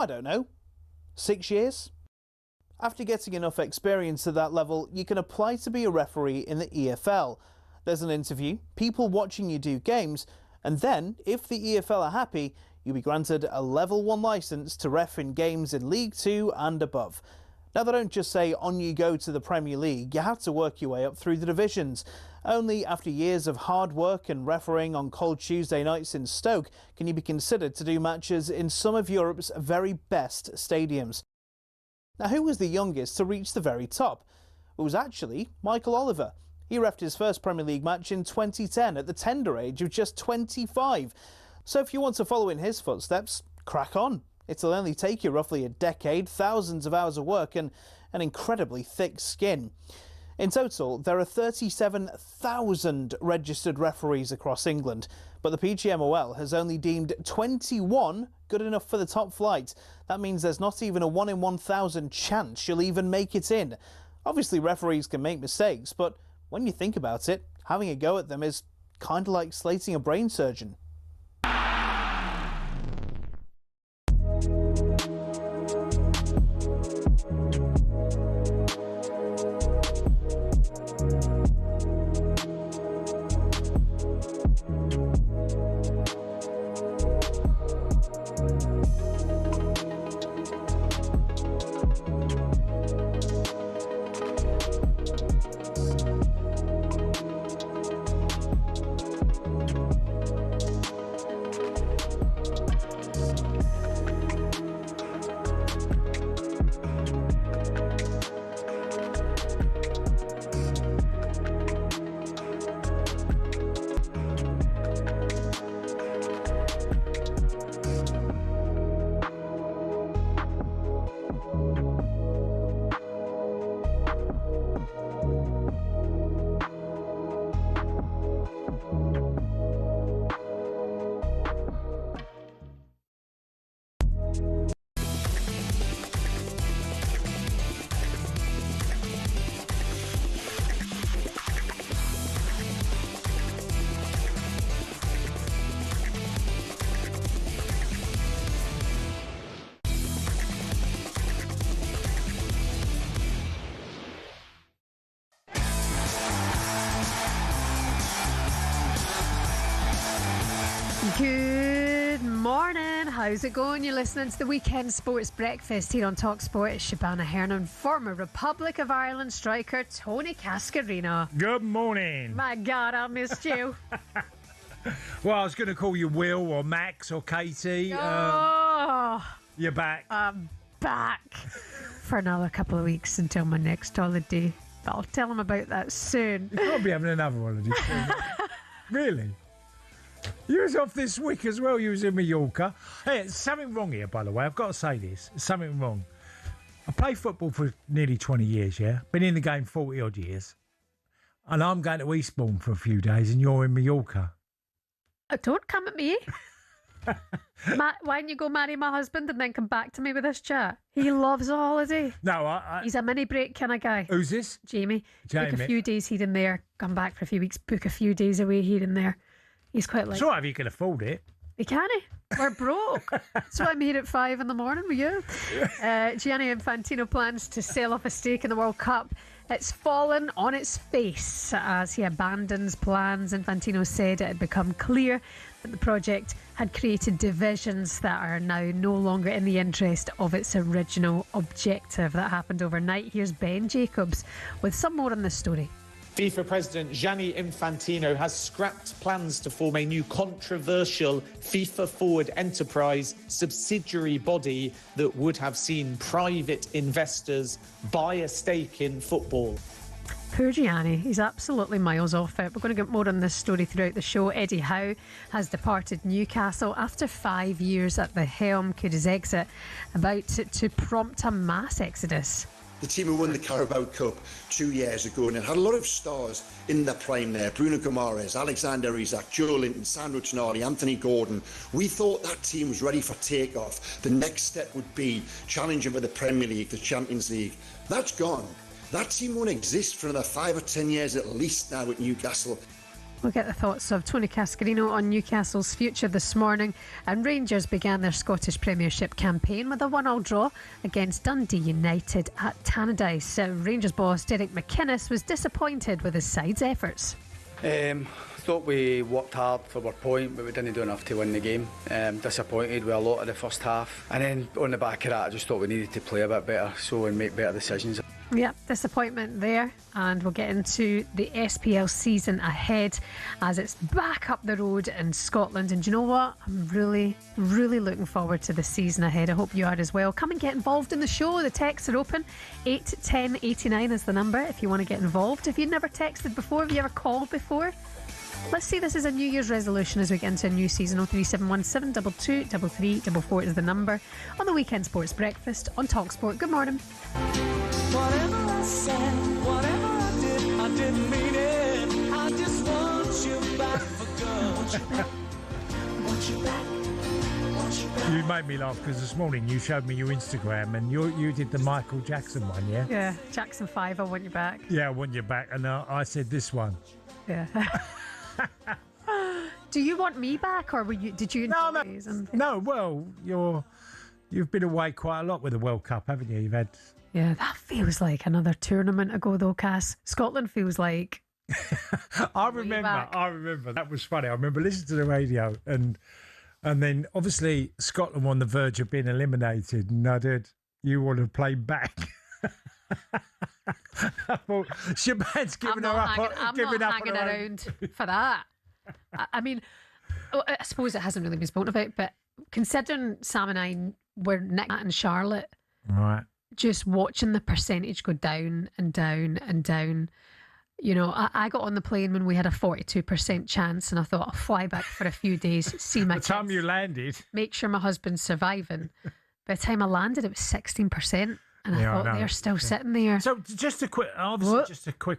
I don't know, 6 years? After getting enough experience at that level, you can apply to be a referee in the EFL. There's an interview, people watching you do games, and then, if the EFL are happy, you'll be granted a Level 1 licence to ref in games in League 2 and above. Now, they don't just say on you go to the Premier League, you have to work your way up through the divisions. Only after years of hard work and refereeing on cold Tuesday nights in Stoke can you be considered to do matches in some of Europe's very best stadiums. Now, who was the youngest to reach the very top? It was actually Michael Oliver. He reffed his first Premier League match in 2010 at the tender age of just 25. So if you want to follow in his footsteps, crack on. It'll only take you roughly a decade, thousands of hours of work and an incredibly thick skin. In total, there are 37,000 registered referees across England, but the PGMOL has only deemed 21 good enough for the top flight. That means there's not even a 1 in 1,000 chance you'll even make it in. Obviously, referees can make mistakes, but when you think about it, having a go at them is kind of like slating a brain surgeon. Good morning, how's it going? You're listening to the Weekend Sports Breakfast here on talkSPORT. Shebahn Aherne and former Republic of Ireland striker Tony Cascarino. Good morning. My God, I missed you. Well, I was going to call you Will or Max or Katie. You're back. I'm back for another couple of weeks until my next holiday. But I'll tell them about that soon. You can't be having another holiday soon. Really? You was off this week as well. You was in Mallorca. Hey, there's something wrong here, by the way. I've got to say this. There's something wrong. I played football for nearly 20 years, yeah? Been in the game 40-odd years. And I'm going to Eastbourne for a few days and you're in Mallorca. Don't come at me. Why don't you go marry my husband and then come back to me with this chat? He loves a holiday. No, he's a mini break kind of guy. Who's this? Jamie. Book a few days here and there. Come back for a few weeks. Book a few days away here and there. He's quite like... It's all right if you can afford it. We can't. We're broke. That's why I'm here at 5 in the morning with you. Gianni Infantino plans to sell off a stake in the World Cup. It's fallen on its face as he abandons plans. Infantino said it had become clear that the project had created divisions that are now no longer in the interest of its original objective. That happened overnight. Here's Ben Jacobs with some more on this story. FIFA President Gianni Infantino has scrapped plans to form a new controversial FIFA Forward Enterprise subsidiary body that would have seen private investors buy a stake in football. Poor Gianni, he's absolutely miles off it. We're going to get more on this story throughout the show. Eddie Howe has departed Newcastle after 5 years at the helm. Could his exit about to prompt a mass exodus? The team who won the Carabao Cup 2 years ago and it had a lot of stars in their prime there. Bruno Guimaraes, Alexander Isak, Joe Linton, Sandro Tonali, Anthony Gordon. We thought that team was ready for takeoff. The next step would be challenging for the Premier League, the Champions League. That's gone. That team won't exist for another 5 or 10 years at least now at Newcastle. We'll get the thoughts of Tony Cascarino on Newcastle's future this morning. And Rangers began their Scottish Premiership campaign with a 1-1 draw against Dundee United at Tannadice. Rangers boss Derek McInnes was disappointed with his side's efforts. Thought we worked hard for our point, but we didn't do enough to win the game. Disappointed with a lot of the first half, and then on the back of that, I just thought we needed to play a bit better and make better decisions. Yeah, disappointment there, and we'll get into the SPL season ahead as it's back up the road in Scotland. And do you know what? I'm really looking forward to the season ahead. I hope you are as well. Come and get involved in the show. The texts are open. 81089 is the number if you want to get involved. If you've never texted before, have you ever called before? Let's see this is a New Year's resolution as we get into a new season. 03717 22 33 is the number on the Weekend Sports Breakfast on talkSPORT. Good morning. Whatever I said, whatever I didn't mean it. I just want you back for good. Want you back, want you back, want you back. You made me laugh because this morning you showed me your Instagram and you did the Michael Jackson one, yeah? Yeah, Jackson 5, I want you back. Yeah, I want you back. And I said this one. Yeah. Do you want me back, or did you enjoy these? No, well, you've been away quite a lot with the World Cup, haven't you? You've had... Yeah, that feels like another tournament ago, though, Cass. Scotland feels like... I remember. That was funny. I remember listening to the radio and then, obviously, Scotland were on the verge of being eliminated, and I did. You want to play back. I thought, Shebahn's giving her up. I'm not hanging around for that. I mean, I suppose it hasn't really been spoken about, but considering Sam and I were Nick and Charlotte... Right. Just watching the percentage go down and down and down. You know, I got on the plane when we had a 42% chance, and I thought I'll fly back for a few days, see my kids. By the time you landed, make sure my husband's surviving. By the time I landed, it was 16%, and I thought they're still sitting there. So just a quick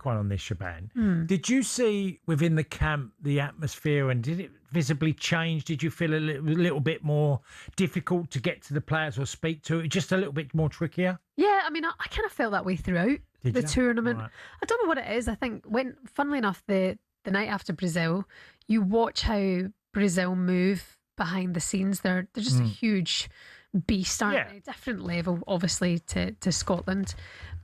one on this, Shebahn. Did you see within the camp the atmosphere, and did it visibly change? Did you feel a little bit more difficult to get to the players or speak to? Just a little bit more trickier? Yeah, I mean, I kind of felt that way throughout the tournament. Right. I don't know what it is. I think funnily enough, the night after Brazil, you watch how Brazil move behind the scenes. They're just a huge beast, aren't they? Different level, obviously, to Scotland.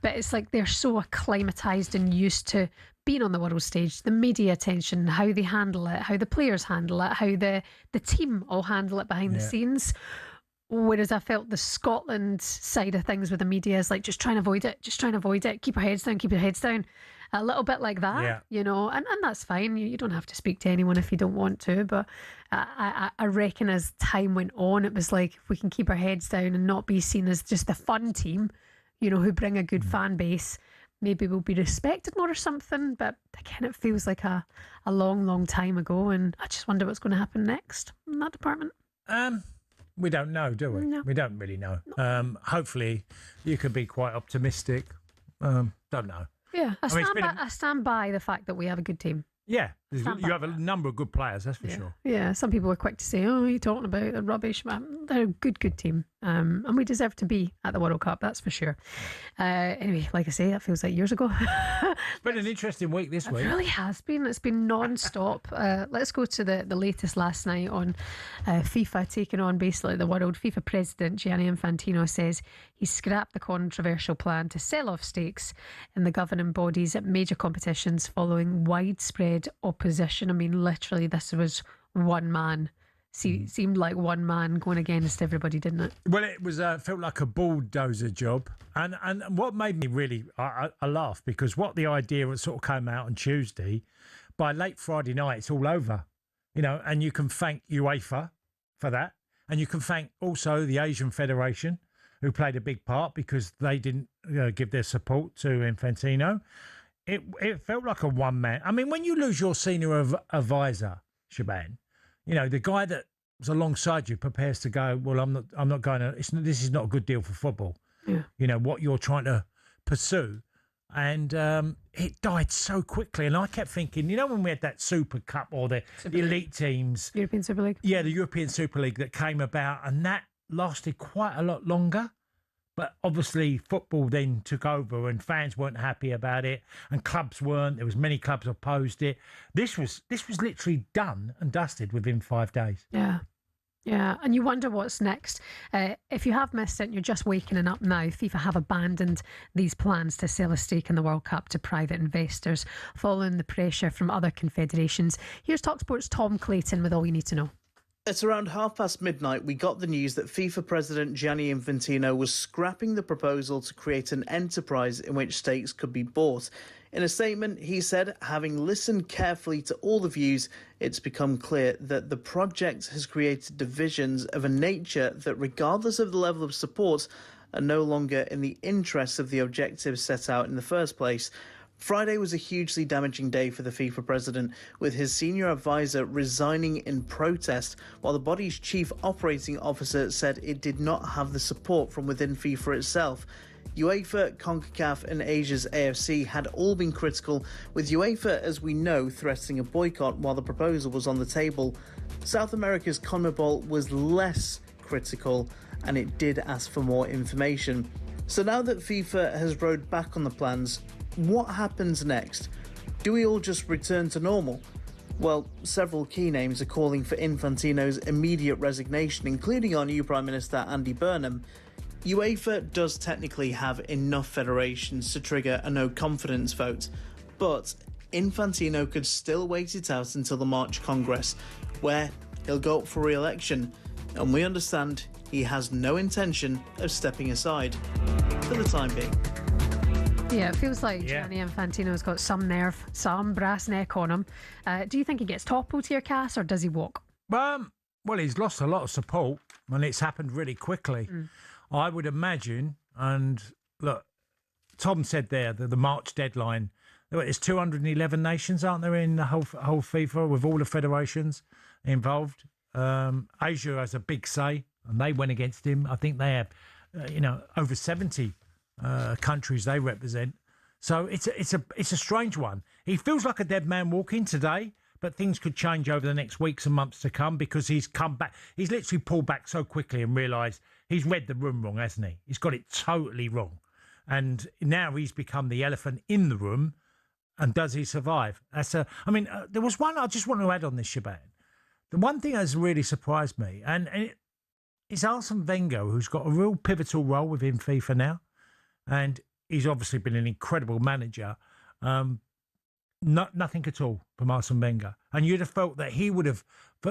But it's like they're so acclimatised and used to being on the world stage, the media attention, how they handle it, how the players handle it, how the team all handle it behind the scenes. Whereas I felt the Scotland side of things with the media is like, just try and avoid it, keep our heads down. A little bit like that, you know, and that's fine. You don't have to speak to anyone if you don't want to, but I reckon as time went on, it was like, if we can keep our heads down and not be seen as just the fun team, you know, who bring a good fan base, maybe we'll be respected more or something. But again, it feels like a long time ago, and I just wonder what's going to happen next in that department. We don't know, do we? No. We don't really know. No. Hopefully you could be quite optimistic. Don't know. Yeah, I stand by the fact that we have a good team. Yeah, you have a number of good players, that's for sure. Yeah, some people were quick to say, "Oh, you're talking about the rubbish." They're a good team, and we deserve to be at the World Cup, that's for sure. Anyway, like I say, that feels like years ago. It's been an interesting week this week. It really has been. It's been non-stop. Let's go to the latest last night on FIFA taking on basically the world. FIFA President Gianni Infantino says he scrapped the controversial plan to sell off stakes in the governing bodies at major competitions following widespread opposition. I mean, literally, this was one man. Seemed like one man going against everybody, didn't it? Well, it was felt like a bulldozer job, and what made me really I laugh, because what the idea sort of came out on Tuesday, by late Friday night it's all over, you know, and you can thank UEFA for that, and you can thank also the Asian Federation, who played a big part because they didn't give their support to Infantino. It felt like a one man. I mean, when you lose your senior advisor, Shebahn, you know, the guy that was alongside you prepares to go, well, I'm not going to, this is not a good deal for football. Yeah. You know, what you're trying to pursue. And it died so quickly. And I kept thinking, you know, when we had that Super Cup or the elite teams. European Super League. Yeah, the European Super League that came about, and that lasted quite a lot longer. But obviously football then took over and fans weren't happy about it and clubs weren't. There was many clubs opposed it. This was literally done and dusted within 5 days. Yeah. Yeah, and you wonder what's next. If you have missed it and you're just waking up now, FIFA have abandoned these plans to sell a stake in the World Cup to private investors, following the pressure from other confederations. Here's talkSPORT's Tom Clayton with all you need to know. At around midnight, we got the news that FIFA President Gianni Infantino was scrapping the proposal to create an enterprise in which stakes could be bought. In a statement, he said, having listened carefully to all the views, it's become clear that the project has created divisions of a nature that, regardless of the level of support, are no longer in the interests of the objectives set out in the first place. Friday was a hugely damaging day for the FIFA president, with his senior advisor resigning in protest, while the body's chief operating officer said it did not have the support from within FIFA itself. UEFA, CONCACAF and Asia's AFC had all been critical, with UEFA, as we know, threatening a boycott while the proposal was on the table. South America's CONMEBOL was less critical, and it did ask for more information. So now that FIFA has rowed back on the plans, what happens next? Do we all just return to normal? Well, several key names are calling for Infantino's immediate resignation, including our new Prime Minister Andy Burnham. UEFA does technically have enough federations to trigger a no-confidence vote, but Infantino could still wait it out until the March Congress, where he'll go up for re-election, and we understand he has no intention of stepping aside for the time being. Yeah, it feels like Gianni Infantino's got some nerve, some brass neck on him. Do you think he gets toppled here, Cass, or does he walk? Well, he's lost a lot of support, and it's happened really quickly. I would imagine, and look, Tom said there that the March deadline, there's 211 nations, aren't there, in the whole FIFA, with all the federations involved. Asia has a big say, and they went against him. I think they have, over 70 countries they represent. So it's a strange one. He feels like a dead man walking today, but things could change over the next weeks and months to come, because he's come back. He's literally pulled back so quickly and realised he's read the room wrong, hasn't he? He's got it totally wrong. And now he's become the elephant in the room. And does he survive? There was one I just want to add on this, Shebahn. The one thing that's really surprised me, and it's Arsene Wenger, who's got a real pivotal role within FIFA now. And he's obviously been an incredible manager. Nothing at all from Arsene Wenger. And you'd have felt that he would have,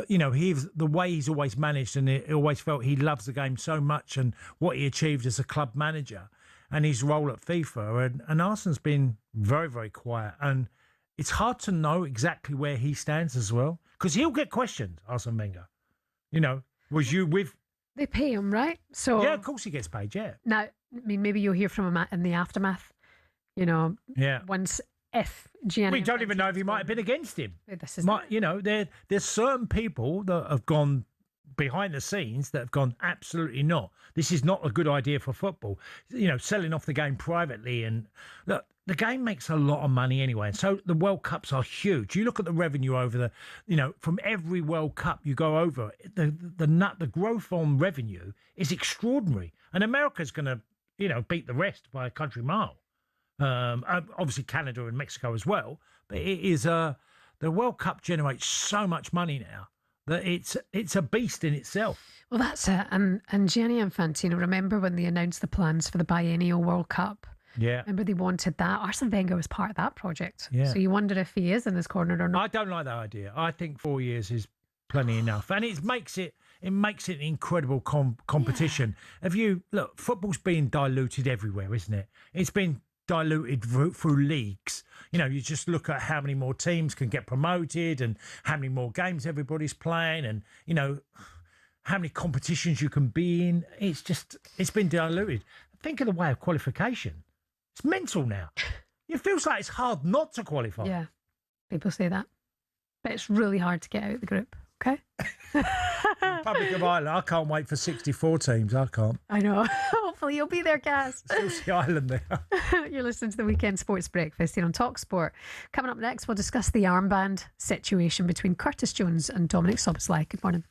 he's the way he's always managed, and he always felt he loves the game so much and what he achieved as a club manager and his role at FIFA. And Arsene's been very, very quiet. And it's hard to know exactly where he stands as well, because he'll get questioned, Arsene Wenger. Was you with... They pay him, right? So yeah, of course he gets paid, yeah. Now, maybe you'll hear from him in the aftermath, once... If Gianni, we don't even know if he might have been against him. This is there's certain people that have gone behind the scenes that have gone, absolutely not. This is not a good idea for football. Selling off the game privately, and look, the game makes a lot of money anyway. And so the World Cups are huge. You look at the revenue over from every World Cup you go over, the growth on revenue is extraordinary. And America's going to, beat the rest by a country mile. Obviously Canada and Mexico as well, but it is the World Cup generates so much money now that it's a beast in itself. Well, that's it. And Gianni Infantino, remember when they announced the plans for the biennial World Cup? Yeah. Remember they wanted that? Arsene Wenger was part of that project. Yeah. So you wonder if he is in this corner or not. I don't like that idea. I think 4 years is plenty enough, and it makes it an incredible competition. Yeah. Football's being diluted everywhere, isn't it? It's been diluted through leagues. You just look at how many more teams can get promoted and how many more games everybody's playing, and how many competitions you can be in. It's been diluted. Think of the way of qualification. It's mental now. It feels like it's hard not to qualify. Yeah, people say that, but it's really hard to get out of the group. Okay. Republic of Ireland. I can't wait for 64 teams. I can't. I know. Hopefully you'll be there, Gaz. Still see Ireland there. You're listening to the Weekend Sports Breakfast here on talkSPORT. Coming up next, we'll discuss the armband situation between Curtis Jones and Dominic Szoboszlai. Good morning.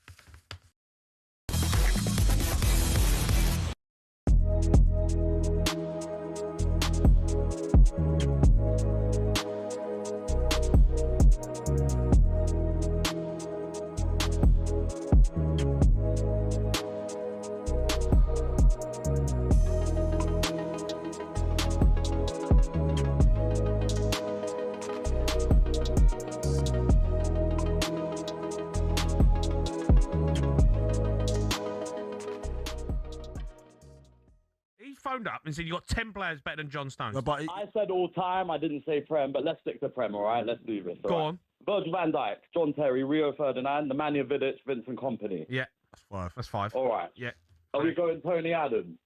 phoned up and said you got 10 players better than John Stones. No, but I said all time. I didn't say Prem, but let's stick to Prem, all right? Let's do this. Go on. Virgil van Dijk, John Terry, Rio Ferdinand, Nemanja Vidic, Vincent Kompany. Yeah. That's 5. That's 5. All right. Yeah. Are we going Tony Adams?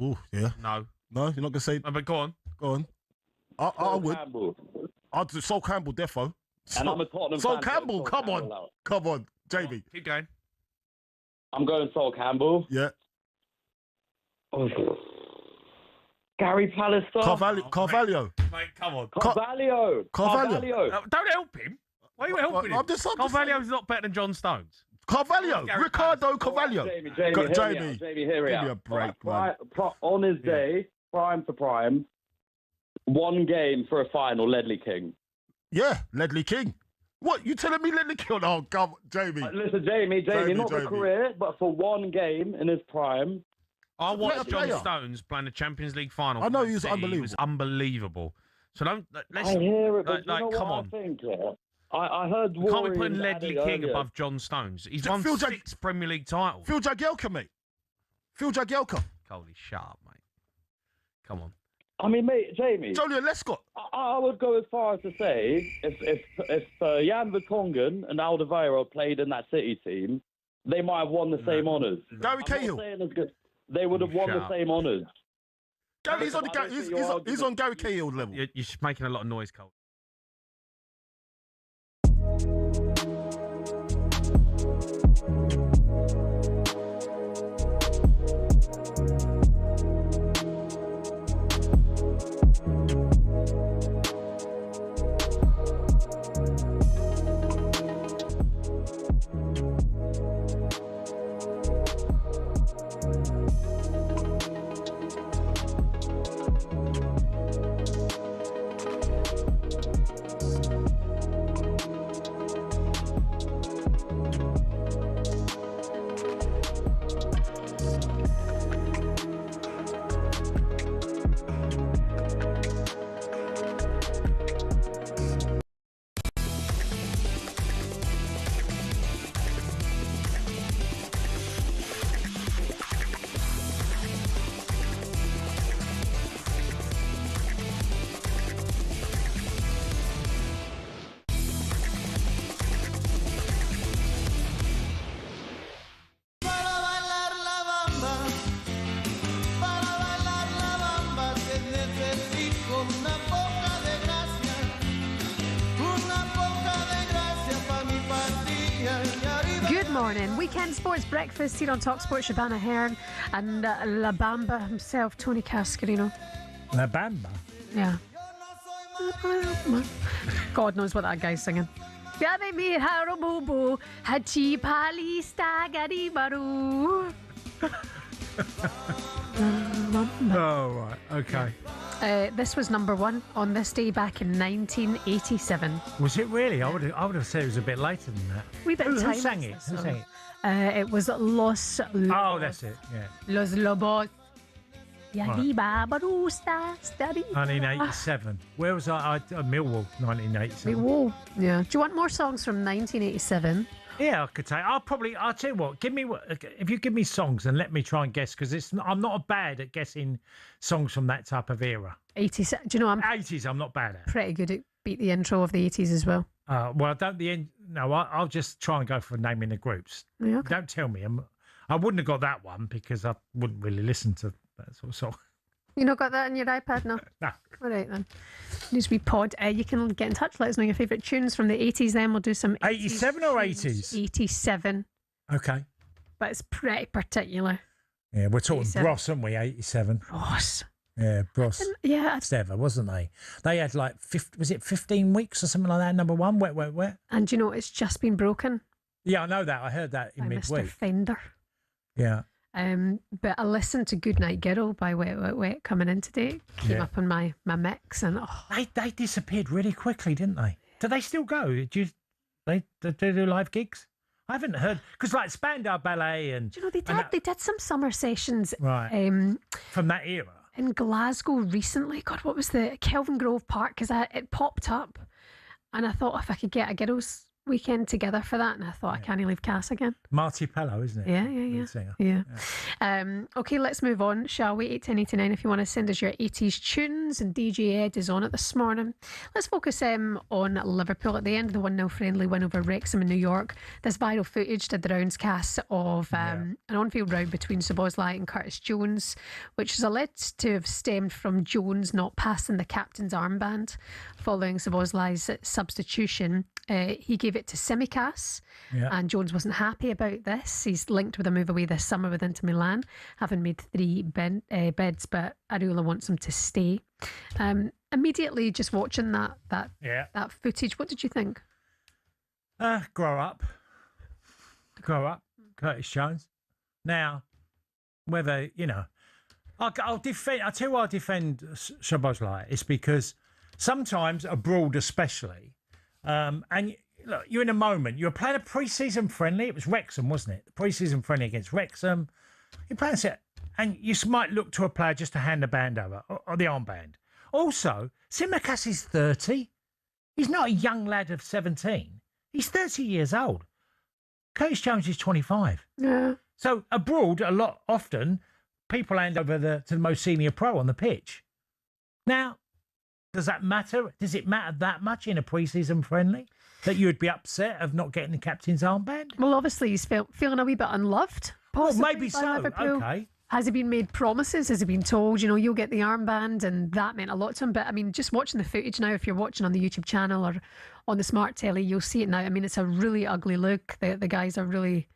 Ooh, yeah. No. No, you're not going to say... No, but go on. Go on. I Sol would. Campbell. I'd do Sol Campbell, defo. And I'm a Tottenham Sol fan. so Campbell, Sol come Campbell on. out. Come on, Jamie. Keep going. I'm going Sol Campbell. Yeah. Oh. Gary Pallister. Carvalho. Mate, come on. Carvalho. Don't help him. Why are you helping him? Carvalho's not better than John Stones. Carvalho. Ricardo Carvalho. Jamie, Give hear me me out. a break, man. On his day, prime to prime, one game for a final, Ledley King. Yeah, Ledley King. What, you telling me Ledley King? Oh, come on, Jamie. Listen, Jamie, not the career, but for one game in his prime. I watched John Stones playing the Champions League final. I know he was City. unbelievable. He was unbelievable. So don't... Let's, I hear it, but you know come what on. I think, yeah? I heard You can't be Rory putting and Ledley Addy King earlier. above John Stones. He's won Phil 6 Premier League titles. Phil Jagielka, mate. Phil Jagielka. Coley, shut up, mate. Come on. I mean, mate, Jamie. Jolyon Lescott. I would go as far as to say if Jan Vertonghen and Alderweireld played in that City team, they might have won the same honours. Gary Cahill. They would have won the same honours. He's on Gary Cahill's level. You're just making a lot of noise, Cole. Weekend Sports Breakfast here on talkSPORT. Shebahn Aherne and La Bamba himself, Tony Cascarino. La Bamba? Yeah. God knows what that guy's singing. Oh, right. Okay. This was number 1 on this day back in 1987. Was it really? I would have said it was a bit later than that. Who sang it? Who sang it? It was Los Lobos. Oh, that's it. Yeah. Los Lobos. Right. 1987. Where was I? Millwall, 1987. Millwall. Yeah. Do you want more songs from 1987? Yeah, I could take. I'll tell you what. If you give me songs and let me try and guess, because I'm not bad at guessing songs from that type of era. 80s. Do you know 80s? I'm not bad at. Pretty good at beat the intro of the 80s as well. Well, don't the end. No, I'll just try and go for naming the groups. Yeah, okay. Don't tell me. I wouldn't have got that one because I wouldn't really listen to that sort of song. You not got that on your iPad? No. No. All right then. News we pod. You can get in touch. Let us know your favourite tunes from the 80s. Then we'll do some 87 or 80s. 87. Okay. But it's pretty particular. Yeah, we're talking 87. Bros, aren't we? 87. Bros. Yeah, Bros. Yeah. Ever, wasn't they? They had like 15 weeks or something like that. Number 1. Wet, wet, wet. And you know it's just been broken. Yeah, I know that. I heard that in by midweek. Mr. Fender. Yeah. But I listened to Goodnight Girl by Wet Wet Wet coming in today. Came up on my mix and they disappeared really quickly, didn't they? Do they still go? Do they do live gigs? I haven't heard because like Spandau Ballet and do you know they did some summer sessions right from that era in Glasgow recently. God, what was the Kelvin Grove Park? Because it popped up, and I thought if I could get a girls weekend together for that, and I thought I can't leave Cass again. Marty Pello, isn't it? Yeah. Lead singer. Yeah. Okay, let's move on, shall we? 81089 if you want to send us your 80s tunes, and DJ Ed is on it this morning. Let's focus on Liverpool at the end of the 1-0 friendly win over Wrexham in New York. This viral footage did the rounds, Cass, of an on-field row between Szoboszlai and Curtis Jones, which is alleged to have stemmed from Jones not passing the captain's armband following Szoboszlai's substitution. He gave it to Tsimikas, and Jones wasn't happy about this. He's linked with a move away this summer with Inter Milan, having made 3 bids, but Areola wants him to stay. Immediately, just watching that footage, what did you think? Grow up, Curtis Jones. Now, whether I'll defend. I tell you why I defend Szoboszlai. It's because sometimes abroad, especially. And look, you're in a moment. You were playing a pre-season friendly. It was Wrexham, wasn't it? The pre-season friendly against Wrexham. You're playing it, and you might look to a player just to hand the band over, or the armband. Also, Tsimikas is 30. He's not a young lad of 17. He's 30 years old. Curtis Jones is 25. Yeah. So abroad, often, people hand over to the most senior pro on the pitch. Now, does that matter? Does it matter that much in a pre-season friendly that you would be upset of not getting the captain's armband? Well, obviously he's feeling a wee bit unloved. Possibly well, maybe by so. Liverpool. Okay. Has he been made promises? Has he been told, you'll get the armband, and that meant a lot to him? But I mean, just watching the footage now, if you're watching on the YouTube channel or on the smart telly, you'll see it now. I mean, it's a really ugly look. The guys are really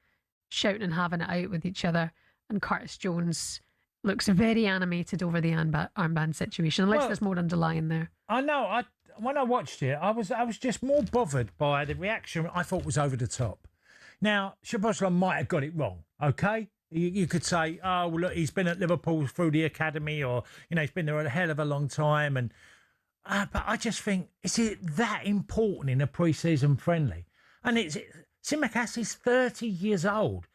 shouting and having it out with each other, and Curtis Jones looks very animated over the armband situation, unless there's more underlying there. I know. When I watched it, I was just more bothered by the reaction. I thought was over the top. Now, Szoboszlai might have got it wrong. Okay, you could say, oh, well, look, he's been at Liverpool through the academy, or he's been there a hell of a long time, and but I just think, is it that important in a pre-season friendly? And Tsimikas is 30 years old,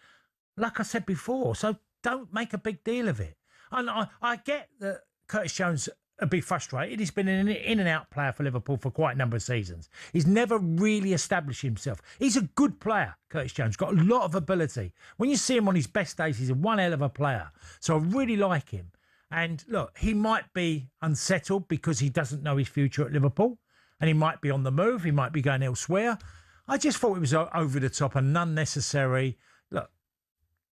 like I said before, so don't make a big deal of it. And I get that Curtis Jones would be frustrated. He's been an in and out player for Liverpool for quite a number of seasons. He's never really established himself. He's a good player, Curtis Jones, got a lot of ability. When you see him on his best days, he's one hell of a player. So I really like him. And look, he might be unsettled because he doesn't know his future at Liverpool, and he might be on the move. He might be going elsewhere. I just thought it was over the top and unnecessary. Look,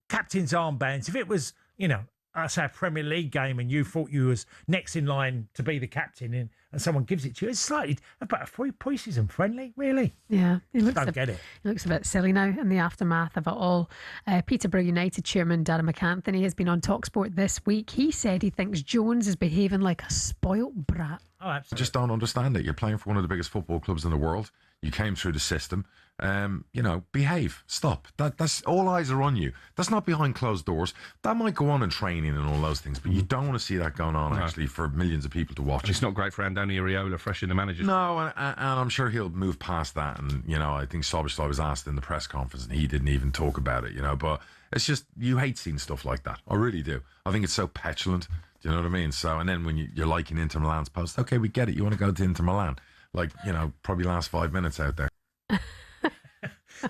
captain's armbands, if it was, I say a Premier League game and you thought you was next in line to be the captain and someone gives it to you, it's slightly about a pre-season friendly, really. Yeah. Don't get it. He looks a bit silly now in the aftermath of it all. Peterborough United chairman Darren McAnthony has been on talkSPORT this week. He said he thinks Jones is behaving like a spoilt brat. Oh, absolutely. I just don't understand it. You're playing for one of the biggest football clubs in the world. You came through the system. Behave. Stop. That's all eyes are on you. That's not behind closed doors. That might go on in training and all those things, but you don't want to see that going on actually for millions of people to watch. It's not great for Andoni Areola, fresh in the manager. No, and I'm sure he'll move past that. And I think Szoboszlai was asked in the press conference, and he didn't even talk about it. But it's just, you hate seeing stuff like that. I really do. I think it's so petulant. Do you know what I mean? So, and then when you're liking Inter Milan's post, okay, we get it. You want to go to Inter Milan, probably last 5 minutes out there.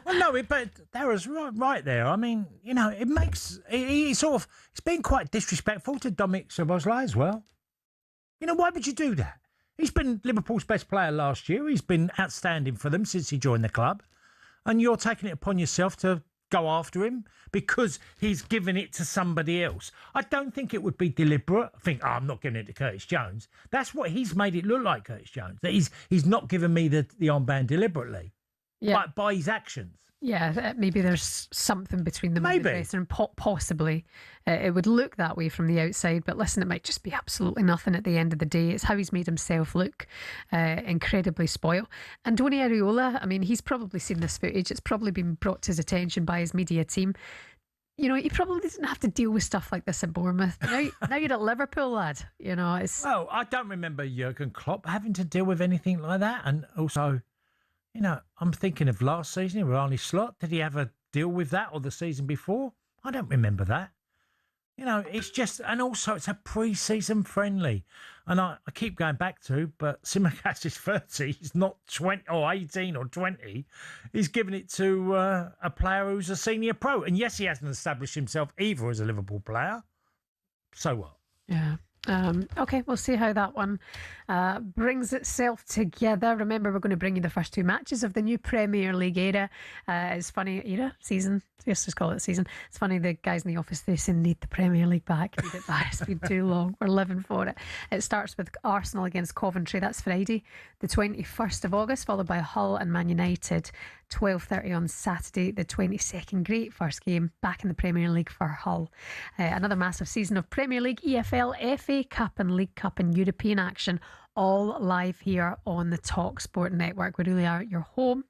Well, no, but Darrag's right there. I mean, it makes it's been quite disrespectful to Dominic Szoboszlai as well. Why would you do that? He's been Liverpool's best player last year. He's been outstanding for them since he joined the club, and you're taking it upon yourself to go after him because he's given it to somebody else. I don't think it would be deliberate. I think, I'm not giving it to Curtis Jones. That's what he's made it look like, Curtis Jones. That he's not given me the armband deliberately. Yeah. By his actions. Yeah, maybe there's something between them. Maybe. And possibly it would look that way from the outside, but listen, it might just be absolutely nothing at the end of the day. It's how he's made himself look incredibly spoiled. And Andoni Areola, I mean, he's probably seen this footage. It's probably been brought to his attention by his media team. He probably doesn't have to deal with stuff like this at Bournemouth. Now you're at Liverpool, lad. It's... Well, I don't remember Jurgen Klopp having to deal with anything like that. And also... I'm thinking of last season with Arne Slot. Did he ever deal with that, or the season before? I don't remember that. You know, it's just, and also it's a pre-season friendly. And I keep going back to, but Simicast is 30, he's not 20 or 18 or 20. He's giving it to a player who's a senior pro. And yes, he hasn't established himself either as a Liverpool player. So what? Yeah. Okay, we'll see how that one brings itself together. Remember, we're going to bring you the first two matches of the new Premier League season. Let's just call it season. It's funny, the guys in the office, they say need the Premier League back. Need it back. It's been too long. We're living for it. It starts with Arsenal against Coventry. That's Friday, the 21st of August, followed by Hull and Man United, 12:30 on Saturday, the 22nd. Great first game back in the Premier League for Hull. Another massive season of Premier League, EFL, FA Cup and League Cup and European action, all live here on the talkSPORT network. We really are your home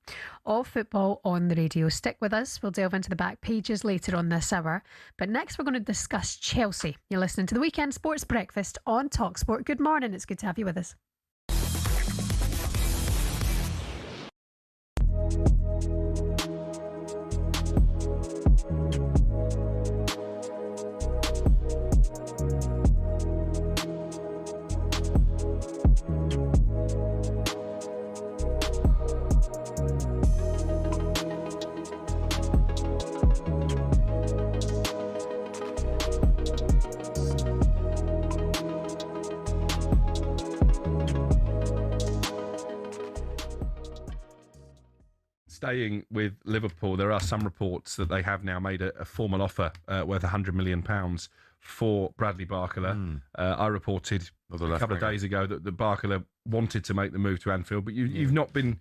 of football on the radio. Stick with us. We'll delve into the back pages later on this hour. But next we're going to discuss Chelsea. You're listening to the Weekend Sports Breakfast on talkSPORT. Good morning. It's good to have you with us. Staying with Liverpool, there are some reports that they have now made a formal offer worth £100 million for Bradley Barcola. I reported a couple of days ago that Barcola wanted to make the move to Anfield, but you've not been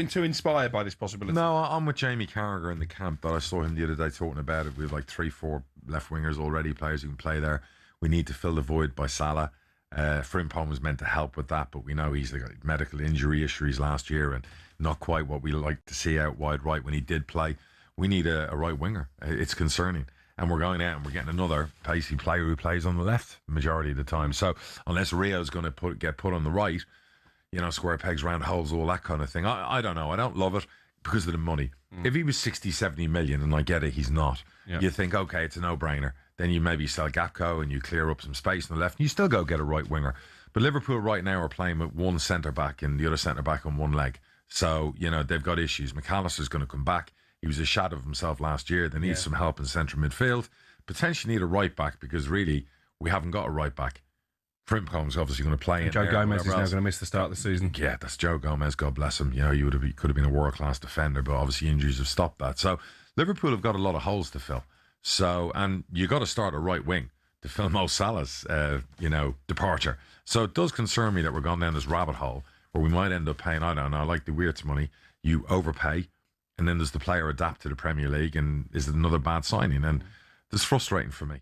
too inspired by this possibility. No, I'm with Jamie Carragher in the camp that I saw him the other day talking about it. We have like 3-4 left wingers already, players who can play there. We need to fill the void by Salah. Frimpong was meant to help with that, but we know he's got medical injury issues last year and not quite what we like to see out wide right when he did play. We need a right winger. It's concerning. And we're going out and we're getting another pacey player who plays on the left majority of the time. So unless Rio's going to get put on the right, you know, square pegs, round holes, all that kind of thing. I don't know. I don't love it because of the money. If he was 60, 70 million, and I get it, he's not. Yeah. You think, okay, it's a no-brainer. Then you maybe sell Gakpo and you clear up some space on the left and you still go get a right winger. But Liverpool right now are playing with one centre-back and the other centre-back on one leg. So, you know, they've got issues. McAllister's going to come back. He was a shadow of himself last year. They need some help in central midfield. Potentially need a right back because really we haven't got a right back. Frimpong's obviously going to play. Joe Gomez is now going to miss the start of the season. Yeah, that's Joe Gomez. God bless him. You know, could have been a world-class defender, but obviously injuries have stopped that. So Liverpool have got a lot of holes to fill. So, and you got to start a right wing to fill Mo Salah's, departure. So it does concern me that we're going down this rabbit hole where we might end up paying, I don't know, like the Weirds money, you overpay, and then does the player adapt to the Premier League, and is it another bad signing? And it's frustrating for me.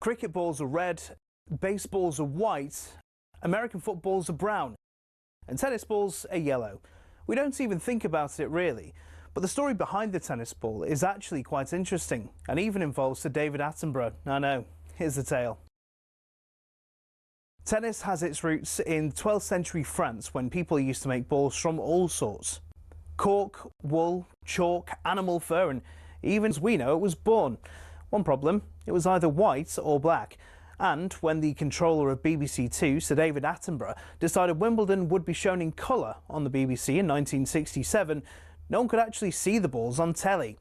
Cricket balls are red, baseballs are white, American footballs are brown, and tennis balls are yellow. We don't even think about it really, but the story behind the tennis ball is actually quite interesting and even involves Sir David Attenborough. I know, here's the tale. Tennis has its roots in 12th century France when people used to make balls from all sorts. Cork, wool, chalk, animal fur, and even as we know it was born. One problem, it was either white or black. And when the controller of BBC Two, Sir David Attenborough, decided Wimbledon would be shown in colour on the BBC in 1967, no one could actually see the balls on telly.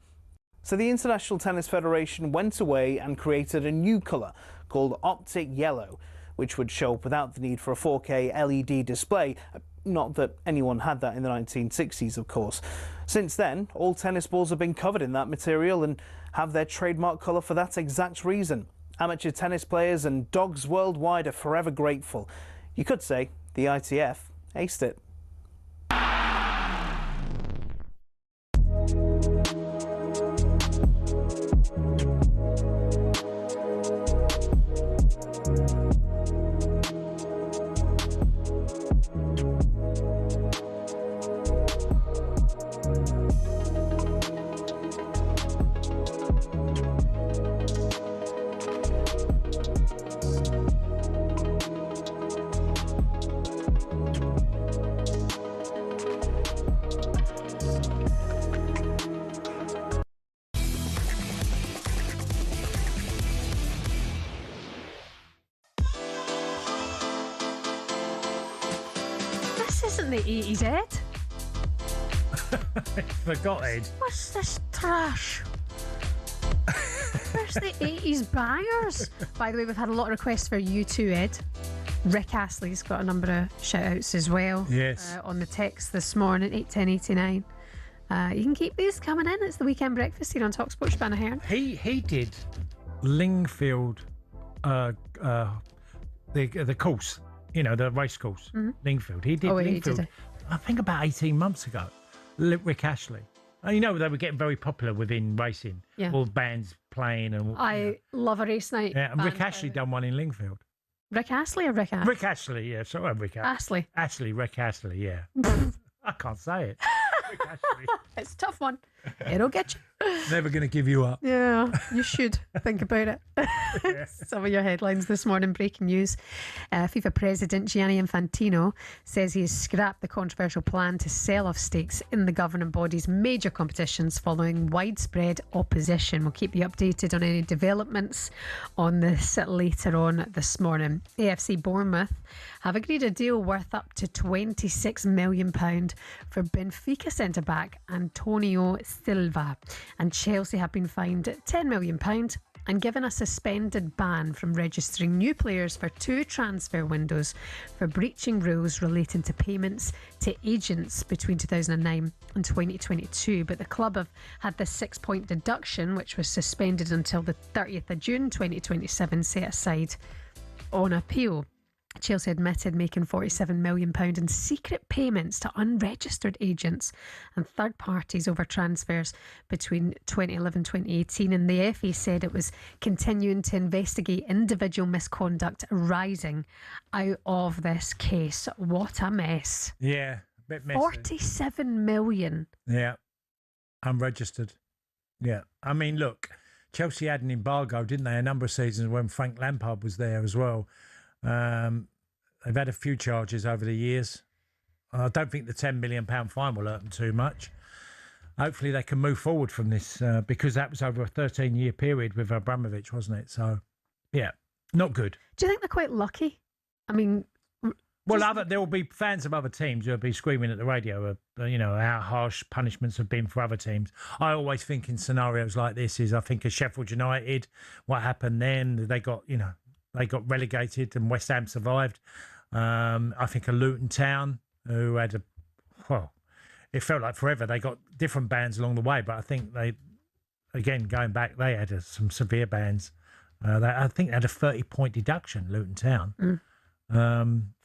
So the International Tennis Federation went away and created a new colour called Optic Yellow, which would show up without the need for a 4K LED display. Not that anyone had that in the 1960s, of course. Since then, all tennis balls have been covered in that material and have their trademark colour for that exact reason. Amateur tennis players and dogs worldwide are forever grateful. You could say the ITF aced it. isn't the 80s, Ed. Forgot Ed. What's this trash? Where's the 80s bangers? By the way, we've had a lot of requests for you too, Ed. Rick Astley's got a number of shout-outs as well. Yes. On the text this morning, 81089. You can keep these coming in. It's the Weekend Breakfast here on talkSPORT. Shebahn Aherne. He did Lingfield, the course, the race course, Lingfield. He did Lingfield, did I think about 18 months ago. Rick Astley. They were getting very popular within racing. Yeah. All bands playing. I love a race night. Yeah, and Rick Astley done one in Lingfield. Rick Astley or Rick Astley? Rick Astley, yeah. Sorry, Rick Astley. Rick Astley, yeah. I can't say it. Rick Astley. It's a tough one. It'll get you. Never going to give you up. Yeah, you should think about it. Some of your headlines this morning. Breaking news. FIFA President Gianni Infantino says he has scrapped the controversial plan to sell off stakes in the governing body's major competitions following widespread opposition. We'll keep you updated on any developments on this later on this morning. AFC Bournemouth have agreed a deal worth up to £26 million for Benfica centre-back Antonio Silva. And Chelsea have been fined £10 million and given a suspended ban from registering new players for 2 transfer windows for breaching rules relating to payments to agents between 2009 and 2022. But the club have had this 6-point deduction, which was suspended until the 30th of June 2027, set aside on appeal. Chelsea admitted making £47 million in secret payments to unregistered agents and third parties over transfers between 2011 and 2018, and the FA said it was continuing to investigate individual misconduct arising out of this case. What a mess. Yeah, a bit messy. 47 million. Yeah, unregistered. Yeah, I mean, look, Chelsea had an embargo, didn't they, a number of seasons when Frank Lampard was there as well. They've had a few charges over the years. I don't think the £10 million fine will hurt them too much. Hopefully they can move forward from this because that was over a 13-year period with Abramovich, wasn't it? So, yeah, not good. Do you think they're quite lucky? I mean... Well, there will be fans of other teams who will be screaming at the radio, how harsh punishments have been for other teams. I always think in scenarios like this I think of Sheffield United, what happened then, they got relegated and West Ham survived. I think of Luton Town, who had it felt like forever. They got different bans along the way, but I think they had some severe bans. I think they had a 30-point deduction, Luton Town.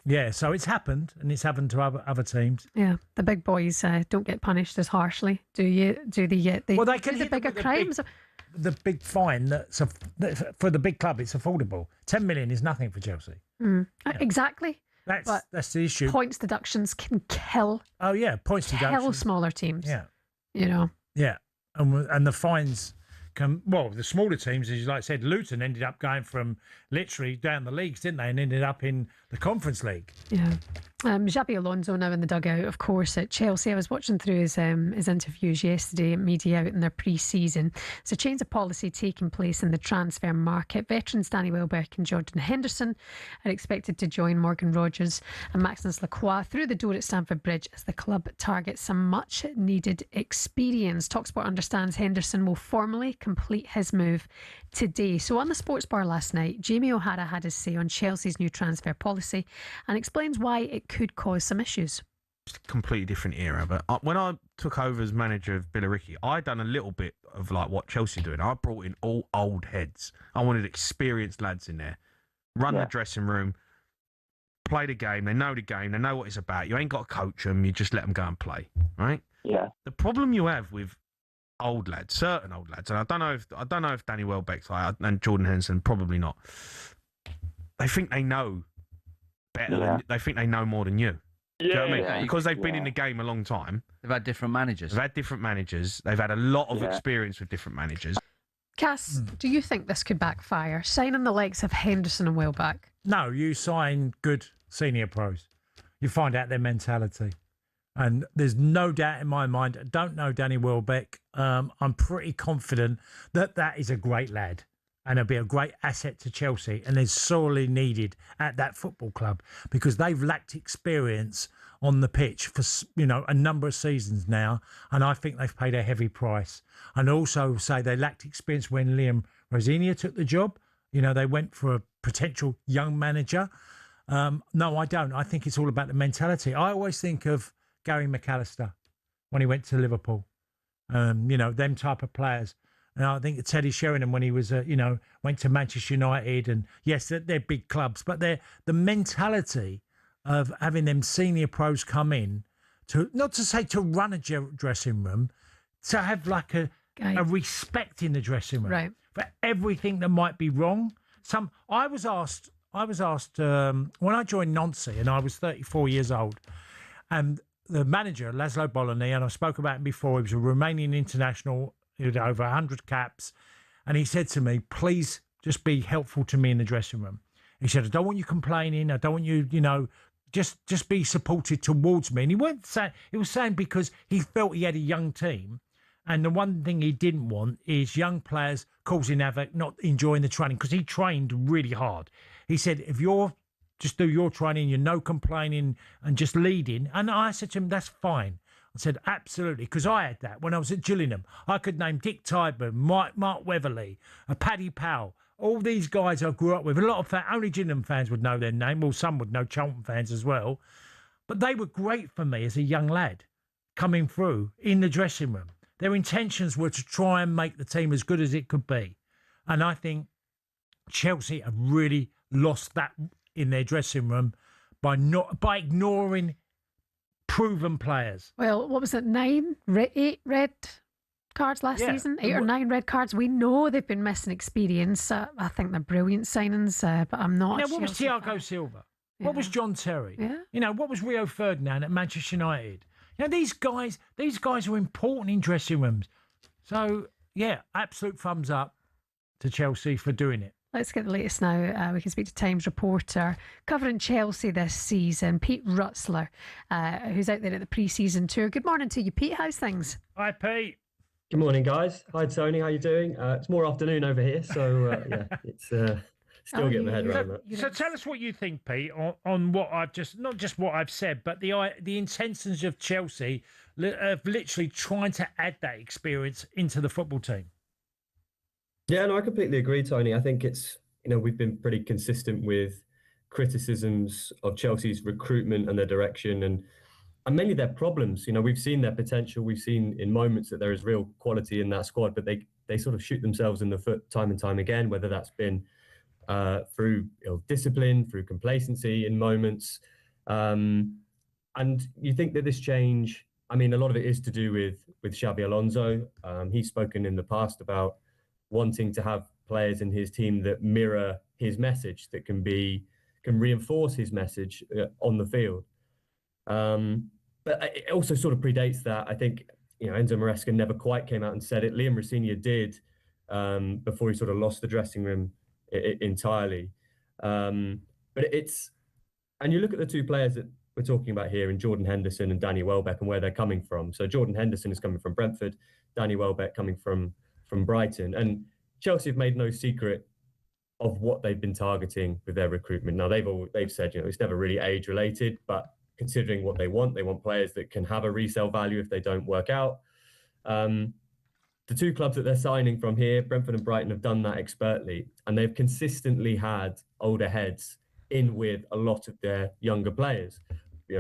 Yeah, so it's happened, and it's happened to other teams. Yeah, the big boys don't get punished as harshly, do you? Do they get the bigger crimes? The big fine for the big club, it's affordable. 10 million is nothing for Chelsea. Yeah. Exactly. That's the issue. Points deductions can kill. Oh yeah, points deductions kill smaller teams. Yeah, Yeah, and the fines can. Well, the smaller teams, as you like said, Luton ended up going from literally down the leagues, didn't they, and ended up in the Conference League. Yeah. Xabi Alonso now in the dugout, of course, at Chelsea. I was watching through his interviews yesterday at media out in their pre-season. There's a change of policy taking place in the transfer market. Veterans Danny Welbeck and Jordan Henderson are expected to join Morgan Rogers and Maximus Lacroix through the door at Stamford Bridge as the club targets some much-needed experience. talkSPORT understands Henderson will formally complete his move today. So on the sports bar last night, Jamie O'Hara had his say on Chelsea's new transfer policy and explains why it could cause some issues. It's a completely different era, but when I took over as manager of Billericay, I done a little bit of like what Chelsea are doing. I brought in all old heads. I wanted experienced lads in there. Run the dressing room, play the game. They know the game. They know what it's about. You ain't got to coach them. You just let them go and play, right? Yeah. The problem you have with old lads, certain old lads, and I don't know if Danny Welbeck's like, and Jordan Henderson, probably not. They think they know better. They think they know more than you. Do you know what I mean? Yeah, because they've been in the game a long time. They've had different managers. They've had a lot of experience with different managers. Cass, do you think this could backfire? Signing the likes of Henderson and Welbeck? No, you sign good senior pros. You find out their mentality. And there's no doubt in my mind, I don't know Danny Welbeck. I'm pretty confident that is a great lad. and it'll be a great asset to Chelsea, and they're sorely needed at that football club because they've lacked experience on the pitch for a number of seasons now, and I think they've paid a heavy price. And also say they lacked experience when Liam Rosinia took the job. They went for a potential young manager. No, I don't. I think it's all about the mentality. I always think of Gary McAllister when he went to Liverpool. Them type of players. And I think Teddy Sheringham when he was, went to Manchester United. And yes, they're big clubs, but the mentality of having them senior pros come in to, not to say to run a dressing room, to have like a respect in the dressing room for everything that might be wrong. I was asked when I joined Nancy and I was 34 years old, and the manager, Laszlo Bologna, and I spoke about him before, he was a Romanian international, he had over 100 caps, and he said to me, please just be helpful to me in the dressing room. He said, I don't want you complaining, I don't want you, just be supportive towards me. And he was saying because he felt he had a young team, and the one thing he didn't want is young players causing havoc, not enjoying the training, because he trained really hard. He said, if you're just do your training, you're no complaining and just leading. And I said to him, that's fine. I said, absolutely, because I had that when I was at Gillingham. I could name Dick Tyburn, Mark Weatherly, Paddy Powell, all these guys I grew up with. A lot of only Gillingham fans would know their name. Well, some would know Charlton fans as well. But they were great for me as a young lad coming through in the dressing room. Their intentions were to try and make the team as good as it could be. And I think Chelsea have really lost that in their dressing room by ignoring proven players. Well, what was it, 8 red cards last season? 8 or 9 red cards. We know they've been missing experience. I think they're brilliant signings, but I'm not. What was Thiago Silva? Yeah. What was John Terry? Yeah. What was Rio Ferdinand at Manchester United? These guys are important in dressing rooms. So, yeah, absolute thumbs up to Chelsea for doing it. Let's get the latest now. We can speak to Times reporter covering Chelsea this season, Pete Rutzler, who's out there at the pre-season tour. Good morning to you, Pete. How's things? Hi, Pete. Good morning, guys. Hi, Tony. How you doing? It's more afternoon over here, so it's still getting my head around that. So tell us what you think, Pete, on what I've not just what I've said, but the intentions of Chelsea of literally trying to add that experience into the football team. Yeah, no, I completely agree, Tony. I think it's, we've been pretty consistent with criticisms of Chelsea's recruitment and their direction and mainly their problems. We've seen their potential. We've seen in moments that there is real quality in that squad, but they sort of shoot themselves in the foot time and time again, whether that's been through discipline, through complacency in moments. And you think that this change, a lot of it is to do with Xabi Alonso. He's spoken in the past about wanting to have players in his team that mirror his message, that can reinforce his message on the field. But it also sort of predates that. I think, Enzo Maresca never quite came out and said it. Liam Rosinia did before he sort of lost the dressing room entirely. But and you look at the two players that we're talking about here in Jordan Henderson and Danny Welbeck and where they're coming from. So Jordan Henderson is coming from Brentford, Danny Welbeck coming from Brighton. And Chelsea have made no secret of what they've been targeting with their recruitment. Now, they've said, it's never really age-related, but considering what they want players that can have a resale value if they don't work out. The two clubs that they're signing from here, Brentford and Brighton, have done that expertly, and they've consistently had older heads in with a lot of their younger players.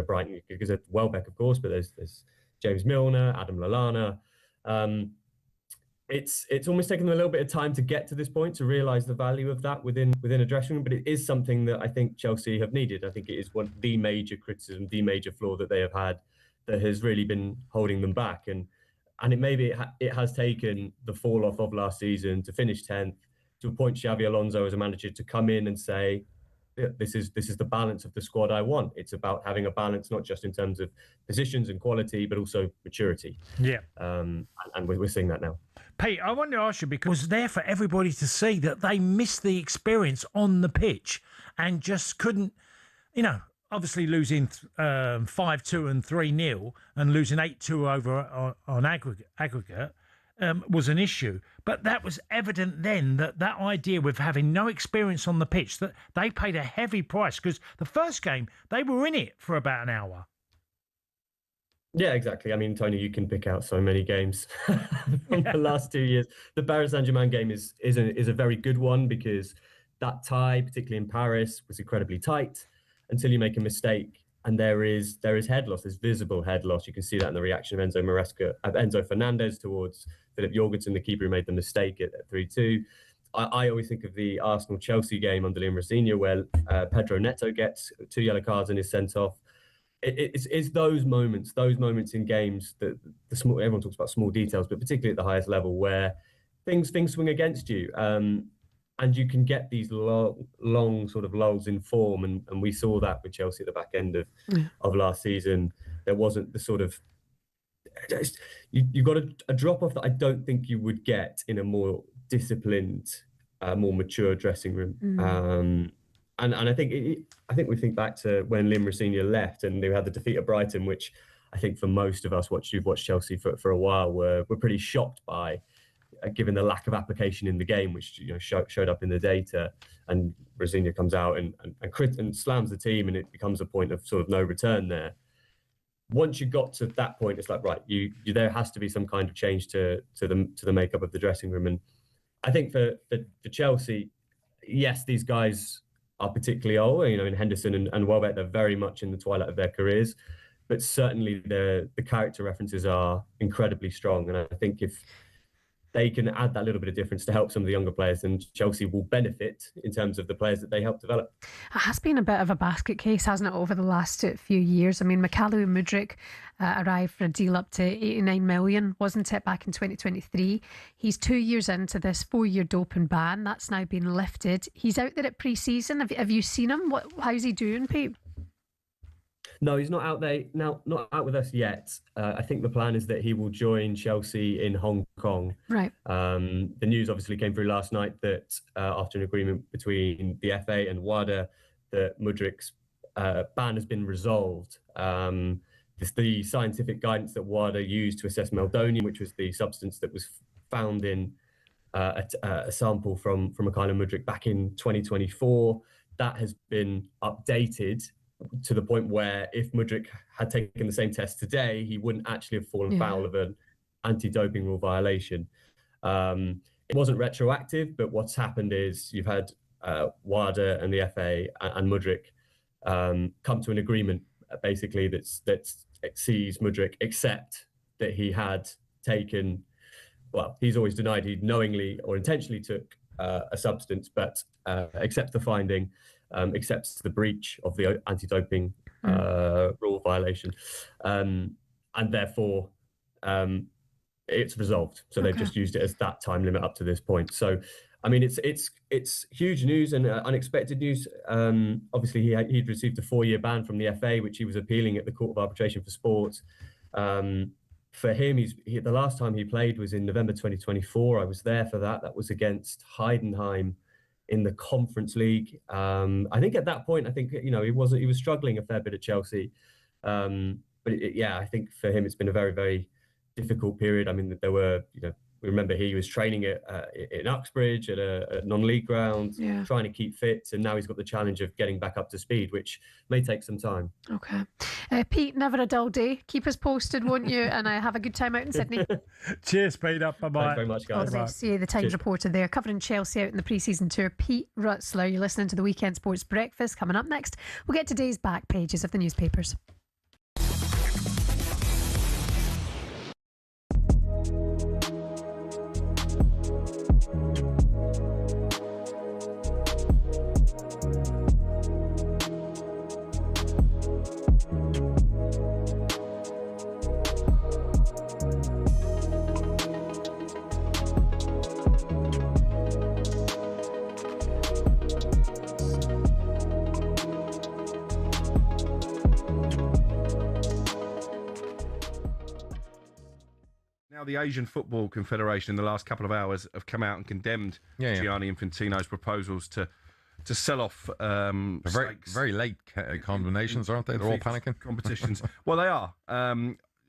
Brighton, because of Welbeck, of course, but there's James Milner, Adam Lallana. It's almost taken them a little bit of time to get to this point, to realise the value of that within a dressing room, but it is something that I think Chelsea have needed. I think it is the major criticism, the major flaw that they have had that has really been holding them back. And it has taken the fall off of last season to finish 10th, to appoint Xabi Alonso as a manager to come in and say, this is the balance of the squad I want. It's about having a balance, not just in terms of positions and quality, but also maturity. Yeah. And we're seeing that now. Pete, I want to ask you, because it was there for everybody to see that they missed the experience on the pitch and just couldn't, obviously losing 5-2 and 3-0 and losing 8-2 over on aggregate. was an issue. But that was evident then that idea with having no experience on the pitch, that they paid a heavy price, because the first game, they were in it for about an hour. Yeah, exactly. I mean, Tony, you can pick out so many games from the last 2 years. The Paris Saint-Germain game is a very good one, because that tie, particularly in Paris, was incredibly tight until you make a mistake. And there is head loss, there's visible head loss. You can see that in the reaction of Enzo Fernandez towards Philip Jorgensen, the keeper who made the mistake at 3-2. I always think of the Arsenal-Chelsea game under Liam Rosenior, where Pedro Neto gets 2 yellow cards and is sent off. It's those moments in games that everyone talks about small details, but particularly at the highest level, where things swing against you. And you can get these long sort of lulls in form, and we saw that with Chelsea at the back end of last season. There wasn't the sort of you got a drop off that I don't think you would get in a more disciplined, more mature dressing room. And I think we think back to when Liam Rosenior left, and they had the defeat at Brighton, which I think for most of us who've watched Chelsea for a while were pretty shocked by. Given the lack of application in the game, which showed up in the data, and Rosenior comes out and slams the team, and it becomes a point of sort of no return there. Once you got to that point, it's like, right, there has to be some kind of change to the makeup of the dressing room. And I think for Chelsea, yes, these guys are particularly old. In Henderson and Welbeck, they're very much in the twilight of their careers, but certainly the character references are incredibly strong. And I think if they can add that little bit of difference to help some of the younger players, and Chelsea will benefit in terms of the players that they help develop. It has been a bit of a basket case, hasn't it, over the last few years? I mean, Makalu Mudryk arrived for a deal up to 89 million, wasn't it, back in 2023? He's 2 years into this 4-year doping ban. That's now been lifted. He's out there at pre-season. Have you seen him? How's he doing, Pete? No, he's not out there now, not out with us yet. I think the plan is that he will join Chelsea in Hong Kong. Right. The news obviously came through last night that after an agreement between the FA and WADA, that Mudryk's ban has been resolved. The scientific guidance that WADA used to assess meldonium, which was the substance that was found in a sample from Makalu Mudryk back in 2024, that has been updated to the point where if Mudryk had taken the same test today, he wouldn't actually have fallen foul of an anti-doping rule violation. It wasn't retroactive, but what's happened is you've had WADA and the FA and Mudryk come to an agreement, basically, that sees Mudryk accept that he had taken, well, he's always denied he knowingly or intentionally took a substance, but accepts the finding, accepts the breach of the anti-doping rule violation, and therefore it's resolved. So they've just used it as that time limit up to this point. So, I mean, it's huge news and unexpected news. Obviously, he'd received a 4-year ban from the FA, which he was appealing at the Court of Arbitration for Sport. For him, the last time he played was in November 2024. I was there for that. That was against Heidenheim in the Conference League. I think at that point, he was struggling a fair bit at Chelsea. But I think for him, it's been a very, very difficult period. I mean, there were, we remember he was training in Uxbridge at a non-league ground, trying to keep fit, and now he's got the challenge of getting back up to speed, which may take some time. Okay. Pete, never a dull day. Keep us posted, won't you? And have a good time out in Sydney. Cheers, Pete. Bye-bye. Thanks very much, guys. All the best. See you, the Times reporter there, covering Chelsea out in the pre-season tour. Pete Rutzler, you're listening to the Weekend Sports Breakfast. Coming up next, we'll get today's back pages of the newspapers. The Asian Football Confederation in the last couple of hours have come out and condemned Gianni Infantino's proposals to sell off very late condemnations, aren't they? They're all panicking. Competitions. Well, they are.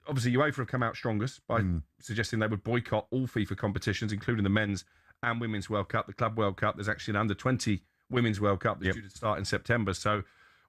obviously, UEFA have come out strongest by suggesting they would boycott all FIFA competitions, including the Men's and Women's World Cup, the Club World Cup. There's actually an under-20 Women's World Cup that's due to start in September, so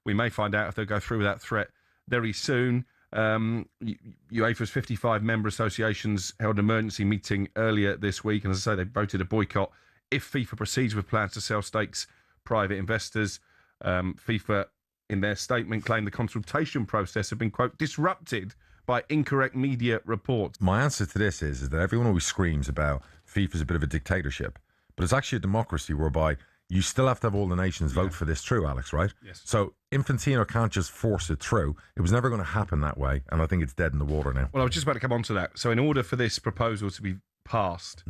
we may find out if they'll go through with that threat very soon. UEFA's 55 member associations held an emergency meeting earlier this week, and as I say, they voted a boycott if FIFA proceeds with plans to sell stakes private investors. FIFA, in their statement, claimed the consultation process had been, quote, disrupted by incorrect media reports. My answer to this is that everyone always screams about FIFA's a bit of a dictatorship, but it's actually a democracy whereby you still have to have all the nations vote for this through, Alex, right? Yes. So Infantino can't just force it through. It was never going to happen that way, and I think it's dead in the water now. Well, I was just about to come on to that. So in order for this proposal to be passed,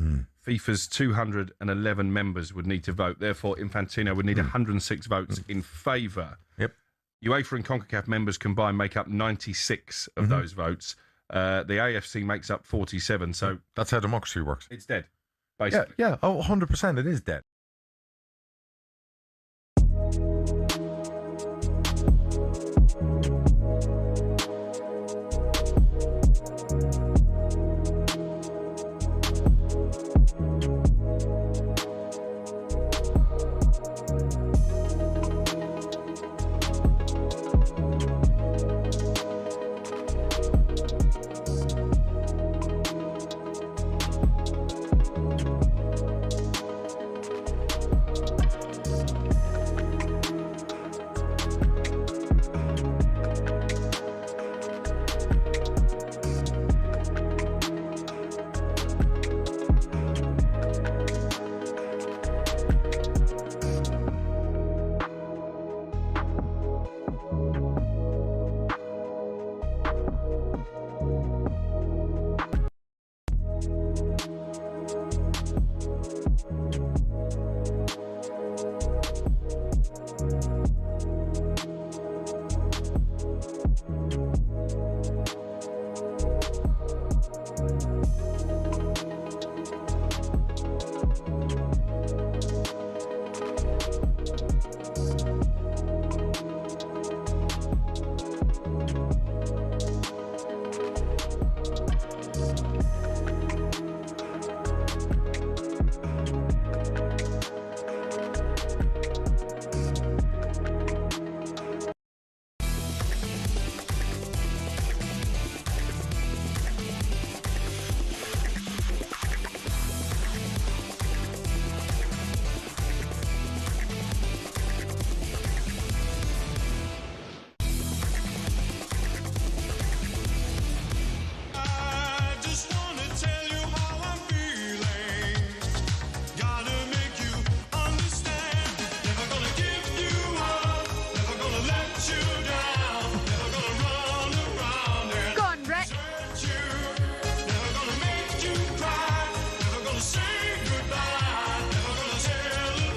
FIFA's 211 members would need to vote. Therefore, Infantino would need 106 votes in favour. Yep. UEFA and CONCACAF members combined make up 96 of those votes. The AFC makes up 47. So that's how democracy works. It's dead, basically. Yeah. Oh, 100%. It is dead.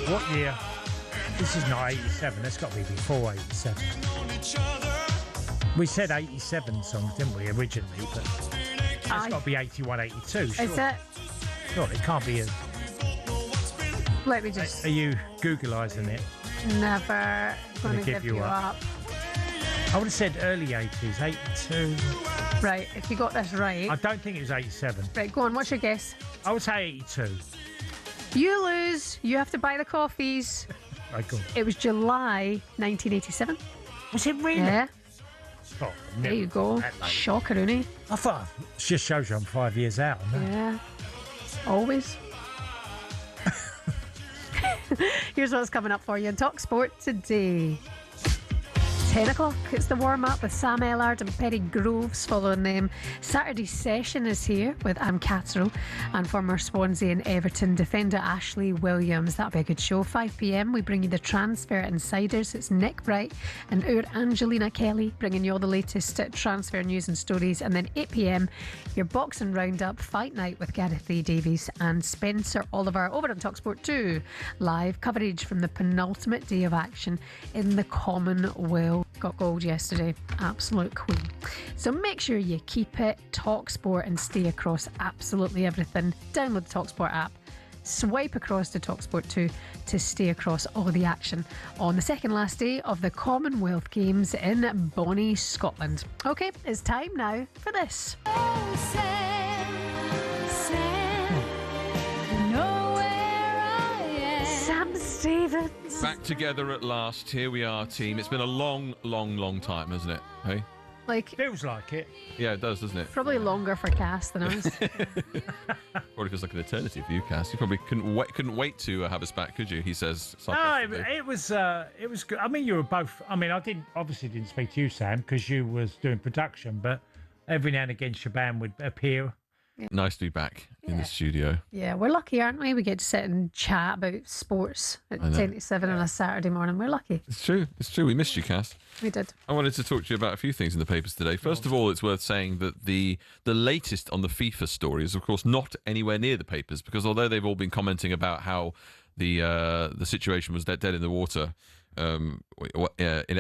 What year? This is not 87. That's got to be before 87. We said 87 songs, didn't we, originally? But that's got to be 81, 82. Sure. Is it? Sure, it can't be. Let me just. Are you Googleising it? Never going to give you up. I would have said early 80s, 82. Right, if you got this right. I don't think it was 87. Right, go on, what's your guess? I would say 82. You lose. You have to buy the coffees. Right, go on. It was July 1987. Was it really? Yeah. Oh, there you go. Shocker, isn't it? I thought it just shows you I'm 5 years out. Yeah. Always. Here's what's coming up for you in talkSPORT today. 10 o'clock, it's the warm-up with Sam Ellard and Perry Groves following them. Saturday Session is here with Am Catterall and former Swansea and Everton defender Ashley Williams. That'll be a good show. 5 p.m, we bring you the Transfer Insiders. It's Nick Bright and our Angelina Kelly bringing you all the latest transfer news and stories. And then 8 p.m, your boxing roundup, Fight Night with Gareth Lee Davies and Spencer Oliver. Over on talkSPORT 2, live coverage from the penultimate day of action in the Commonwealth. Got gold yesterday. Absolute queen. So make sure you keep it talkSPORT and stay across absolutely everything. Download the talkSPORT app. swipe across to talkSPORT 2 to stay across all the action on the second last day of the Commonwealth Games in Bonnie, Scotland. OK, it's time now for this. Sam Stevens. Back together at last. Here we are, team. It's been a long, long, long time, hasn't it? Hey? Like, feels like it. Yeah, it does, doesn't it? Probably longer for Cass than us. Probably feels like an eternity for you, Cass. You probably couldn't wait to have us back, could you? He says. No, it was good. I mean, you were both. I mean, I obviously didn't speak to you, Sam, because you was doing production. But every now and again, Shebahn would appear. Yeah. Nice to be back in the studio. Yeah, we're lucky, aren't we? We get to sit and chat about sports at 10 to 7 on a Saturday morning. We're lucky. It's true. It's true. We missed you, Cass. We did. I wanted to talk to you about a few things in the papers today. First of all, it's worth saying that the latest on the FIFA story is, of course, not anywhere near the papers, because although they've all been commenting about how the situation was dead in the water, in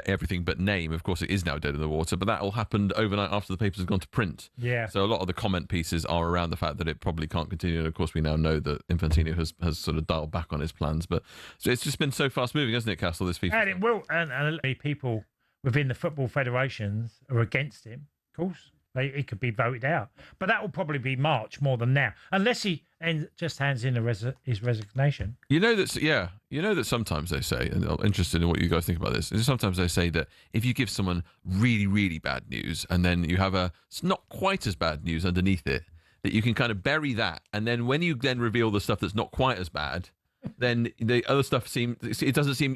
everything but name, of course, it is now dead in the water. But that all happened overnight after the papers have gone to print. Yeah. So a lot of the comment pieces are around the fact that it probably can't continue. And of course, we now know that Infantino has sort of dialed back on his plans. But so it's just been so fast moving, hasn't it, Castle? This FIFA. And it will. And people within the football federations are against him. Of course, he could be voted out. But that will probably be March more than now, unless he just hands in his resignation. You know that, yeah. You know that sometimes they say, and I'm interested in what you guys think about this, is sometimes they say that if you give someone really, really bad news and then you have it's not quite as bad news underneath it, that you can kind of bury that, and then when you then reveal the stuff that's not quite as bad, then the other stuff doesn't seem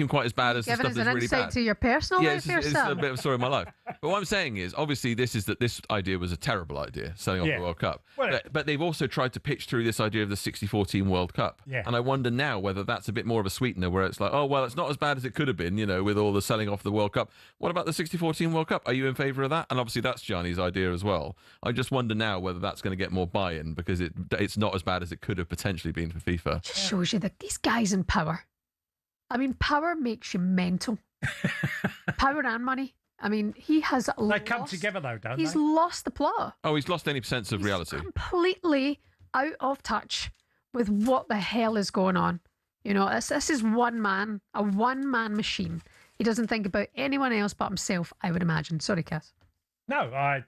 quite as bad as the stuff that's really bad. Giving us an insight to your personal life it's a bit of a story of my life. But what I'm saying is, obviously, this idea was a terrible idea, setting off the World Cup. Well, but they've also tried to pitch through this idea of the 64-team World Cup. Yeah. And I wonder now whether that's a bit more of a sweetener, where it's like, oh, well, it's not as bad as it could have been, with all the selling off the World Cup. What about the 64-team World Cup? Are you in favour of that? And obviously, that's Gianni's idea as well. I just wonder now whether that's going to get more buy-in, because it's not as bad as it could have potentially been for FIFA. It just shows you that these guys in power. I mean, power makes you mental. Power and money. I mean, he has They come together, though, don't He's they? lost the plot. Oh, he's lost any sense of reality. Completely out of touch with what the hell is going on. This is a one-man machine. He doesn't think about anyone else but himself, I would imagine. Sorry, Cass. No,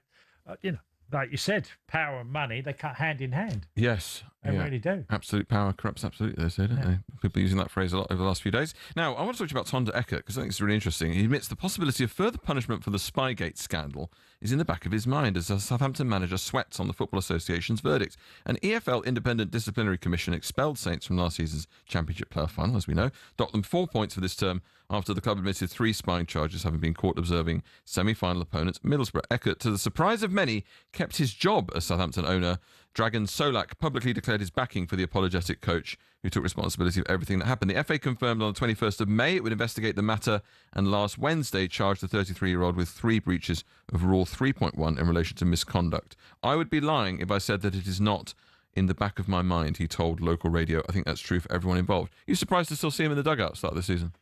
like you said, power and money, they cut hand in hand. Yes. They really do. Absolute power corrupts absolutely, they say, don't they? People using that phrase a lot over the last few days. Now, I want to talk to you about Tonda Eckert, because I think it's really interesting. He admits the possibility of further punishment for the Spygate scandal is in the back of his mind as a Southampton manager sweats on the Football Association's verdict. An EFL Independent Disciplinary Commission expelled Saints from last season's Championship playoff final, as we know, docked them 4 points for this term after the club admitted 3 spying charges, having been caught observing semi-final opponents Middlesbrough. Eckert, to the surprise of many, kept his job as Southampton owner. Dragan Solak publicly declared his backing for the apologetic coach who took responsibility for everything that happened. The FA confirmed on the 21st of May it would investigate the matter, and last Wednesday charged the 33-year-old with 3 breaches of Rule 3.1 in relation to misconduct. I would be lying if I said that it is not in the back of my mind, he told local radio. I think that's true for everyone involved. Are you surprised to still see him in the dugout start this season?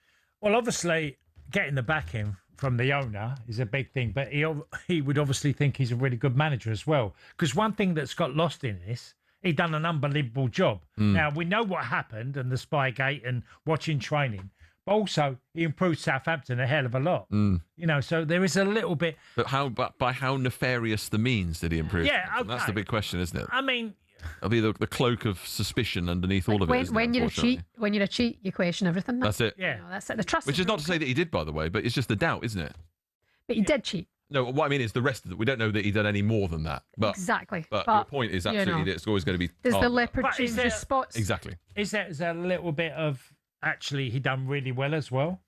Well, obviously, getting the backing from the owner is a big thing, but he would obviously think he's a really good manager as well. Because one thing that's got lost in this, he done an unbelievable job. Now, we know what happened and the Spygate and watching training, but also he improved Southampton a hell of a lot. So there is a little bit. But by how nefarious the means did he improve? Yeah, okay. That's the big question, isn't it? I mean, it'll be the cloak of suspicion underneath all of it. When you're a cheat, you question everything. That's it. Yeah, that's it. The trust. Which is not to say that he did, by the way, but it's just the doubt, isn't it? But he did cheat. No, what I mean is the rest of it. We don't know that he done any more than that. But, exactly. But your point is absolutely it's always going to be. There's the leopard change the spots. Exactly. Is there a little bit of actually he done really well as well?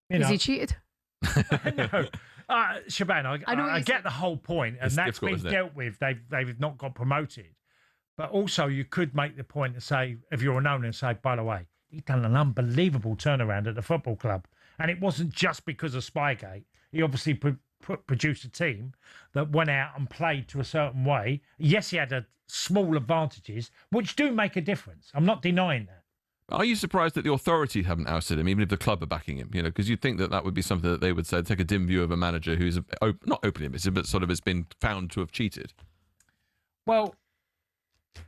Is he cheated? No. Shebahn, I get the whole point, and that's been dealt with. They've not got promoted. But also, you could make the point to say, if you're an owner, and say, by the way, he's done an unbelievable turnaround at the football club. And it wasn't just because of Spygate. He obviously produced a team that went out and played to a certain way. Yes, he had small advantages, which do make a difference. I'm not denying that. Are you surprised that the authority haven't ousted him, even if the club are backing him? Because you'd think that would be something that they would say, take a dim view of a manager who's not openly admitted, but sort of has been found to have cheated. Well,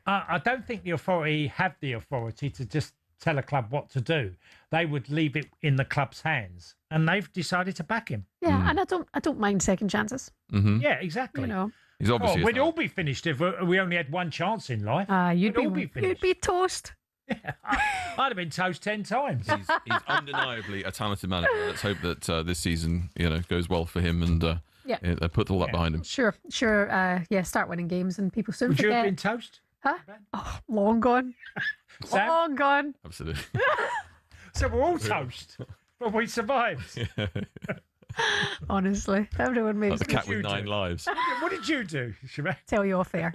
I don't think the authority have the authority to just tell a club what to do. They would leave it in the club's hands, and they've decided to back him. Yeah, and I don't mind second chances. Mm-hmm. Yeah, exactly. You know, he's obviously. We'd all be finished if we only had one chance in life. You'd all be finished. You'd be toast. I'd have been toast 10 times. He's undeniably a talented manager. Let's hope that this season, goes well for him and put all that behind him. Sure. Start winning games and people soon Would forget. you have been toast? Huh? Oh, long gone. Sam? Long gone. Absolutely. So we're all toast, but we survived. Honestly, everyone makes Like the cat with 9 lives. What did you do, Shebahn? Tell you off air.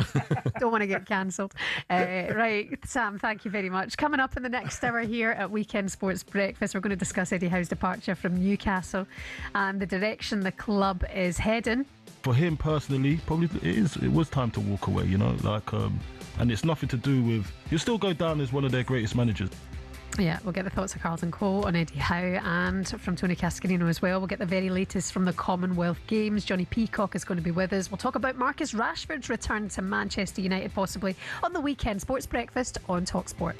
Don't want to get cancelled. Right, Sam, thank you very much. Coming up in the next hour here at Weekend Sports Breakfast, we're going to discuss Eddie Howe's departure from Newcastle and the direction the club is heading. For him personally, probably it was time to walk away, and it's nothing to do with, he'll still go down as one of their greatest managers. Yeah, we'll get the thoughts of Carlton Cole on Eddie Howe and from Tony Cascarino as well. We'll get the very latest from the Commonwealth Games. Johnny Peacock is going to be with us. We'll talk about Marcus Rashford's return to Manchester United, possibly on the Weekend Sports Breakfast on talkSPORT.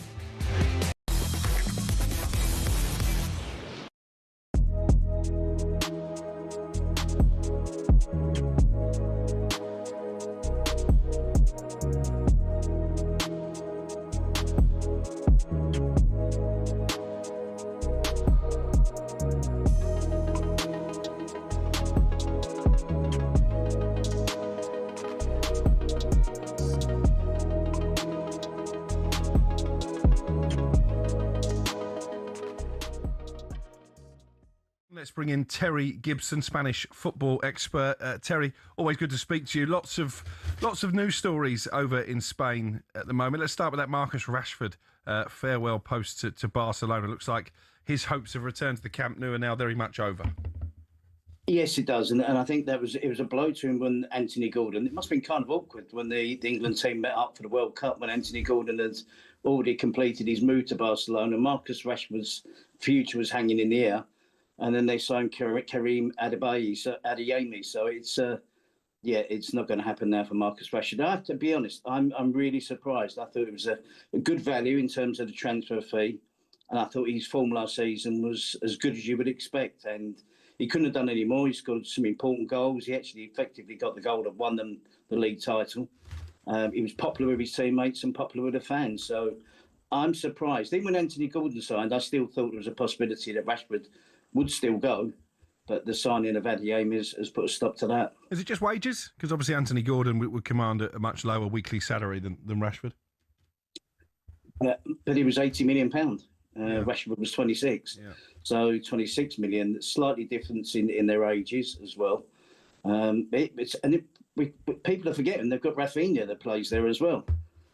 Let's bring in Terry Gibson, Spanish football expert. Terry, always good to speak to you. Lots of news stories over in Spain at the moment. Let's start with that Marcus Rashford farewell post to Barcelona. Looks like his hopes of return to the Camp Nou are now very much over. Yes, it does, and I think it was a blow to him when Anthony Gordon. It must have been kind of awkward when the England team met up for the World Cup when Anthony Gordon had already completed his move to Barcelona. Marcus Rashford's future was hanging in the air, and then they signed Karim Adeyemi. So it's not going to happen now for Marcus Rashford. I have to be honest, I'm really surprised. I thought it was a good value in terms of the transfer fee, and I thought his form last season was as good as you would expect, and he couldn't have done any more. He scored some important goals. He actually effectively got the goal that won them the league title. He was popular with his teammates and popular with the fans. So I'm surprised. Even when Anthony Gordon signed, I still thought there was a possibility that Rashford would still go. But the signing of Adeyemi has put a stop to that. Is it just wages? Because obviously Anthony Gordon would command a much lower weekly salary than Rashford. But he was £80 million. Rashford was 26. Yeah. So 26 million, slightly difference in their ages as well. People are forgetting they've got Rafinha that plays there as well.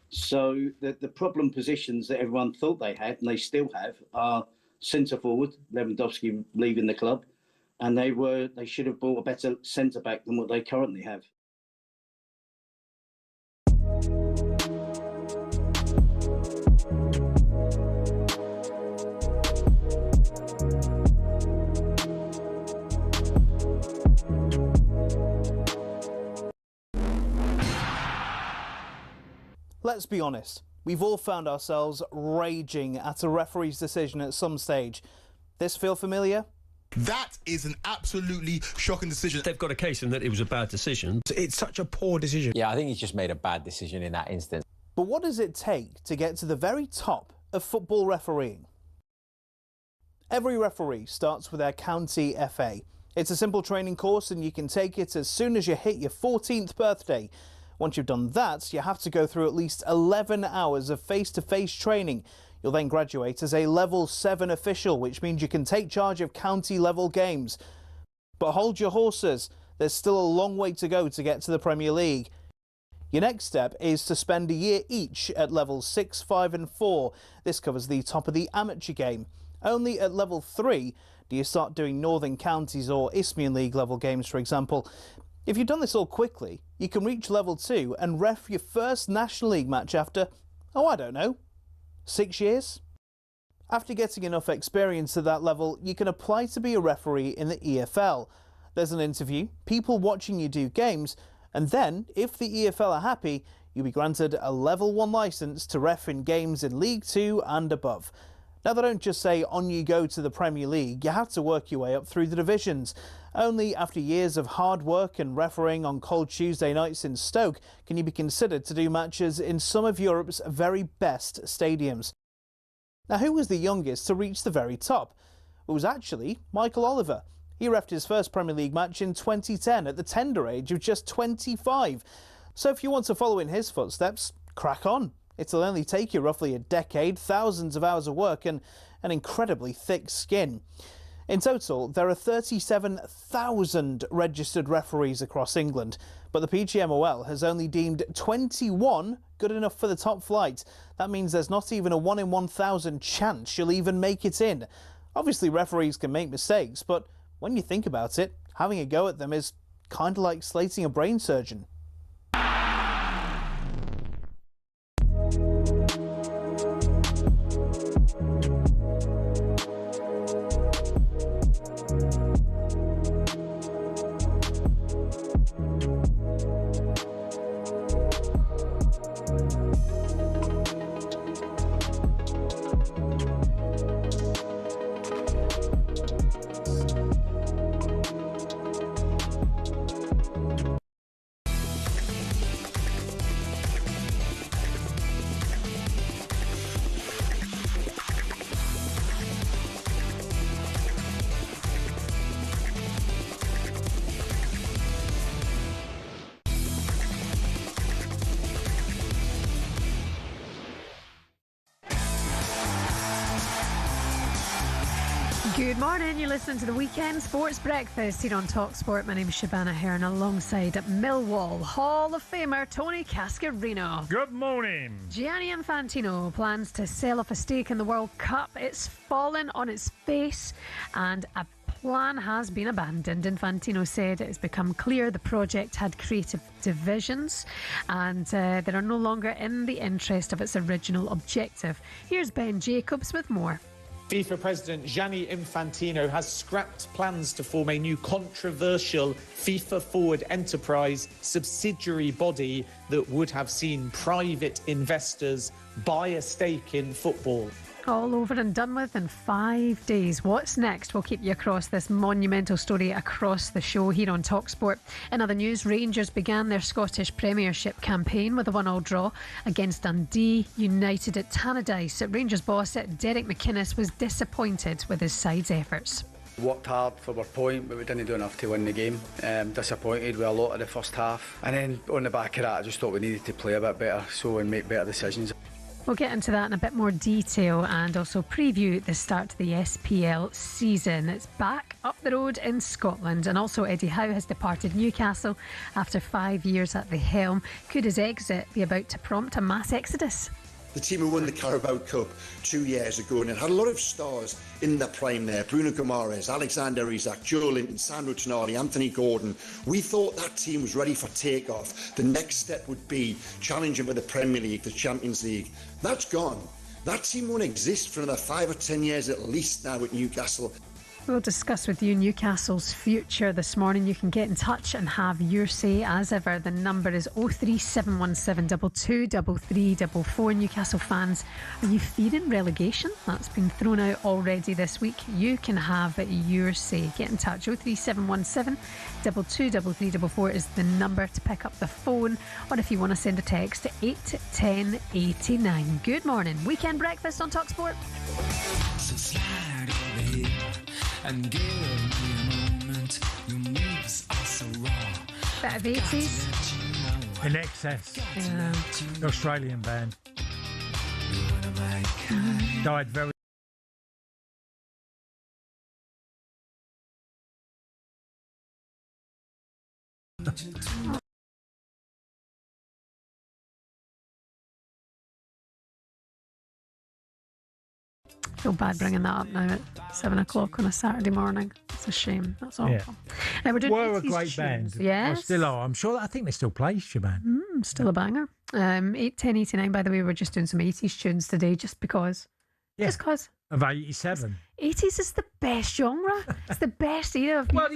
So the problem positions that everyone thought they had, and they still have, are centre forward, Lewandowski leaving the club, and they should have bought a better centre back than what they currently have. Let's be honest, we've all found ourselves raging at a referee's decision at some stage. This feel familiar? That is an absolutely shocking decision. They've got a case in that it was a bad decision. It's such a poor decision. Yeah, I think he's just made a bad decision in that instance. But what does it take to get to the very top of football refereeing? Every referee starts with their county FA. It's a simple training course and you can take it as soon as you hit your 14th birthday. Once you've done that, you have to go through at least 11 hours of face-to-face training. You'll then graduate as a Level 7 official, which means you can take charge of county-level games. But hold your horses, there's still a long way to go to get to the Premier League. Your next step is to spend a year each at Levels 6, 5 and 4. This covers the top of the amateur game. Only at Level 3 do you start doing Northern Counties or Isthmian League level games, for example. If you've done this all quickly, you can reach Level 2 and ref your first National League match after, I don't know, 6 years? After getting enough experience at that level, you can apply to be a referee in the EFL. There's an interview, people watching you do games, And then, if the EFL are happy, you'll be granted a Level 1 licence to ref in games in League 2 and above. Now, they don't just say on you go to the Premier League, you have to work your way up through the divisions. Only after years of hard work and refereeing on cold Tuesday nights in Stoke can you be considered to do matches in some of Europe's very best stadiums. Now, who was the youngest to reach the very top? It was actually Michael Oliver. He reffed his first Premier League match in 2010 at the tender age of just 25. So if you want to follow in his footsteps, crack on. It'll only take you roughly a decade, thousands of hours of work and an incredibly thick skin. In total, there are 37,000 registered referees across England, but the PGMOL has only deemed 21 good enough for the top flight. That means there's not even a 1 in 1,000 chance you'll even make it in. Obviously, referees can make mistakes, but when you think about it, having a go at them is kind of like slating a brain surgeon. Good morning, you're listening to the Weekend Sports Breakfast here on talkSPORT. My name is Shebahn Aherne alongside Millwall Hall of Famer Tony Cascarino. Good morning. Gianni Infantino plans to sell off a stake in the World Cup. It's fallen on its face and a plan has been abandoned. Infantino said it has become clear the project had creative divisions and they are no longer in the interest of its original objective. Here's Ben Jacobs with more. FIFA President Gianni Infantino has scrapped plans to form a new controversial FIFA Forward Enterprise subsidiary body that would have seen private investors buy a stake in football. All over and done with in 5 days. What's next? We'll keep you across this monumental story across the show here on talkSPORT. In other news, Rangers began their Scottish Premiership campaign with a 1-1 draw against Dundee United at Tannadice. Rangers boss Derek McInnes was disappointed with his side's efforts. Worked hard for our point, but we didn't do enough to win the game. Disappointed with a lot of the first half. And then on the back of that, I just thought we needed to play a bit better and make better decisions. We'll get into that in a bit more detail and also preview the start to the SPL season. It's back up the road in Scotland, and also Eddie Howe has departed Newcastle after 5 years at the helm. Could his exit be about to prompt a mass exodus? The team who won the Carabao Cup 2 years ago and it had a lot of stars in their prime there. Bruno Guimaraes, Alexander Isak, Joe Linton, Sandro Tonali, Anthony Gordon. We thought that team was ready for takeoff. The next step would be challenging for the Premier League, the Champions League. That's gone. That team won't exist for another 5 or 10 years at least now at Newcastle. We'll discuss with you Newcastle's future this morning. You can get in touch and have your say as ever. The number is 03717 223344. Newcastle fans, are you fearing relegation? That's been thrown out already this week. You can have your say. Get in touch. 03717 223344 is the number to pick up the phone, or if you want to send a text to 81089. Good morning. Weekend breakfast on talkSPORT. So slide over here and give me a moment. Your moves are so raw. Bit of 80s. In Excess. Yeah. The Australian band. Died very Feel bad bringing that up now at 7 o'clock on a Saturday morning. It's a shame. That's awful. Yeah. We're doing were a 80s great tunes. band. Yes. Or still are. I'm sure. I think they still play Shebahn. Still a banger. 81089, by the way, we're just doing some 80s tunes today just because Yeah. Just because. Of 87. 80s is the best genre. It's the best era of music. Well,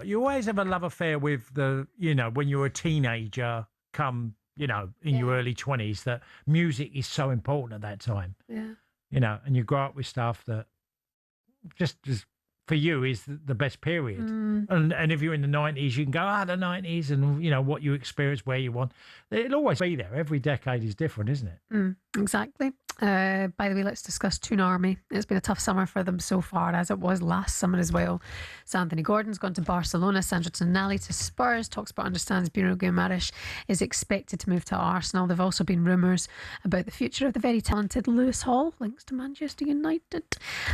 you always have a love affair with when you're a teenager, in your early 20s, that music is so important at that time. Yeah. And you grow up with stuff that just for you is the best period. And if you're in the 90s, you can go, the 90s and, what you experience, where you want. It'll always be there. Every decade is different, isn't it? Exactly. By the way, let's discuss Toon Army. It's been a tough summer for them so far, as it was last summer as well. So Anthony Gordon's gone to Barcelona, Sandro Tonali to Spurs. talkSPORT understands Bruno Guimaraes is expected to move to Arsenal. There have also been rumours about the future of the very talented Lewis Hall, links to Manchester United.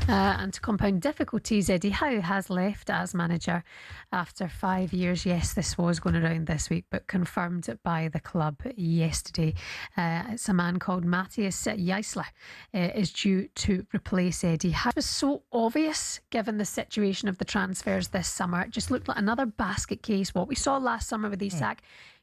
And to compound difficulties, Eddie Howe has left as manager after 5 years. Yes, this was going around this week, but confirmed by the club yesterday. It's a man called Matthias Jaisler is due to replace Eddie Howe. It was so obvious given the situation of the transfers this summer. It just looked like another basket case. What we saw last summer with Isak,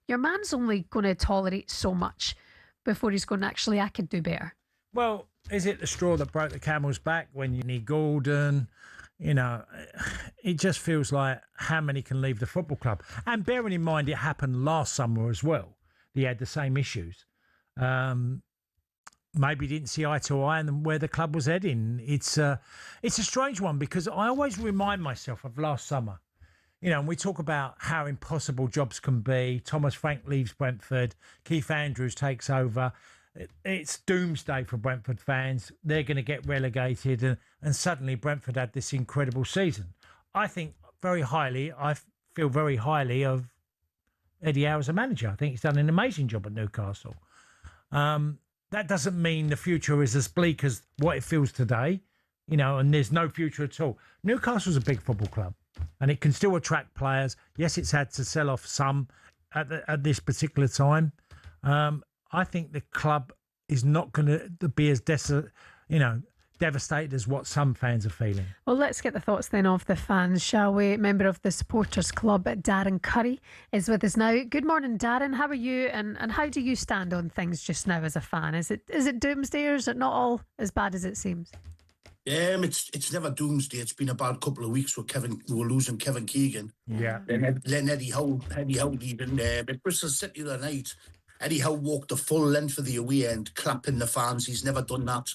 your man's only going to tolerate so much before he's going, actually, I could do better. Well, is it the straw that broke the camel's back when you need Gordon? It just feels like how many can leave the football club? And bearing in mind, it happened last summer as well. He had the same issues. Maybe didn't see eye to eye and where the club was heading. It's a strange one because I always remind myself of last summer. And we talk about how impossible jobs can be. Thomas Frank leaves Brentford. Keith Andrews takes over. It's doomsday for Brentford fans. They're going to get relegated. And suddenly Brentford had this incredible season. I feel very highly of Eddie Howe as a manager. I think he's done an amazing job at Newcastle. That doesn't mean the future is as bleak as what it feels today, and there's no future at all. Newcastle's a big football club and it can still attract players. Yes, it's had to sell off some at this particular time. I think the club is not going to be as devastated as what some fans are feeling. Well, let's get the thoughts then of the fans, shall we? Member of the Supporters Club, Darren Curry, is with us now. Good morning, Darren. How are you and how do you stand on things just now as a fan? Is it doomsday or is it not all as bad as it seems? It's never doomsday. It's been a bad couple of weeks with we were losing Kevin Keegan. Yeah. Then Eddie Howe even at Bristol City the other night. Eddie Howe walked the full length of the away end, clapping the fans. He's never done that.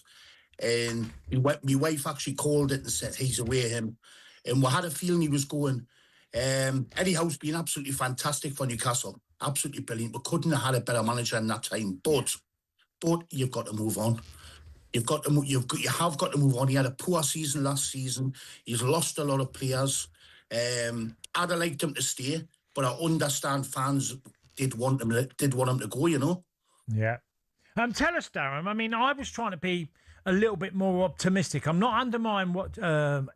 And my wife actually called it and said, he's away him. And we had a feeling he was going. Eddie Howe's been absolutely fantastic for Newcastle. Absolutely brilliant. We couldn't have had a better manager in that time. But you've got to move on. You have got to move on. He had a poor season last season. He's lost a lot of players. I'd have liked him to stay, but I understand fans did want him to go, Yeah. Tell us, Darren. I mean, I was trying to be a little bit more optimistic. I'm not undermining what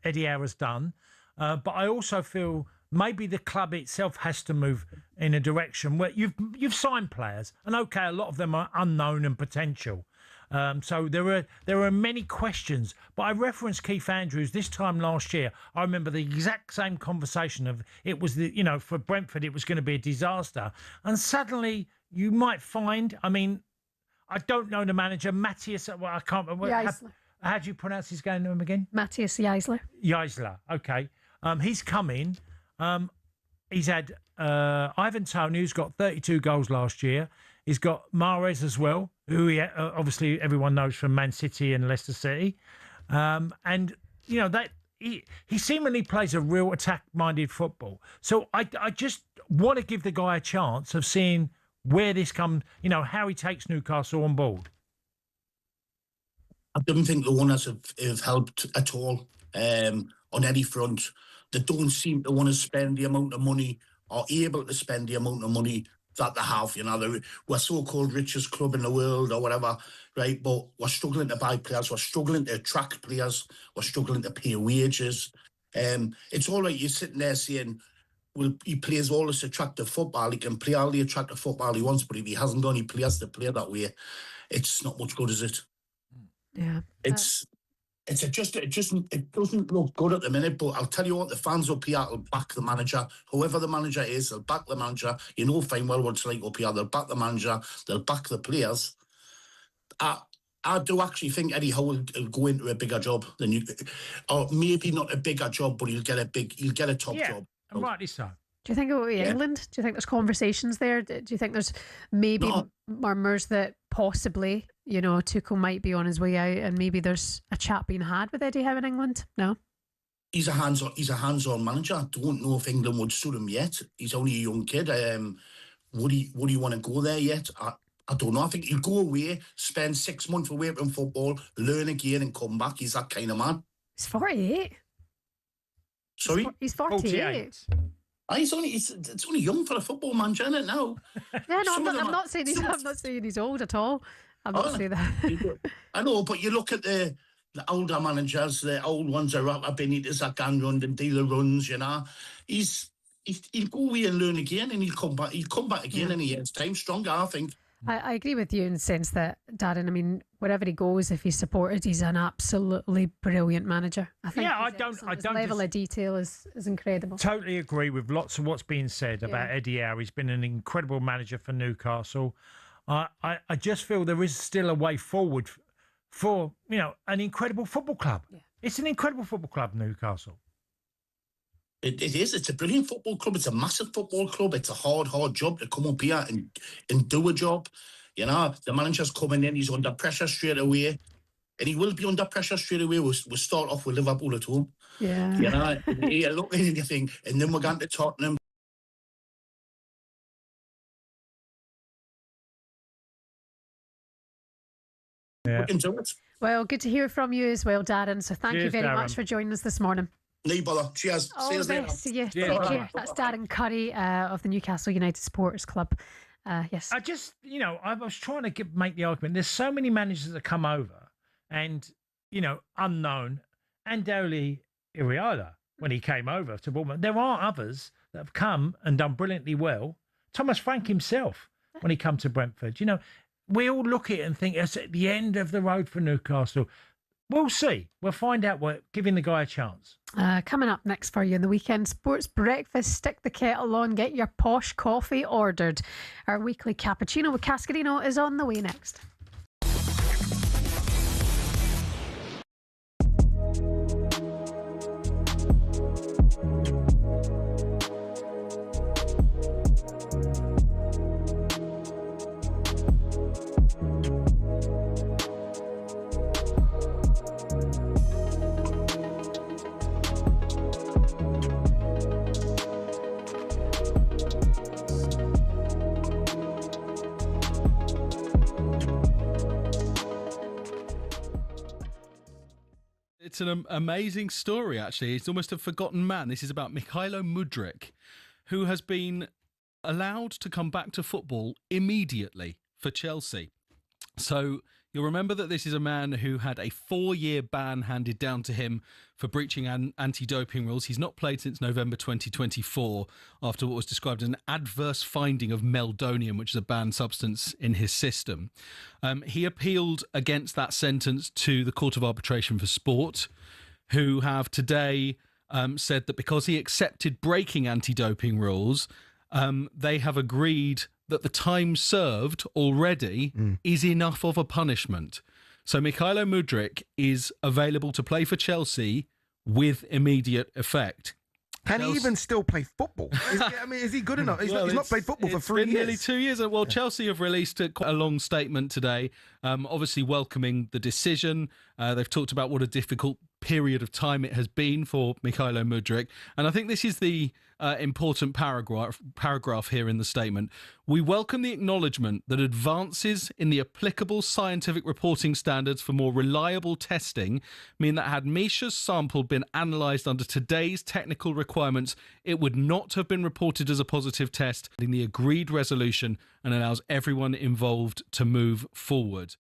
Eddie Howe has done, but I also feel maybe the club itself has to move in a direction where you've signed players, and okay, a lot of them are unknown and potential. So there are many questions. But I referenced Keith Andrews this time last year. I remember the exact same conversation of it was for Brentford it was going to be a disaster, and suddenly you might find. I mean, I don't know the manager, Matthias. Well, I can't. How do you pronounce his name again? Matthias Jaisler. Jaisler. Okay. He's come in. He's had Ivan Toney, who's got 32 goals last year. He's got Mahrez as well, who obviously everyone knows from Man City and Leicester City. And he seemingly plays a real attack-minded football. So I just want to give the guy a chance of seeing where this comes, how he takes Newcastle on board. I don't think the owners have helped at all on any front. They don't seem to want to spend the amount of money or able to spend the amount of money that they have. We're so-called richest club in the world or whatever, right? But we're struggling to buy players. We're struggling to attract players. We're struggling to pay wages. It's all right. You're sitting there saying, well, he plays all this attractive football. He can play all the attractive football he wants, but if he hasn't got any players to play that way, it's not much good, is it? Yeah. It doesn't look good at the minute, but I'll tell you what, the fans up here will back the manager. Whoever the manager is, they'll back the manager. Fine well what it's like up here. They'll back the manager. They'll back the players. I I do actually think Eddie Howe will go into a bigger job than you, or maybe not a bigger job, but he'll get a top job. And rightly so. Do you think it will be Yeah. England? Do you think there's conversations there? Do you think there's maybe murmurs that possibly, Tuchel might be on his way out, and maybe there's a chat being had with Eddie Howe in England? No. He's a hands-on manager. I don't know if England would suit him yet. He's only a young kid. Would he want to go there yet? I don't know. I think he'll go away, spend 6 months away from football, learn again, and come back. He's that kind of man. He's 48. Sorry, he's 48. It's only young for a football man, Janet. Now. Yeah, no, I'm not saying he's old at all. I'm not saying that. I know, but you look at the older managers, the old ones are up. Benitez, that can run and dealer runs. He'll go away and learn again, and he'll come back. He'll come back again in a year's time, stronger. I think. I agree with you in the sense that, Darren, I mean, wherever he goes, if he's supported, he's an absolutely brilliant manager. I think. Yeah, I don't. His level of detail is incredible. Totally agree with lots of what's being said about Eddie Howe. He's been an incredible manager for Newcastle. I just feel there is still a way forward for an incredible football club. Yeah. It's an incredible football club, Newcastle. It is. It's a brilliant football club. It's a massive football club. It's a hard job to come up here and do a job. The manager's coming in. He's under pressure straight away. And he will be under pressure straight away. We'll start off with Liverpool at home. Yeah. You look at anything. And then we're going to Tottenham. Yeah. We can do it. Well, good to hear from you as well, Darren. So thank you very much for joining us this morning. No bother. Cheers. All See you the later. best to you. Take care. That's Darren Curry of the Newcastle United Supporters Club. Yes. I just, I was trying to make the argument. There's so many managers that come over and, unknown. Andoli Iriala, when he came over to Bournemouth. There are others that have come and done brilliantly well. Thomas Frank himself, when he come to Brentford. We all look at it and think it's at the end of the road for Newcastle. We'll see. We'll find out. We're giving the guy a chance. Coming up next for you in the weekend sports breakfast, stick the kettle on, get your posh coffee ordered. Our weekly cappuccino with Cascarino is on the way next. It's an amazing story, actually. It's almost a forgotten man. This is about Mykhailo Mudryk, who has been allowed to come back to football immediately for Chelsea. So you'll remember that this is a man who had a 4-year ban handed down to him for breaching anti-doping rules. He's not played since November 2024 after what was described as an adverse finding of meldonium, which is a banned substance in his system. He appealed against that sentence to the Court of Arbitration for Sport, who have today said that because he accepted breaking anti-doping rules, they have agreed that the time served already is enough of a punishment. So Mykhailo Mudryk is available to play for Chelsea with immediate effect. Can he even still play football? Is he good enough? He's not played football for 3 years. Nearly 2 years. Well, Chelsea have released quite a long statement today, obviously welcoming the decision. They've talked about what a difficult period of time it has been for Mykhailo Mudryk. And I think this is the important paragraph here in the statement. We welcome the acknowledgement that advances in the applicable scientific reporting standards for more reliable testing mean that had Misha's sample been analysed under today's technical requirements, it would not have been reported as a positive test in the agreed resolution and allows everyone involved to move forward.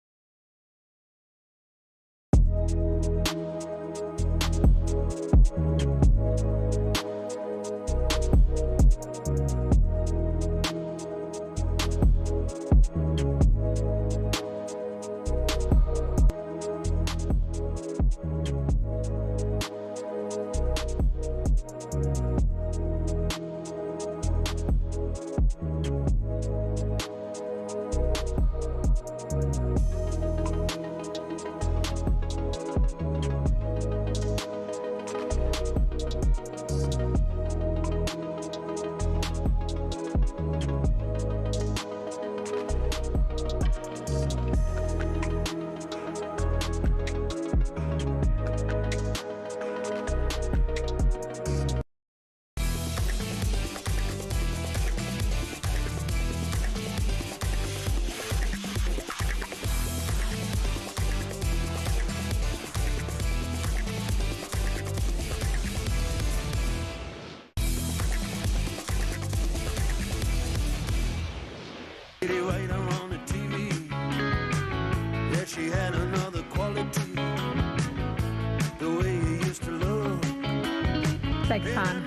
Big fan.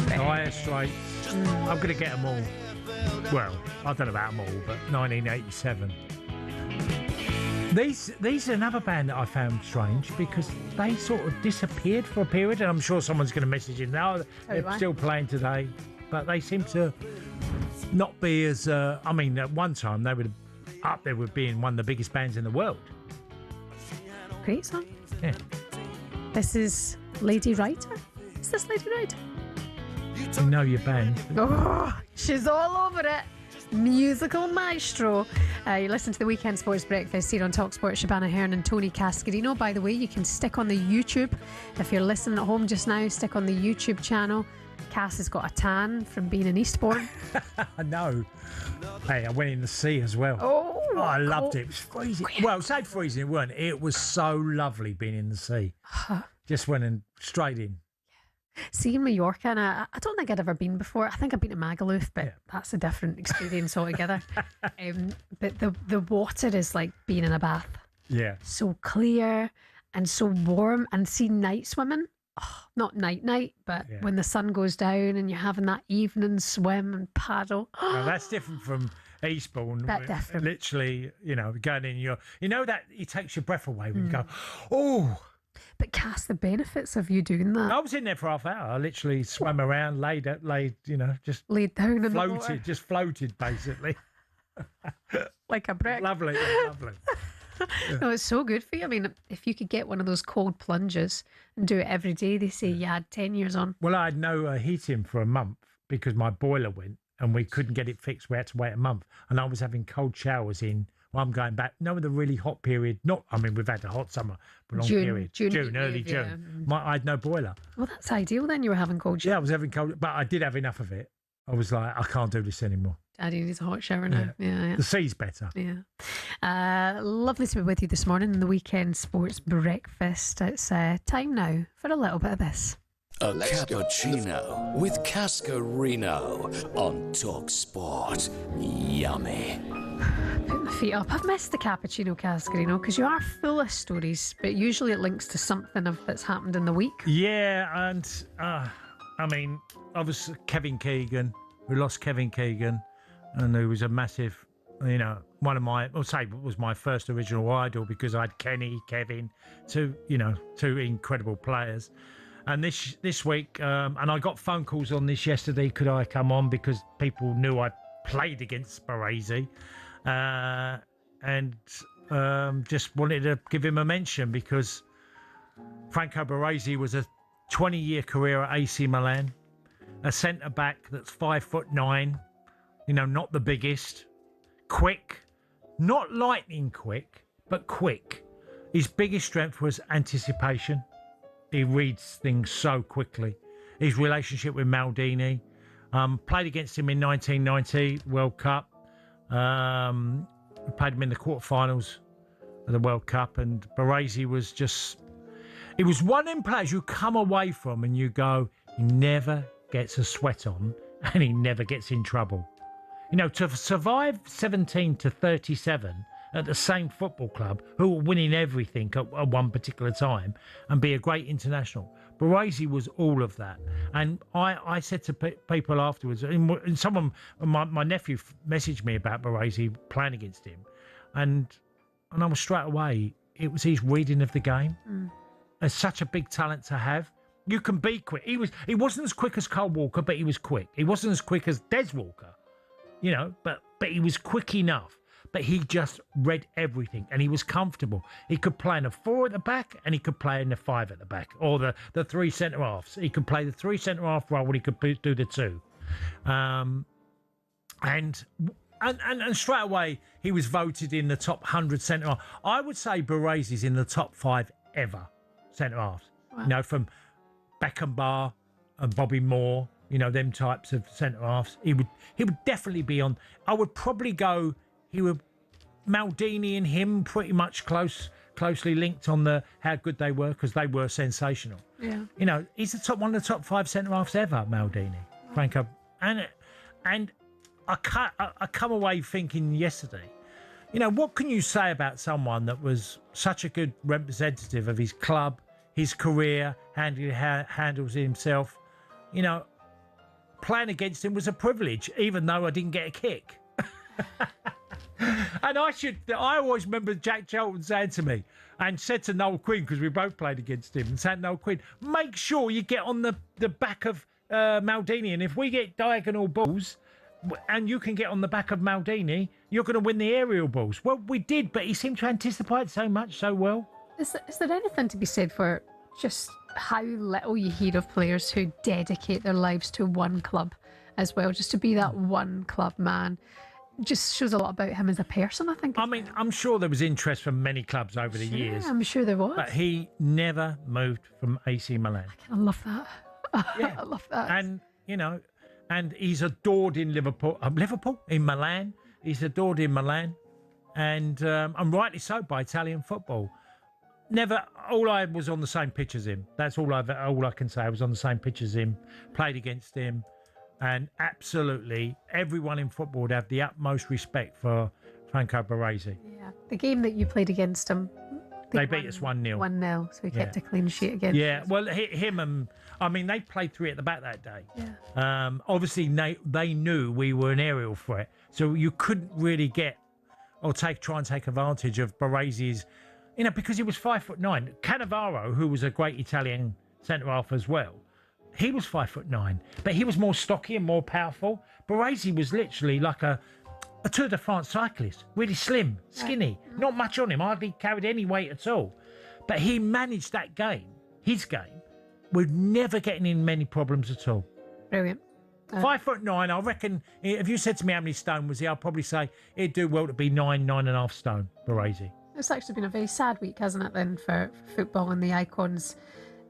Dire Straits. I'm going to get them all. Well, I don't know about them all, but 1987. These are another band that I found strange because they sort of disappeared for a period, and I'm sure someone's going to message in now. They're still playing today, but they seem to not be as. I mean, at one time they were up there with being one of the biggest bands in the world. Great song. Yeah. This is Lady Writer. Is this Lady Writer? You know your band. Oh, she's all over it. Musical maestro. You listen to the Weekend Sports Breakfast here on talkSPORT. Shebahn Aherne and Tony Cascarino. By the way, you can stick on the YouTube. If you're listening at home just now, stick on the YouTube channel. Cass has got a tan from being in Eastbourne. I know. Hey, I went in the sea as well. Oh, I loved it. It was freezing. Well, say freezing, it weren't. It was so lovely being in the sea. Just went in straight in. See, in Mallorca, and I don't think I'd ever been before. I think I've been to Magaluf, but that's a different experience altogether. But the water is like being in a bath. Yeah. So clear and so warm. And see, night swimming, not night, but when the sun goes down and you're having that evening swim and paddle. Now, that's different from Eastbourne. That different. Literally, going in that it takes your breath away when you go, oh. But Cass, the benefits of you doing that. I was in there for half an hour. I literally swam around, just laid down in floated, the water. just floated basically. Like a brick. Lovely. No, it's so good for you. I mean, if you could get one of those cold plunges and do it every day, they say you had 10 years on. Well, I had no heating for a month because my boiler went and we couldn't get it fixed. We had to wait a month. And I was having cold showers in. Well, I'm going back. No, the really hot period. We've had a hot summer, but long period. Early June. I had no boiler. Well, that's ideal then. You were having cold showers. Yeah, I was having cold, but I did have enough of it. I was like, I can't do this anymore. Daddy needs a hot shower now. Yeah. The sea's better. Yeah. Lovely to be with you this morning in the Weekend Sports Breakfast. It's time now for a little bit of this. A cappuccino with Cascarino on talkSPORT. Yummy. Put my feet up. I've missed the cappuccino, Cascarino, because you are full of stories, but usually it links to something that's happened in the week. Yeah, and obviously Kevin Keegan. We lost Kevin Keegan, and who was a massive, one of my, was my first original idol because I had Kenny, Kevin, two incredible players. And this week, and I got phone calls on this yesterday. Could I come on because people knew I played against Baresi, and just wanted to give him a mention because Franco Baresi was a 20-year career at AC Milan, a centre back that's 5'9", not the biggest, quick, not lightning quick, but quick. His biggest strength was anticipation. He reads things so quickly. His relationship with Maldini. Played against him in 1990 World Cup. Played him in the quarterfinals of the World Cup. And Baresi was just... He was one of them players you come away from and you go, he never gets a sweat on and he never gets in trouble. To survive 17 to 37... at the same football club, who were winning everything at one particular time, and be a great international. Baresi was all of that. And I said to people afterwards, and someone, my nephew messaged me about Baresi playing against him, and I was straight away, it was his reading of the game. It's such a big talent to have. You can be quick. He wasn't as quick as Cole Walker, but he was quick. He wasn't as quick as Des Walker, but he was quick enough. But he just read everything and he was comfortable. He could play in a 4 at the back and he could play in a 5 at the back, or the 3 centre-halves. He could play the 3 centre-half role when he could do the 2. And straight away, he was voted in the top 100 centre-half. I would say Baresi's in the top 5 ever centre-halves. Wow. From Beckenbauer and Bobby Moore, them types of centre-halves. He would definitely be on. I would probably go... He would Maldini and him pretty much closely linked on how good they were because they were sensational. Yeah. He's one of the top 5 centre halves ever, Maldini, Franco, and I come away thinking yesterday, what can you say about someone that was such a good representative of his club, his career, handles himself. You know, playing against him was a privilege, even though I didn't get a kick. And I always remember Jack Charlton saying to me, and said to Noel Quinn, because we both played against him, and said to Noel Quinn, make sure you get on the back of Maldini, and if we get diagonal balls and you can get on the back of Maldini, you're going to win the aerial balls. Well, we did, but he seemed to anticipate so much so well. Is there anything to be said for just how little you hear of players who dedicate their lives to one club as well, just to be that one club man? Just shows a lot about him as a person, I think. I mean, I'm sure there was interest from many clubs over the years. I'm sure there was. But he never moved from AC Milan. I love that. Yeah. I love that. And, you know, and he's adored in Liverpool. In Milan. He's adored in Milan. And rightly so by Italian football. All I was on the same pitch as him. That's all I can say. I was on the same pitch as him, played against him. And absolutely, everyone in football would have the utmost respect for Franco Baresi. Yeah, the game that you played against him, they beat us 1-0. 1-0, so he kept a clean sheet against Yeah, us. well, him and they played 3 at the back that day. Yeah. Obviously, they knew we were an aerial threat, so you couldn't really try and take advantage of Baresi's, because he was 5'9". Cannavaro, who was a great Italian centre half as well. He was 5'9", but he was more stocky and more powerful. Baresi was literally like a Tour de France cyclist, really slim, skinny, not much on him, hardly carried any weight at all. But he managed that game, his game, with never getting in many problems at all. Brilliant. 5'9", I reckon, if you said to me how many stone was he, I'd probably say he'd do well to be 9.5 stone, Baresi. It's actually been a very sad week, hasn't it, then, for football and the icons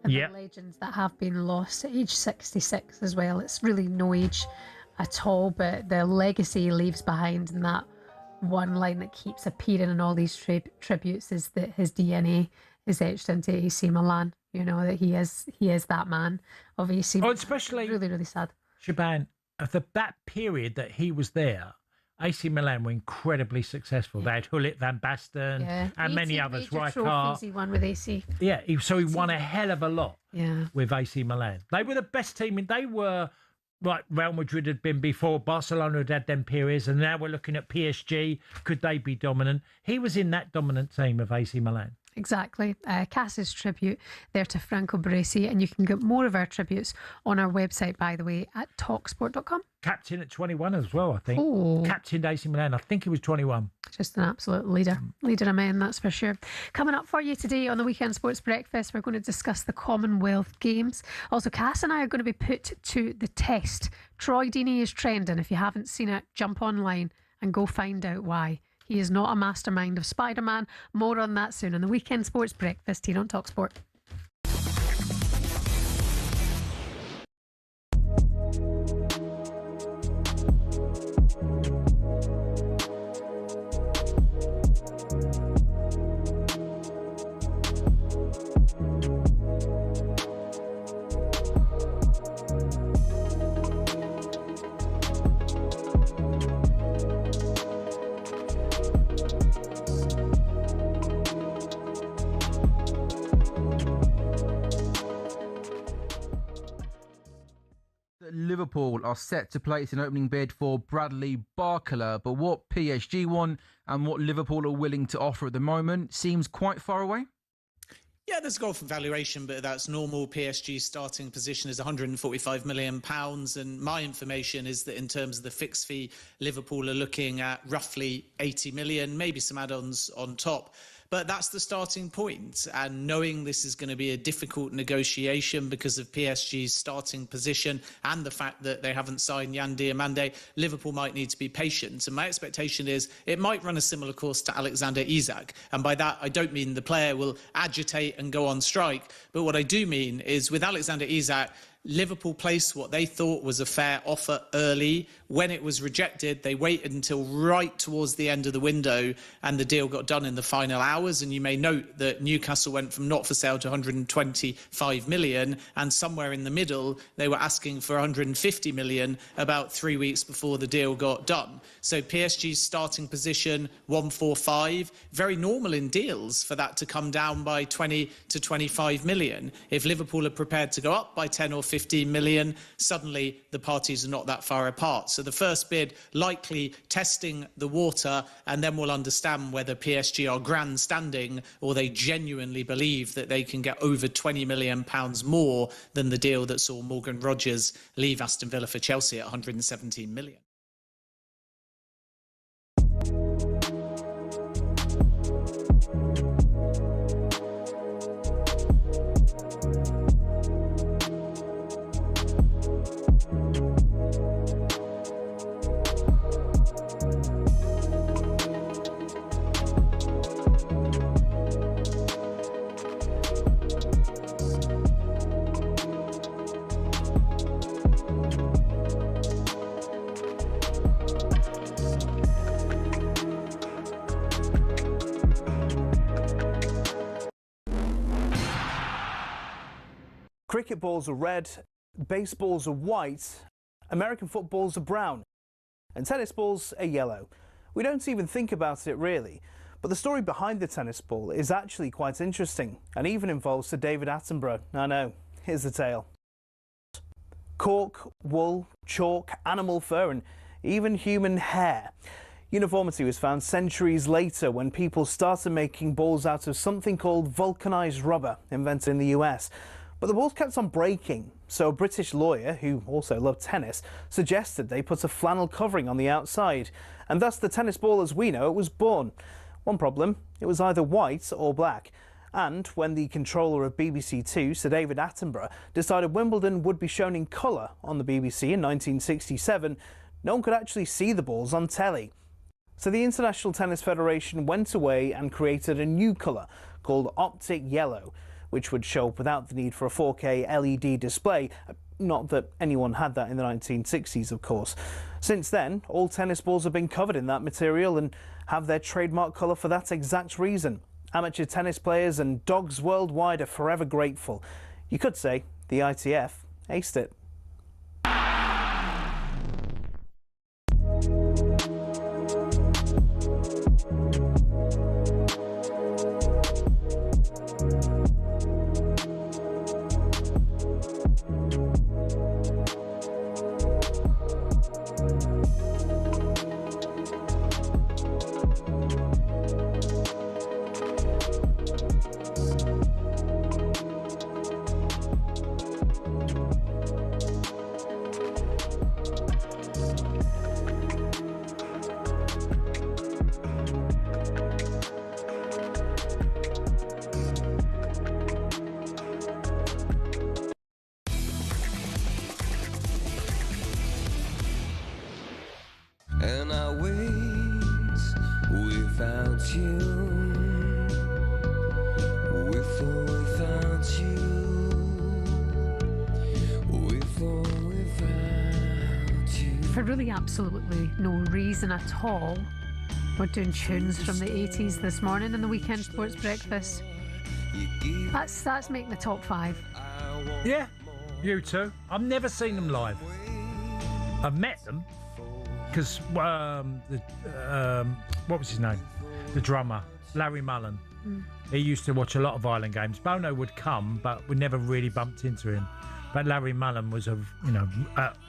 and the legends that have been lost at age 66 as well. It's really no age at all, but the legacy he leaves behind, and that one line that keeps appearing in all these tributes is that his DNA is etched into AC Milan. That he is that man of AC Milan. Especially really, really sad. Shebahn, that period that he was there, AC Milan were incredibly successful. They had Gullit, Van Basten, and many others. Rijkaard. He won with AC. Yeah, so he won a hell of a lot with AC Milan. They were the best team. They were like Real Madrid had been before. Barcelona had them periods, and now we're looking at PSG. Could they be dominant? He was in that dominant team of AC Milan. Exactly. Cass's tribute there to Franco Baresi, and you can get more of our tributes on our website, by the way, at talksport.com. Captain at 21 as well, I think. Ooh. Captain AC Milan, I think he was 21. Just an absolute leader of men, that's for sure. Coming up for you today on the Weekend Sports Breakfast, we're going to discuss the Commonwealth Games. Also, Cass and I are going to be put to the test. Troy Deeney is trending. If you haven't seen it, jump online and go find out why. He is not a mastermind of Spider-Man. More on that soon on the Weekend Sports Breakfast here on talkSPORT. Liverpool are set to place an opening bid for Bradley Barcola, but what PSG want and what Liverpool are willing to offer at the moment seems quite far away. Yeah, there's a goal for valuation, but that's normal. PSG's starting position is £145 million. And my information is that in terms of the fixed fee, Liverpool are looking at roughly 80 million, maybe some add-ons on top. But that's the starting point. And knowing this is going to be a difficult negotiation because of PSG's starting position and the fact that they haven't signed Yan Diomande, Liverpool might need to be patient. And my expectation is it might run a similar course to Alexander Isak. And by that, I don't mean the player will agitate and go on strike. But what I do mean is with Alexander Isak, Liverpool placed what they thought was a fair offer early. When it was rejected, they waited until right towards the end of the window and the deal got done in the final hours. And you may note that Newcastle went from not for sale to 125 million, and somewhere in the middle, they were asking for 150 million about 3 weeks before the deal got done. So PSG's starting position, 145, very normal in deals for that to come down by 20 to 25 million. If Liverpool are prepared to go up by 10 or 15 million, suddenly the parties are not that far apart. So the first bid likely testing the water, and then we'll understand whether PSG are grandstanding or they genuinely believe that they can get over £20 million more than the deal that saw Morgan Rogers leave Aston Villa for Chelsea at 117 million. Cricket balls are red, baseballs are white, American footballs are brown, and tennis balls are yellow. We don't even think about it really, but the story behind the tennis ball is actually quite interesting and even involves Sir David Attenborough. I know, here's the tale. Cork, wool, chalk, animal fur and even human hair. Uniformity was found centuries later when people started making balls out of something called vulcanized rubber, invented in the US. But the balls kept on breaking, so a British lawyer, who also loved tennis, suggested they put a flannel covering on the outside, and thus the tennis ball as we know it was born. One problem, it was either white or black. And when the controller of BBC Two, Sir David Attenborough, decided Wimbledon would be shown in colour on the BBC in 1967, no one could actually see the balls on telly. So the International Tennis Federation went away and created a new colour called Optic Yellow, which would show up without the need for a 4K LED display. Not that anyone had that in the 1960s, of course. Since then, all tennis balls have been covered in that material and have their trademark colour for that exact reason. Amateur tennis players and dogs worldwide are forever grateful. You could say the ITF aced it. And I wait without you, with or without you, with or without you. For really absolutely no reason at all, we're doing tunes from the 80s this morning in the Weekend Sports Breakfast. That's making the top 5. Yeah, you too. I've never seen them live. I've met them because what was his name? The drummer, Larry Mullen. He used to watch a lot of Ireland games. Bono would come, but we never really bumped into him. But Larry Mullen was at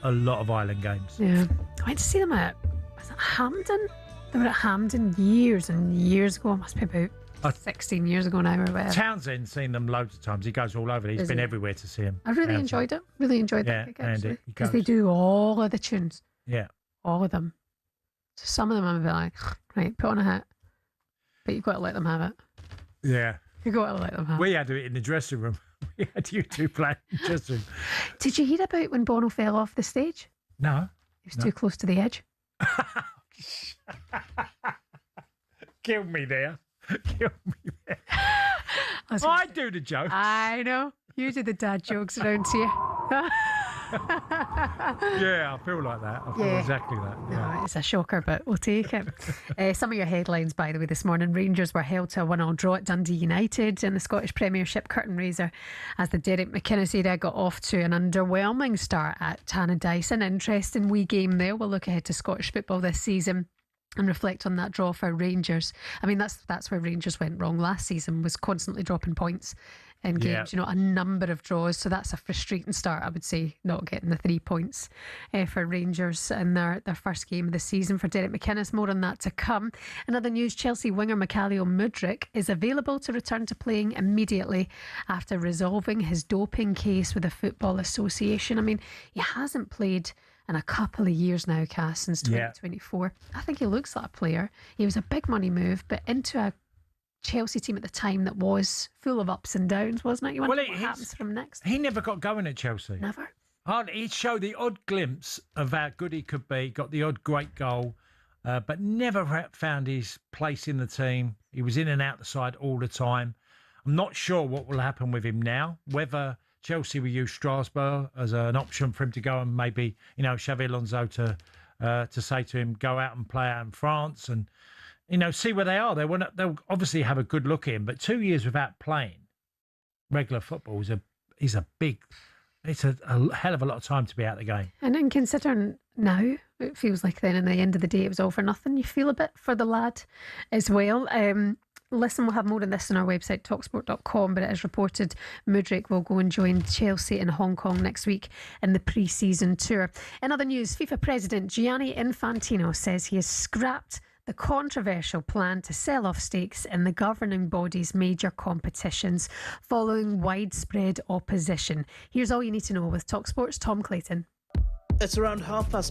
a lot of Ireland games. Yeah, I went to see them at Hampden. They were at Hampden years and years ago. It must be about 16 years ago now or whatever. Townsend's seen them loads of times. He goes all over. He's been everywhere to see him. I really enjoyed it. Really enjoyed that gig, actually. Because they do all of the tunes. Yeah. All of them. So some of them I'm like, right, put on a hat. But you've got to let them have it. Yeah. You've got to let them have it. We had it in the dressing room. We had you two playing in the dressing room. Did you hear about when Bono fell off the stage? No. He was too close to the edge. Killed me there. Killed me there. I do the jokes. I know. You do the dad jokes around here. Yeah, I feel like that. I feel exactly that. Yeah. No, it's a shocker, but we'll take it. Some of your headlines, by the way, this morning. Rangers were held to a 1-1 draw at Dundee United in the Scottish Premiership curtain raiser as the Derek McInnes era got off to an underwhelming start at Tannadice. An interesting wee game there. We'll look ahead to Scottish football this season and reflect on that draw for Rangers. I mean, that's where Rangers went wrong last season, was constantly dropping points in games, a number of draws. So that's a frustrating start, I would say, not getting the 3 points for Rangers in their first game of the season. For Derek McInnes, more on that to come. In other news, Chelsea winger Mikhailo Mudryk is available to return to playing immediately after resolving his doping case with the Football Association. I mean, he hasn't played in a couple of years now, Cass, since 2024. I think he looks like a player. He was a big money move, but into a Chelsea team at the time that was full of ups and downs, wasn't it? You wonder what happens from next. He never got going at Chelsea. Never. He showed the odd glimpse of how good he could be, got the odd great goal, but never found his place in the team. He was in and out the side all the time. I'm not sure what will happen with him now, whether Chelsea will use Strasbourg as an option for him to go and maybe, Xabi Alonso to say to him, go out and play out in France and, see where they are. They'll obviously have a good look at him, but 2 years without playing regular football is a hell of a lot of time to be out of the game. And in considering now, it feels like then in the end of the day it was all for nothing. You feel a bit for the lad as well. Listen, we'll have more on this on our website, talksport.com, but it is reported Mudryk will go and join Chelsea in Hong Kong next week in the pre-season tour. In other news, FIFA President Gianni Infantino says he has scrapped the controversial plan to sell off stakes in the governing body's major competitions following widespread opposition. Here's all you need to know with talkSPORT's Tom Clayton. At around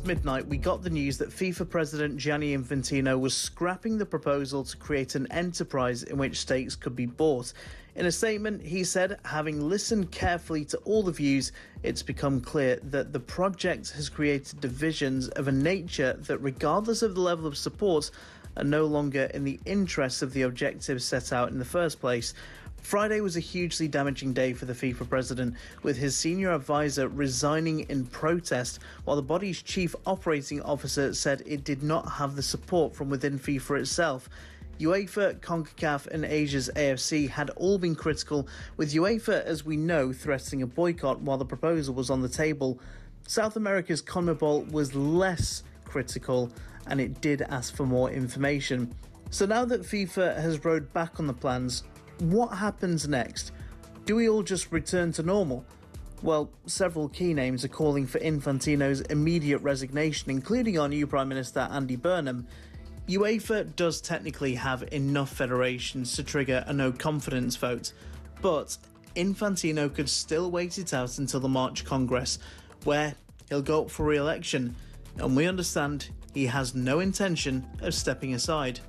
midnight, we got the news that FIFA President Gianni Infantino was scrapping the proposal to create an enterprise in which stakes could be bought. In a statement, he said, having listened carefully to all the views, it's become clear that the project has created divisions of a nature that, regardless of the level of support, are no longer in the interests of the objectives set out in the first place. Friday was a hugely damaging day for the FIFA president, with his senior advisor resigning in protest, while the body's chief operating officer said it did not have the support from within FIFA itself. UEFA, CONCACAF and Asia's AFC had all been critical, with UEFA, as we know, threatening a boycott while the proposal was on the table. South America's CONMEBOL was less critical, and it did ask for more information. So now that FIFA has rowed back on the plans, what happens next? Do we all just return to normal? Well, several key names are calling for Infantino's immediate resignation, including our new Prime Minister Andy Burnham. UEFA does technically have enough federations to trigger a no-confidence vote, but Infantino could still wait it out until the March Congress, where he'll go up for re-election, and we understand he has no intention of stepping aside,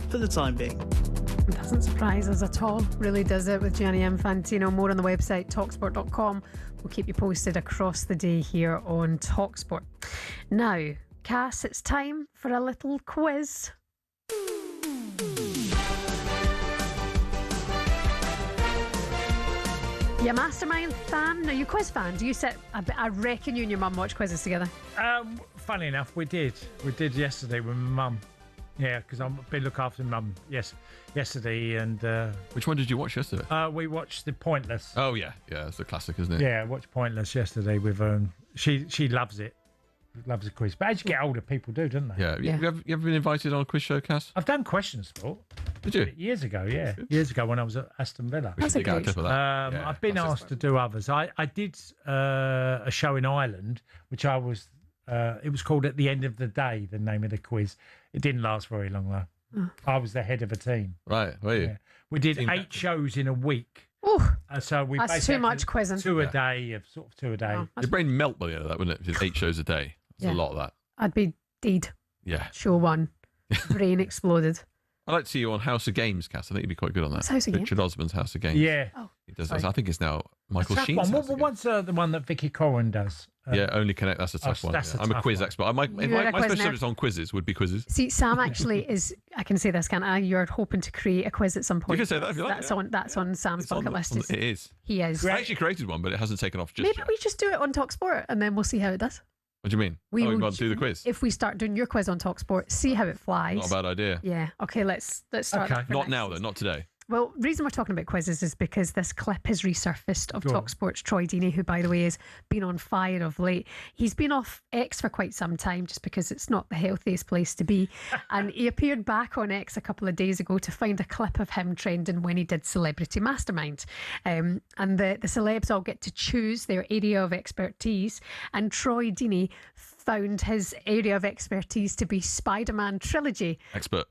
for the time being. It doesn't surprise us at all, really does it, with Gianni Infantino. More on the website, talksport.com. We'll keep you posted across the day here on talkSPORT. Now, Cass, it's time for a little quiz. You a Mastermind fan? Are you a quiz fan? Do you sit? I reckon you and your mum watch quizzes together. Funny enough, we did yesterday with my mum. Yeah, because I've been looking after mum. Yes, yesterday and. Which one did you watch yesterday? We watched The Pointless. Oh yeah, it's the classic, isn't it? Yeah, I watched Pointless yesterday with She loves it. Loves a quiz. But as you get older, people do, don't they? Yeah. You ever been invited on a quiz show, Cass? I've done questions sport. Did you? Years ago, yeah. Years ago when I was at Aston Villa. We should dig out a clip of that. I've been asked to do others. I did a show in Ireland, which I was. It was called At the End of the Day, the name of the quiz. It didn't last very long, though. Oh. I was the head of a team. Right, were you? Yeah. We did 8 shows in a week. So we that's too much quizzing. 2 a day, of sort of 2 a day. Oh, Your brain melt by the end of that, wouldn't it? If it's 8 shows a day. It's a lot of that. I'd be dead. Yeah. Show 1. Brain exploded. I'd like to see you on House of Games, Cass. I think you'd be quite good on that. What's House of Games? Richard Osman's House of Games. Yeah. Oh, he does. I think it's now Michael Tough Sheets. one. What's the one that Vicky Corrin does? Yeah, only connect. That's a tough one. that's a I'm a tough quiz one. expert. My You're a special quiz nerd. subjects on quizzes would be quizzes. See, Sam actually is. I can say this, can't I? You're hoping to create a quiz at some point. You can say that if you like. That's on Sam's bucket list. It is. He is. I actually created one, but it hasn't taken off just Maybe yet. we just do it on talkSPORT and then we'll see how it does. What do you mean? We We've will got to do the quiz. If we start doing your quiz on talkSPORT, see how it flies. Not a bad idea. Yeah. Okay. Let's start. that for Not next now, though. Not today. Well, the reason we're talking about quizzes is because this clip has resurfaced of Go on. talkSPORT's Troy Deeney, who, by the way, has been on fire of late. He's been off X for quite some time just because it's not the healthiest place to be. And he appeared back on X a couple of days ago to find a clip of him trending when he did Celebrity Mastermind. And the celebs all get to choose their area of expertise. And Troy Deeney found his area of expertise to be Spider-Man trilogy. Expert,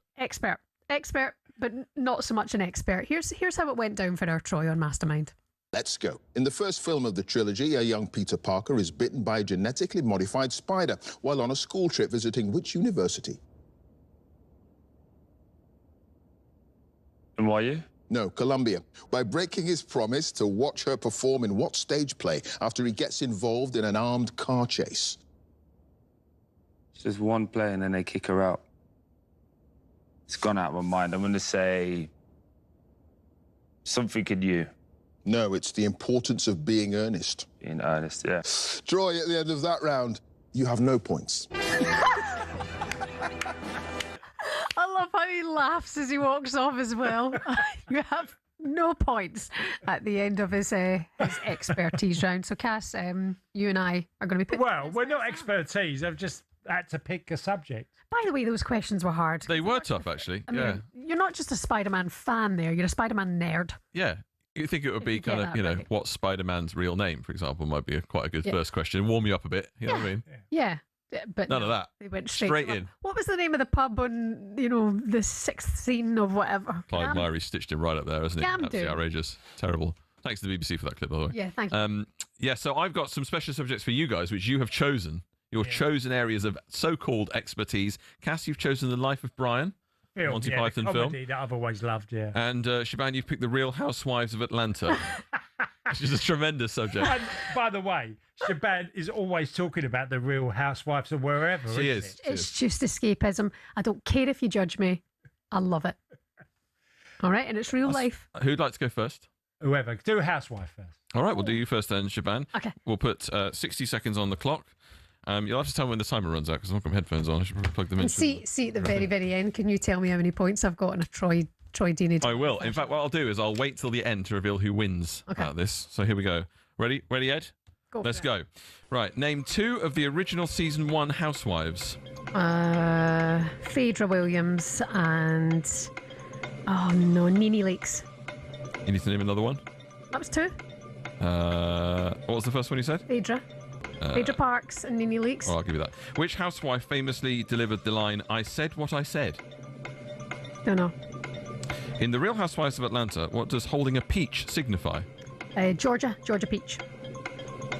But not so much an expert. Here's how it went down for our Troy on Mastermind. Let's go. In the first film of the trilogy, a young Peter Parker is bitten by a genetically modified spider while on a school trip visiting which university? NYU? No, Columbia. By breaking his promise to watch her perform in what stage play after he gets involved in an armed car chase? It's just one play and then they kick her out. It's gone out of my mind. I'm going to say something in you. No, it's the importance of being earnest. Being earnest, yeah. Troy, at the end of that round, you have no points. I love how he laughs as he walks off as well. You have no points at the end of his expertise round. So, Cass, you and I are going to be put. Well, we're not expertise. I've just had to pick a subject. By the way, those questions were hard. They were tough, actually. I mean, you're not just a Spider-Man fan there. You're a Spider-Man nerd. Yeah. You think it would be kind of, that right. what's Spider-Man's real name, for example, might be quite a good Yeah. first question. Warm you up a bit. You know what I mean? Yeah. But None of that. They went Straight in. What was the name of the pub on, the sixth scene of whatever? Clive Cam- Myrie stitched him right up there, hasn't he? Cam Absolutely do. outrageous. Terrible. Thanks to the BBC for that clip, by the way. Yeah, thank you. Yeah, so I've got some special subjects for you guys, which you have chosen. Your chosen areas of so-called expertise. Cass, you've chosen The Life of Brian, Film, Monty yeah, Python the film. comedy that I've always loved, yeah. And Shebahn, you've picked The Real Housewives of Atlanta, which is a tremendous subject. And by the way, Shebahn is always talking about the Real Housewives or wherever. She isn't is. it? It's just escapism. I don't care if you judge me. I love it. All right, and it's real life. Who'd like to go first? Whoever. Do Housewife first. All right, we'll do you first then, Shebahn. Okay. We'll put 60 seconds on the clock. You'll have to tell me when the timer runs out because I've not got my headphones on. I should probably plug them in. And see at the very, very end, can you tell me how many points I've got in a Troy Deeney? I will. In fact, what I'll do is I'll wait till the end to reveal who wins out of this. So here we go. Ready, Ed? Let's go. Right, name 2 of the original season 1 housewives. Phaedra Williams and Nene Leakes. You need to name another one. That was 2. What was the first one you said? Phaedra Parks and Nene Leakes. Oh, I'll give you that. Which housewife famously delivered the line, "I said what I said"? Don't know. In The Real Housewives of Atlanta, what does holding a peach signify? Georgia Peach.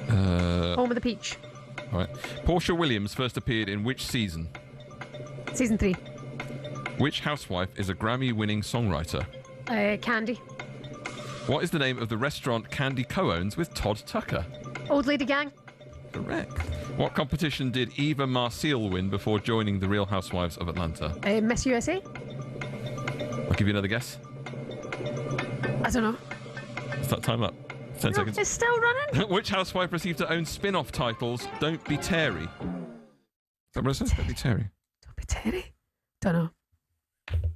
Home of the Peach. All right. Portia Williams first appeared in which season? Season 3. Which housewife is a Grammy-winning songwriter? Candy. What is the name of the restaurant Candy co-owns with Todd Tucker? Old Lady Gang. Correct. What competition did Eva Marcille win before joining The Real Housewives of Atlanta? Miss USA. I'll give you another guess. I don't know. Start time up. 10 seconds. It's still running. Which housewife received her own spin-off titles? Don't Be Terry. Is that what it says? Don't Be Terry. Don't be Terry. Don't know.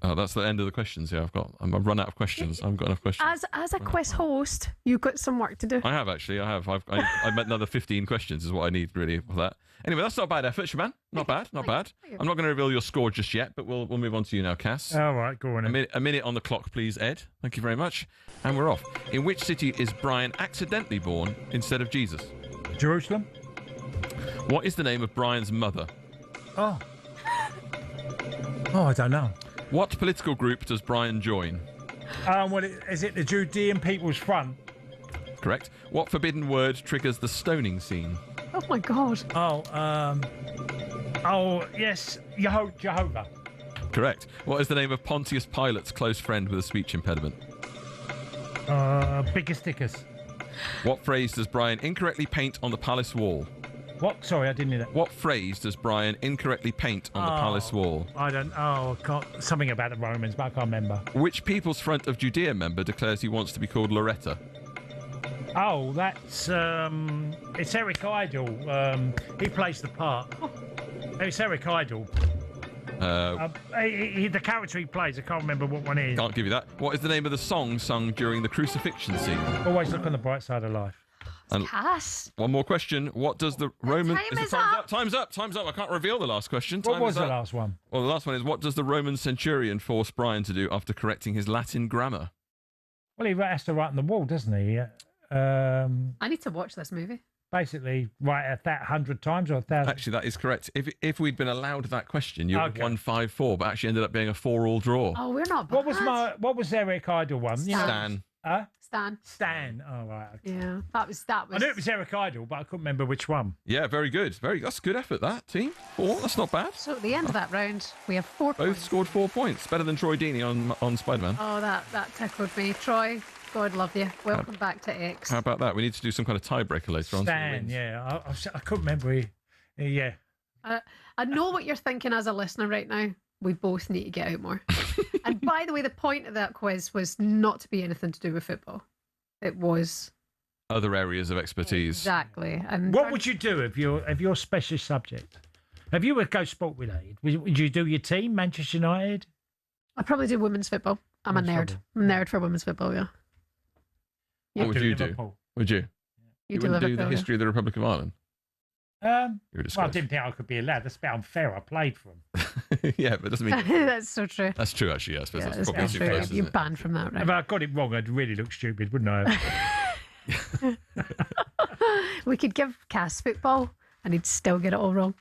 Oh, that's the end of the questions. Yeah, I've run out of questions. I haven't got enough questions. As a quiz host, you've got some work to do. I have actually. I have. I met another 15 questions is what I need really for that. Anyway, that's not a bad effort, Shebahn. Not bad. I'm not going to reveal your score just yet, but we'll move on to you now, Cass. All right, go on. A minute on the clock, please, Ed. Thank you very much. And we're off. In which city is Brian accidentally born instead of Jesus? Jerusalem. What is the name of Brian's mother? Oh, I don't know. What political group does Brian join? Is it the Judean People's Front? Correct. What forbidden word triggers the stoning scene? Oh my God. Yes, Jehovah. Correct. What is the name of Pontius Pilate's close friend with a speech impediment? Bigger stickers. What phrase does Brian incorrectly paint on the palace wall? What? Sorry, I didn't hear that. What phrase does Brian incorrectly paint on the palace wall? I don't. Oh, I can't, something about the Romans, but I can't remember. Which People's Front of Judea member declares he wants to be called Loretta? Oh, that's it's Eric Idle. He plays the part. It's Eric Idle. The character he plays, I can't remember what one it is. Can't give you that. What is the name of the song sung during the crucifixion scene? Always look on the bright side of life. And Pass. one more question. What does the Roman... Time's up. Time's up. Time's up. I can't reveal the last question. What Time was is the up. last one? Well, the last one is, what does the Roman centurion force Brian to do after correcting his Latin grammar? Well, he has to write on the wall, doesn't he? I need to watch this movie. Basically, write it 100 times or 1,000. Actually, that is correct. If we'd been allowed that question, you would have won 5-4, but actually ended up being a 4-all draw. Oh, we're not bad. What was Eric Idle one? Stan. Huh? Stan. Oh, right. Okay. Yeah, that was. I knew it was Eric Idle, but I couldn't remember which one. Yeah, very good. That's good effort, that team. 4, that's not bad. So at the end of that round, we have 4 points. Both scored 4 points. Better than Troy Deeney on Spider-Man. Oh, that tickled me. Troy, God love you. Welcome back to X. How about that? We need to do some kind of tiebreaker later on. Stan, yeah. I couldn't remember. Yeah. I know what you're thinking as a listener right now. We both need to get out more. And by the way, the point of that quiz was not to be anything to do with football. It was other areas of expertise. Exactly. And what would you do if your specialist subject? If you were go sport related, would you do your team, Manchester United? I'd probably do women's football. I'm a nerd. I'm a nerd for women's football, yeah. What would you do? Would you? You wouldn't do the history of the Republic of Ireland? Well, I didn't think I could be allowed. That's a bit unfair. I played for them. Yeah, but it doesn't mean... That's so true. That's true, actually, yeah, I suppose. Yeah, that's probably too true. close, You're isn't it? banned from that, right? If I got it wrong, I'd really look stupid, wouldn't I? We could give Cass football and he'd still get it all wrong.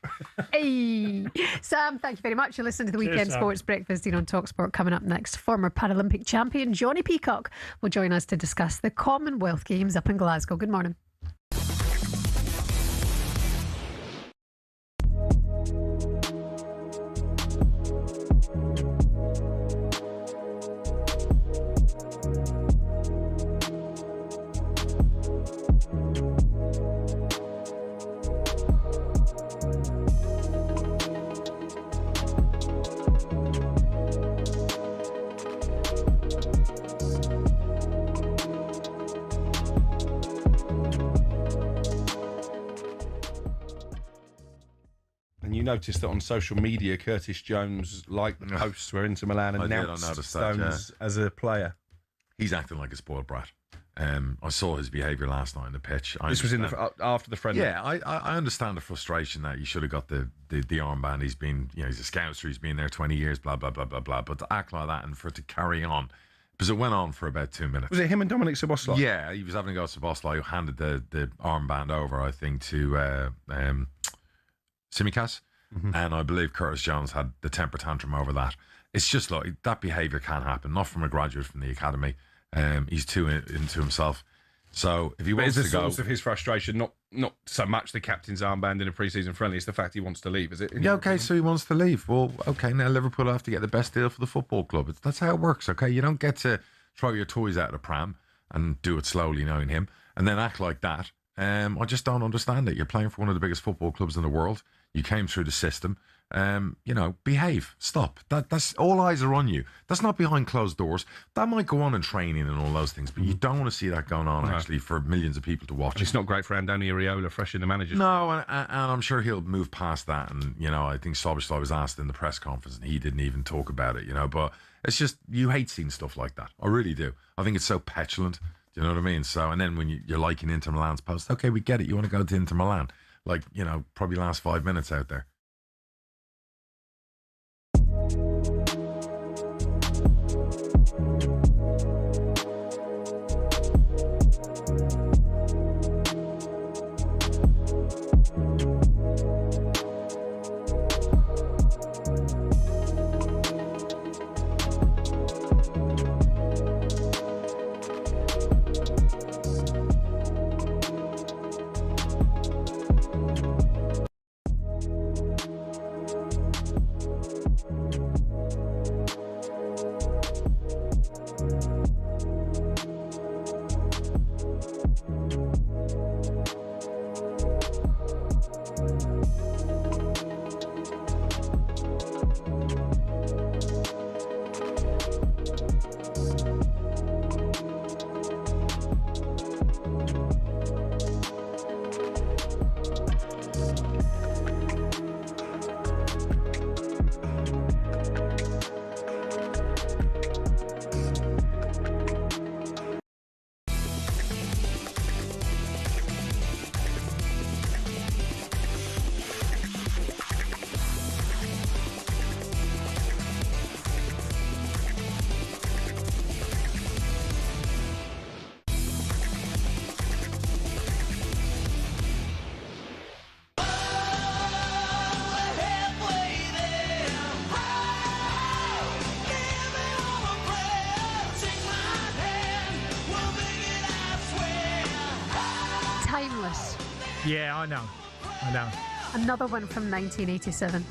Hey, Sam, thank you very much. You're listening to the Weekend Sports Breakfast here on talkSPORT. Coming up next, former Paralympic champion Johnny Peacock will join us to discuss the Commonwealth Games up in Glasgow. Good morning. You noticed that on social media, Curtis Jones liked the posts where Inter Milan announced Stones as a player. He's acting like a spoiled brat. I saw his behaviour last night on the pitch. This was after the friendly. Yeah, I understand the frustration that you should have got the armband. He's been, he's a scouser. He's been there 20 years. Blah blah blah blah blah. But to act like that and for it to carry on, because it went on for about 2 minutes. Was it him and Dominic Szoboszlai? Yeah, he was having a go at Szoboszlai, who handed the armband over, I think, to Tsimikas. Mm-hmm. And I believe Curtis Jones had the temper tantrum over that. It's just like that behaviour can't happen. Not from a graduate from the academy. He's too into himself. So if he wants to go, source of his frustration, not so much the captain's armband in a pre-season friendly, it's the fact he wants to leave, is it? Yeah, okay, so he wants to leave. Well, okay, now Liverpool have to get the best deal for the football club. That's how it works, okay? You don't get to throw your toys out of the pram and do it slowly, knowing him, and then act like that. I just don't understand it. You're playing for one of the biggest football clubs in the world. You came through the system. Behave. Stop. That's all eyes are on you. That's not behind closed doors. That might go on in training and all those things, but you don't want to see that going on actually for millions of people to watch. It's not great for Andoni Iraola, fresh in the manager's. No, and I'm sure he'll move past that. And I think Szoboszlai was asked in the press conference, and he didn't even talk about it. But it's just you hate seeing stuff like that. I really do. I think it's so petulant. Do you know what I mean? So, and then when you're liking Inter Milan's post, okay, we get it. You want to go to Inter Milan, probably last 5 minutes out there. Yeah, I know. Another one from 1987.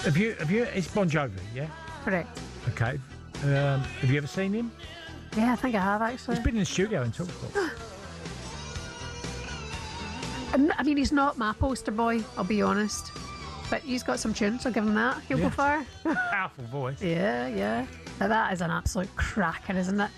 Have you? It's Bon Jovi, yeah. Correct. Okay. Have you ever seen him? Yeah, I think I have actually. He's been in the studio and talked about. I mean, he's not my poster boy, I'll be honest. But he's got some tunes, I'll give him that. He'll go far. Powerful voice. Yeah. Now that is an absolute cracker, isn't it?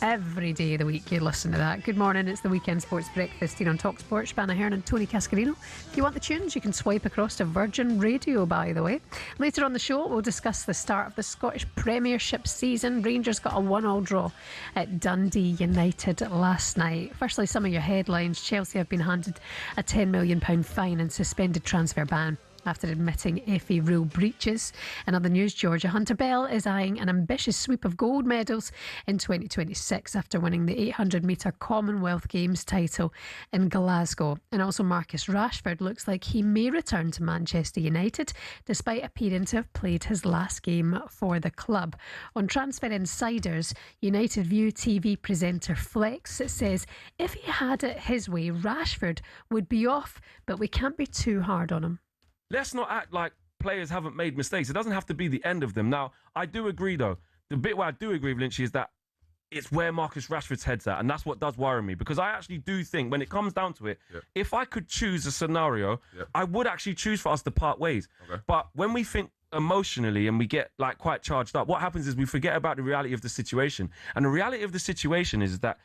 Every day of the week you listen to that. Good morning, it's the Weekend Sports Breakfast here on talkSPORT. Shebahn Aherne Tony Cascarino. If you want the tunes, you can swipe across to Virgin Radio, by the way. Later on the show, we'll discuss the start of the Scottish Premiership season. Rangers got a 1-1 draw at Dundee United last night. Firstly, some of your headlines. Chelsea have been handed a £10 million fine and suspended transfer ban after admitting FA rule breaches. In other news, Georgia Hunter-Bell is eyeing an ambitious sweep of gold medals in 2026 after winning the 800-metre Commonwealth Games title in Glasgow. And also Marcus Rashford looks like he may return to Manchester United despite appearing to have played his last game for the club. On Transfer Insiders, United View TV presenter Flex says if he had it his way, Rashford would be off, but we can't be too hard on him. Let's not act like players haven't made mistakes. It doesn't have to be the end of them. Now, I do agree, though. The bit where I do agree with Lynchy is that it's where Marcus Rashford's head's at, and that's what does worry me. Because I actually do think, when it comes down to it, if I could choose a scenario, I would actually choose for us to part ways. Okay. But when we think emotionally and we get quite charged up, what happens is we forget about the reality of the situation. And the reality of the situation is that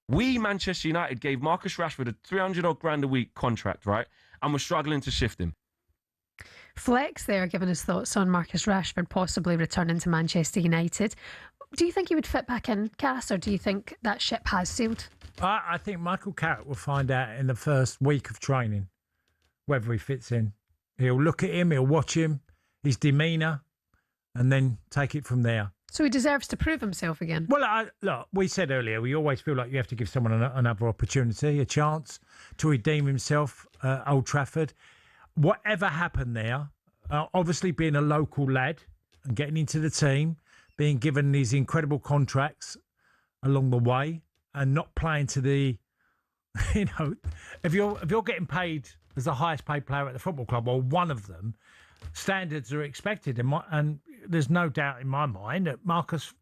we, Manchester United, gave Marcus Rashford a 300-odd grand a week contract, right? And we're struggling to shift him. Flex there giving his thoughts on Marcus Rashford possibly returning to Manchester United. Do you think he would fit back in, Cass, or do you think that ship has sailed? I think Michael Carrick will find out in the first week of training whether he fits in. He'll look at him, he'll watch him, his demeanour, and then take it from there. So he deserves to prove himself again? Well, look, we said earlier, we always feel like you have to give someone another opportunity, a chance to redeem himself at Old Trafford. Whatever happened there, obviously being a local lad and getting into the team, being given these incredible contracts along the way and not playing to the, if you're getting paid as the highest paid player at the football club or one of them, standards are expected. And there's no doubt in my mind that Marcus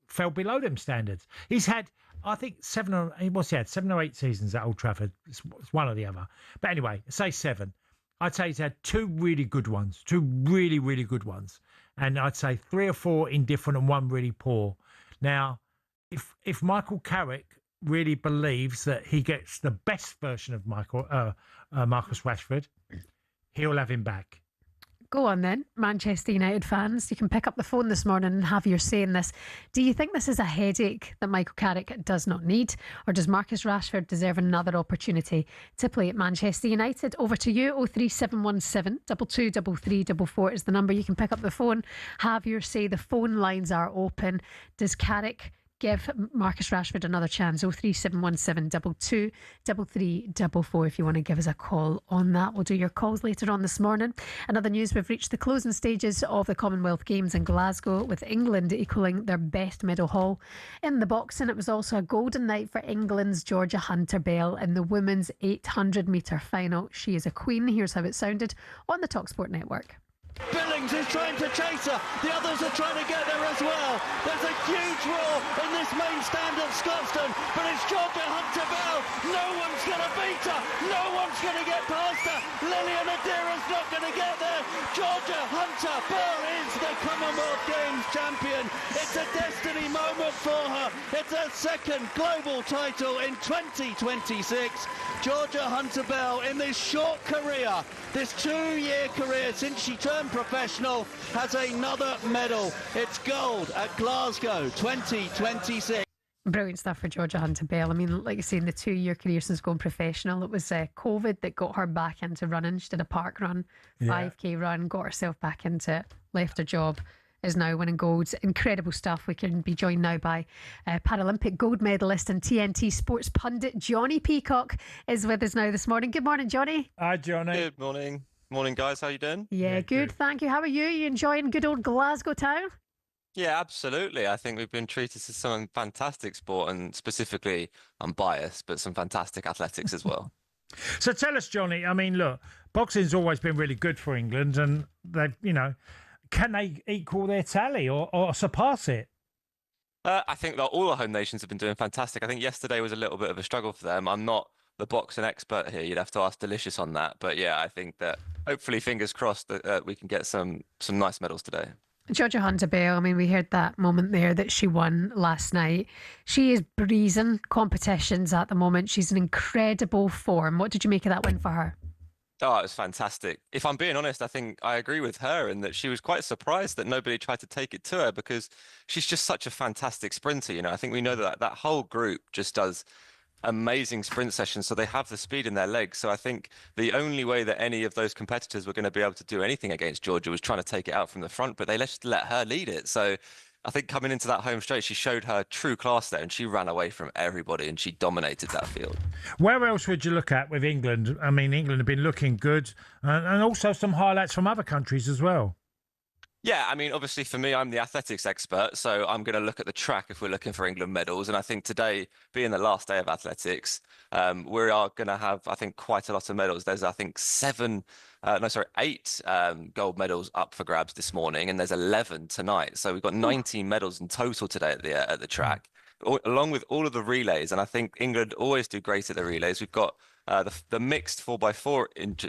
fell below them standards. He's had, I think, 7 or 8 seasons at Old Trafford. It's one or the other. But anyway, say 7. I'd say he's had 2 really good ones, 2 really, really good ones. And I'd say 3 or 4 indifferent and 1 really poor. Now, if Michael Carrick really believes that he gets the best version of Marcus Rashford, he'll have him back. Go on then, Manchester United fans. You can pick up the phone this morning and have your say in this. Do you think this is a headache that Michael Carrick does not need? Or does Marcus Rashford deserve another opportunity to play at Manchester United? Over to you, 03717 223344 is the number. You can pick up the phone, have your say. The phone lines are open. Does Carrick give Marcus Rashford another chance? 03717 223344 if you want to give us a call on that. We'll do your calls later on this morning. In other news, we've reached the closing stages of the Commonwealth Games in Glasgow, with England equalling their best medal haul in the boxing. It was also a golden night for England's Georgia Hunter-Bell in the women's 800-metre final. She is a queen. Here's how it sounded on the talkSPORT network. Billings is trying to chase her. The others are trying to get there as well. There's a huge roar in this main stand at Scotstoun, but it's Georgia Hunter-Bell. No one's going to beat her. No one's going to get past her. Lillian Adira's not going to get there. Georgia Hunter-Bell is the Commonwealth Games champion. It's a destiny moment for her. It's her second global title in 2026. Georgia Hunter-Bell, in this short career, this 2-year career since she turned professional, has another medal. It's gold at Glasgow 2026. Brilliant stuff for Georgia Hunter-Bell. I mean, like you say, in the 2-year career since going professional, it was COVID that got her back into running. She did a park run, 5k run, got herself back into it, left her job, is now winning golds. Incredible stuff. We can be joined now by Paralympic gold medalist and TNT sports pundit Johnny Peacock is with us now this morning. Good morning, Johnny. Hi, Johnny. Good morning. Morning, guys. How you doing? Yeah, good. Thank you. How are you? You enjoying good old Glasgow town? Yeah, absolutely. I think we've been treated to some fantastic sport, and specifically, I'm biased, but some fantastic athletics as well. So tell us, Johnny. I mean, look, boxing's always been really good for England, and they've, can they equal their tally or surpass it? I think that all the home nations have been doing fantastic. I think yesterday was a little bit of a struggle for them. I'm not the boxing expert here. You'd have to ask Delicious on that. But yeah, I think that hopefully, fingers crossed, that we can get some nice medals today. Georgia Hunter Bell, I mean, we heard that moment there that she won last night. She is breezing competitions at the moment. She's in incredible form. What did you make of that win for her? Oh, it was fantastic. If I'm being honest, I think I agree with her in that she was quite surprised that nobody tried to take it to her because she's just such a fantastic sprinter. I think we know that that whole group just does amazing sprint sessions, so they have the speed in their legs. So I think the only way that any of those competitors were going to be able to do anything against Georgia was trying to take it out from the front, but they just let her lead it. So I think coming into that home straight, she showed her true class there, and she ran away from everybody, and she dominated that field. Where else would you look at with England? I mean, England have been looking good, and also some highlights from other countries as well. Yeah, I mean, obviously for me, I'm the athletics expert, so I'm going to look at the track if we're looking for England medals. And I think today, being the last day of athletics, we are going to have, I think, quite a lot of medals. There's, I think, 8 gold medals up for grabs this morning, and there's 11 tonight. So we've got 19 medals in total today at the track, along with all of the relays. And I think England always do great at the relays. We've got the mixed 4x4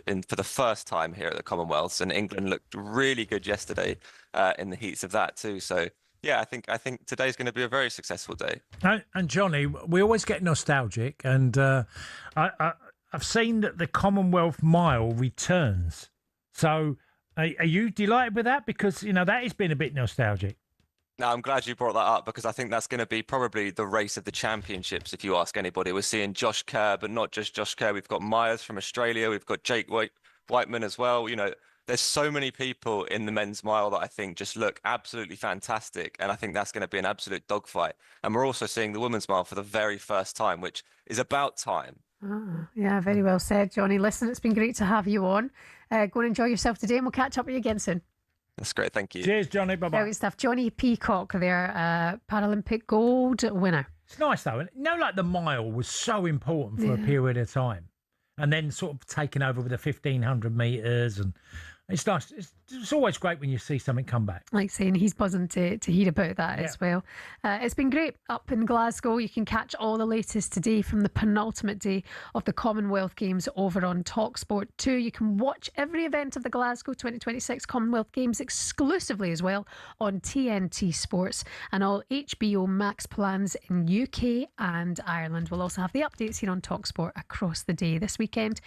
in for the first time here at the Commonwealths, and England looked really good yesterday in the heats of that too. So yeah, I think today's going to be a very successful day. And Johnny, we always get nostalgic, and I've seen that the Commonwealth Mile returns. So are you delighted with that? Because that has been a bit nostalgic. Now, I'm glad you brought that up because I think that's going to be probably the race of the championships. If you ask anybody, we're seeing Josh Kerr, but not just Josh Kerr. We've got Myers from Australia. We've got Jake Whiteman as well. There's so many people in the men's mile that I think just look absolutely fantastic. And I think that's going to be an absolute dogfight. And we're also seeing the women's mile for the very first time, which is about time. Oh, yeah, very well said, Johnny. Listen, it's been great to have you on. Go and enjoy yourself today, and we'll catch up with you again soon. That's great. Thank you. Cheers, Johnny. Bye-bye. Brilliant stuff. Johnny Peacock there, Paralympic gold winner. It's nice, though. Like the mile was so important for a period of time. And then sort of taking over with the 1,500 metres. And it's nice. It's always great when you see something come back. Like saying he's buzzing to hear about that as well. It's been great up in Glasgow. You can catch all the latest today from the penultimate day of the Commonwealth Games over on talkSPORT 2. You can watch every event of the Glasgow 2026 Commonwealth Games exclusively as well on TNT Sports, and all HBO Max plans in UK and Ireland. We'll also have the updates here on talkSPORT across the day. This weekend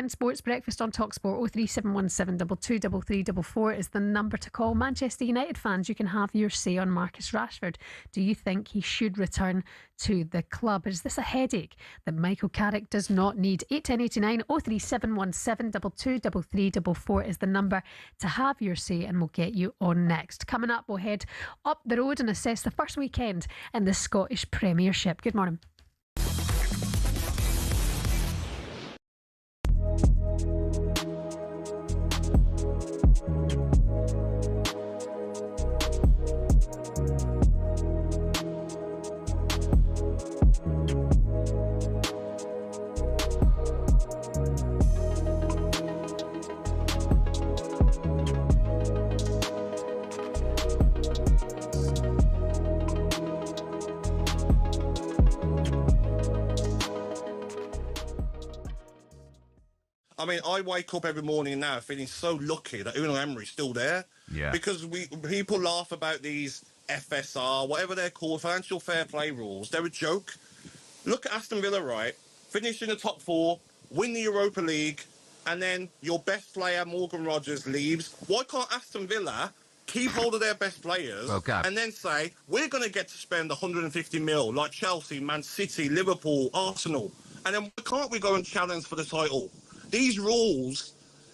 sports breakfast on talkSPORT. 03717 233 is the number to call. Manchester United fans, you can have your say on Marcus Rashford. Do you think he should return to the club? Is this a headache that Michael Carrick does not need? 81089 03717 223 is the number to have your say, and we'll get you on next. Coming up, we'll head up the road and assess the first weekend in the Scottish Premiership. Good morning. I mean, I wake up every morning now feeling so lucky that Unai Emery's still there. Yeah. Because people laugh about these FSR, whatever they're called, financial fair play rules. They're a joke. Look at Aston Villa, right? Finish in the top 4, win the Europa League, and then your best player, Morgan Rogers, leaves. Why can't Aston Villa keep hold of their best players and then say, we're going to get to spend 150 mil like Chelsea, Man City, Liverpool, Arsenal, and then why can't we go and challenge for the title? These rules,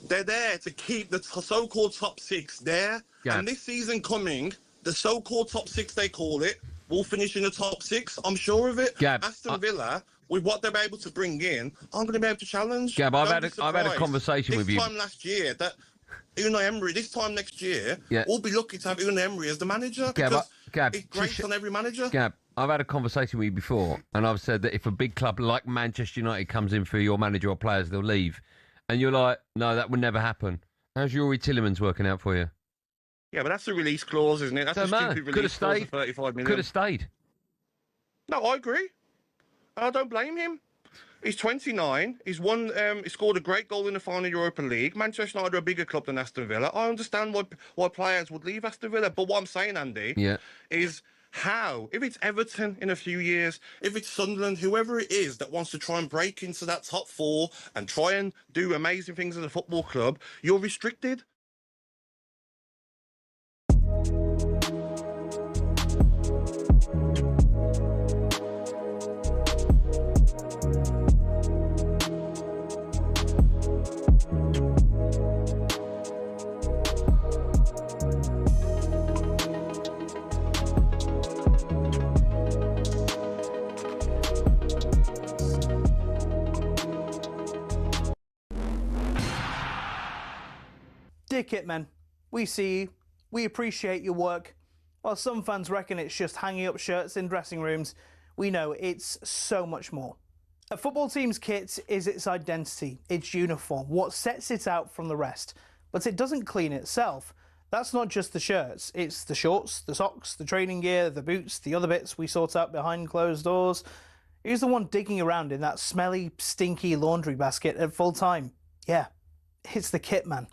they're there to keep the so-called top 6 there. Yeah. And this season coming, the so-called top 6, they call it, will finish in the top 6. I'm sure of it. Gab, Aston Villa, with what they're able to bring in, I'm going to be able to challenge. Gab, I've had a conversation with you. This time last year, that Unai Emery, this time next year, we'll be lucky to have Unai Emery as the manager because Gab, it's great on every manager. Gab, I've had a conversation with you before, and I've said that if a big club like Manchester United comes in for your manager or players, they'll leave. And you're like, no, that would never happen. How's Yuri Tillemans working out for you? Yeah, but that's a release clause, isn't it? That's a stupid release clause of 35 million. Could have stayed. No, I agree. I don't blame him. He's 29. He's won. He scored a great goal in the final Europa League. Manchester United are a bigger club than Aston Villa. I understand why players would leave Aston Villa, but what I'm saying, Andy, is how, if it's Everton in a few years, if it's Sunderland, whoever it is that wants to try and break into that top four and try and do amazing things as a football club, you're restricted. Dear Kitmen, we see you, we appreciate your work. While some fans reckon it's just hanging up shirts in dressing rooms, we know it's so much more. A football team's kit is its identity, its uniform, what sets it out from the rest. But it doesn't clean itself. That's not just the shirts, it's the shorts, the socks, the training gear, the boots, the other bits we sort out behind closed doors. Who's the one digging around in that smelly, stinky laundry basket at full time? Yeah, it's the kit man.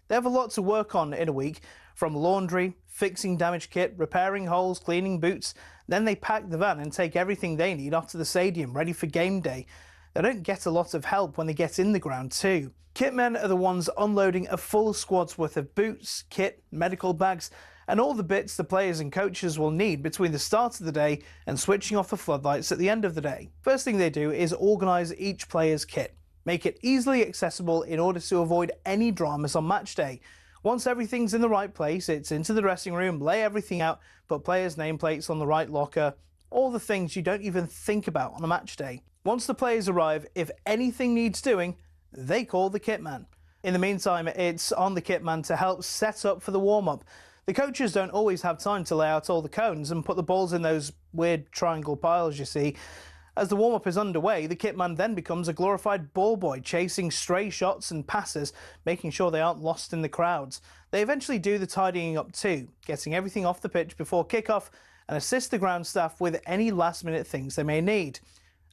They have a lot to work on in a week, from laundry, fixing damaged kit, repairing holes, cleaning boots. Then they pack the van and take everything they need off to the stadium, ready for game day. They don't get a lot of help when they get in the ground too. Kitmen are the ones unloading a full squad's worth of boots, kit, medical bags, and all the bits the players and coaches will need between the start of the day and switching off the floodlights at the end of the day. First thing they do is organise each player's kit. Make it easily accessible in order to avoid any dramas on match day. Once everything's in the right place, it's into the dressing room, lay everything out, put players' nameplates on the right locker, all the things you don't even think about on a match day. Once the players arrive, if anything needs doing, they call the kit man. In the meantime, it's on the kit man to help set up for the warm-up. The coaches don't always have time to lay out all the cones and put the balls in those weird triangle piles you see. As the warm-up is underway, the kit man then becomes a glorified ball boy, chasing stray shots and passes, making sure they aren't lost in the crowds. They eventually do the tidying up too, getting everything off the pitch before kick-off and assist the ground staff with any last-minute things they may need.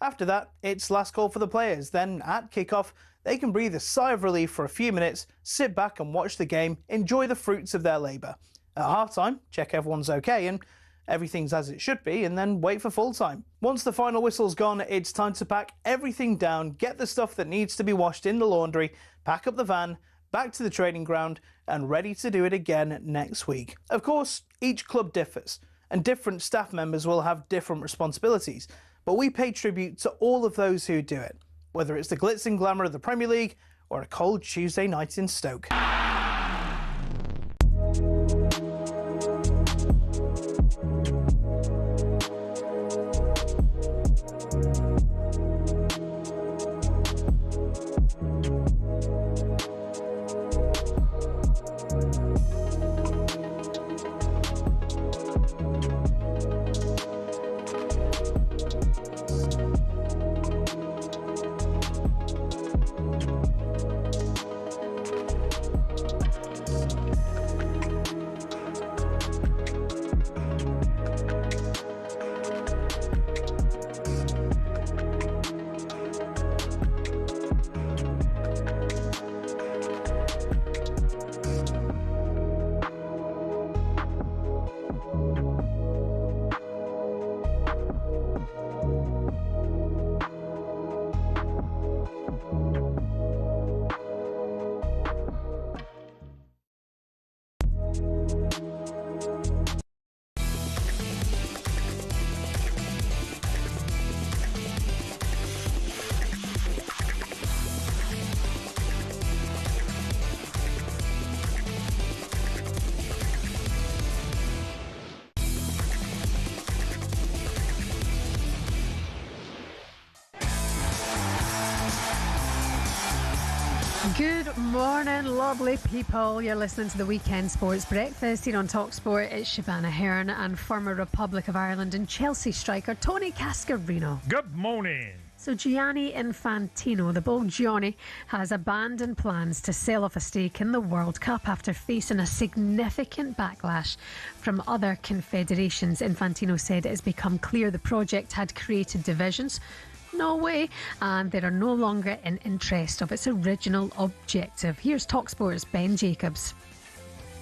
After that, it's last call for the players. Then, at kick-off, they can breathe a sigh of relief for a few minutes, sit back and watch the game, enjoy the fruits of their labour. At half-time, check everyone's okay and everything's as it should be, and then wait for full time. Once the final whistle's gone, it's time to pack everything down, get the stuff that needs to be washed in the laundry, pack up the van, back to the training ground, and ready to do it again next week. Of course, each club differs, and different staff members will have different responsibilities, but we pay tribute to all of those who do it, whether it's the glitz and glamour of the Premier League or a cold Tuesday night in Stoke. Good morning, lovely people. You're listening to the Weekend Sports Breakfast here on talkSPORT. It's Shebahn Aherne and former Republic of Ireland and Chelsea striker Tony Cascarino. Good morning. So Gianni Infantino, the bold Johnny, has abandoned plans to sell off a stake in the World Cup after facing a significant backlash from other confederations. Infantino said it has become clear the project had created divisions. No way, and they are no longer in interest of its original objective. Here's talkSPORT's Ben Jacobs.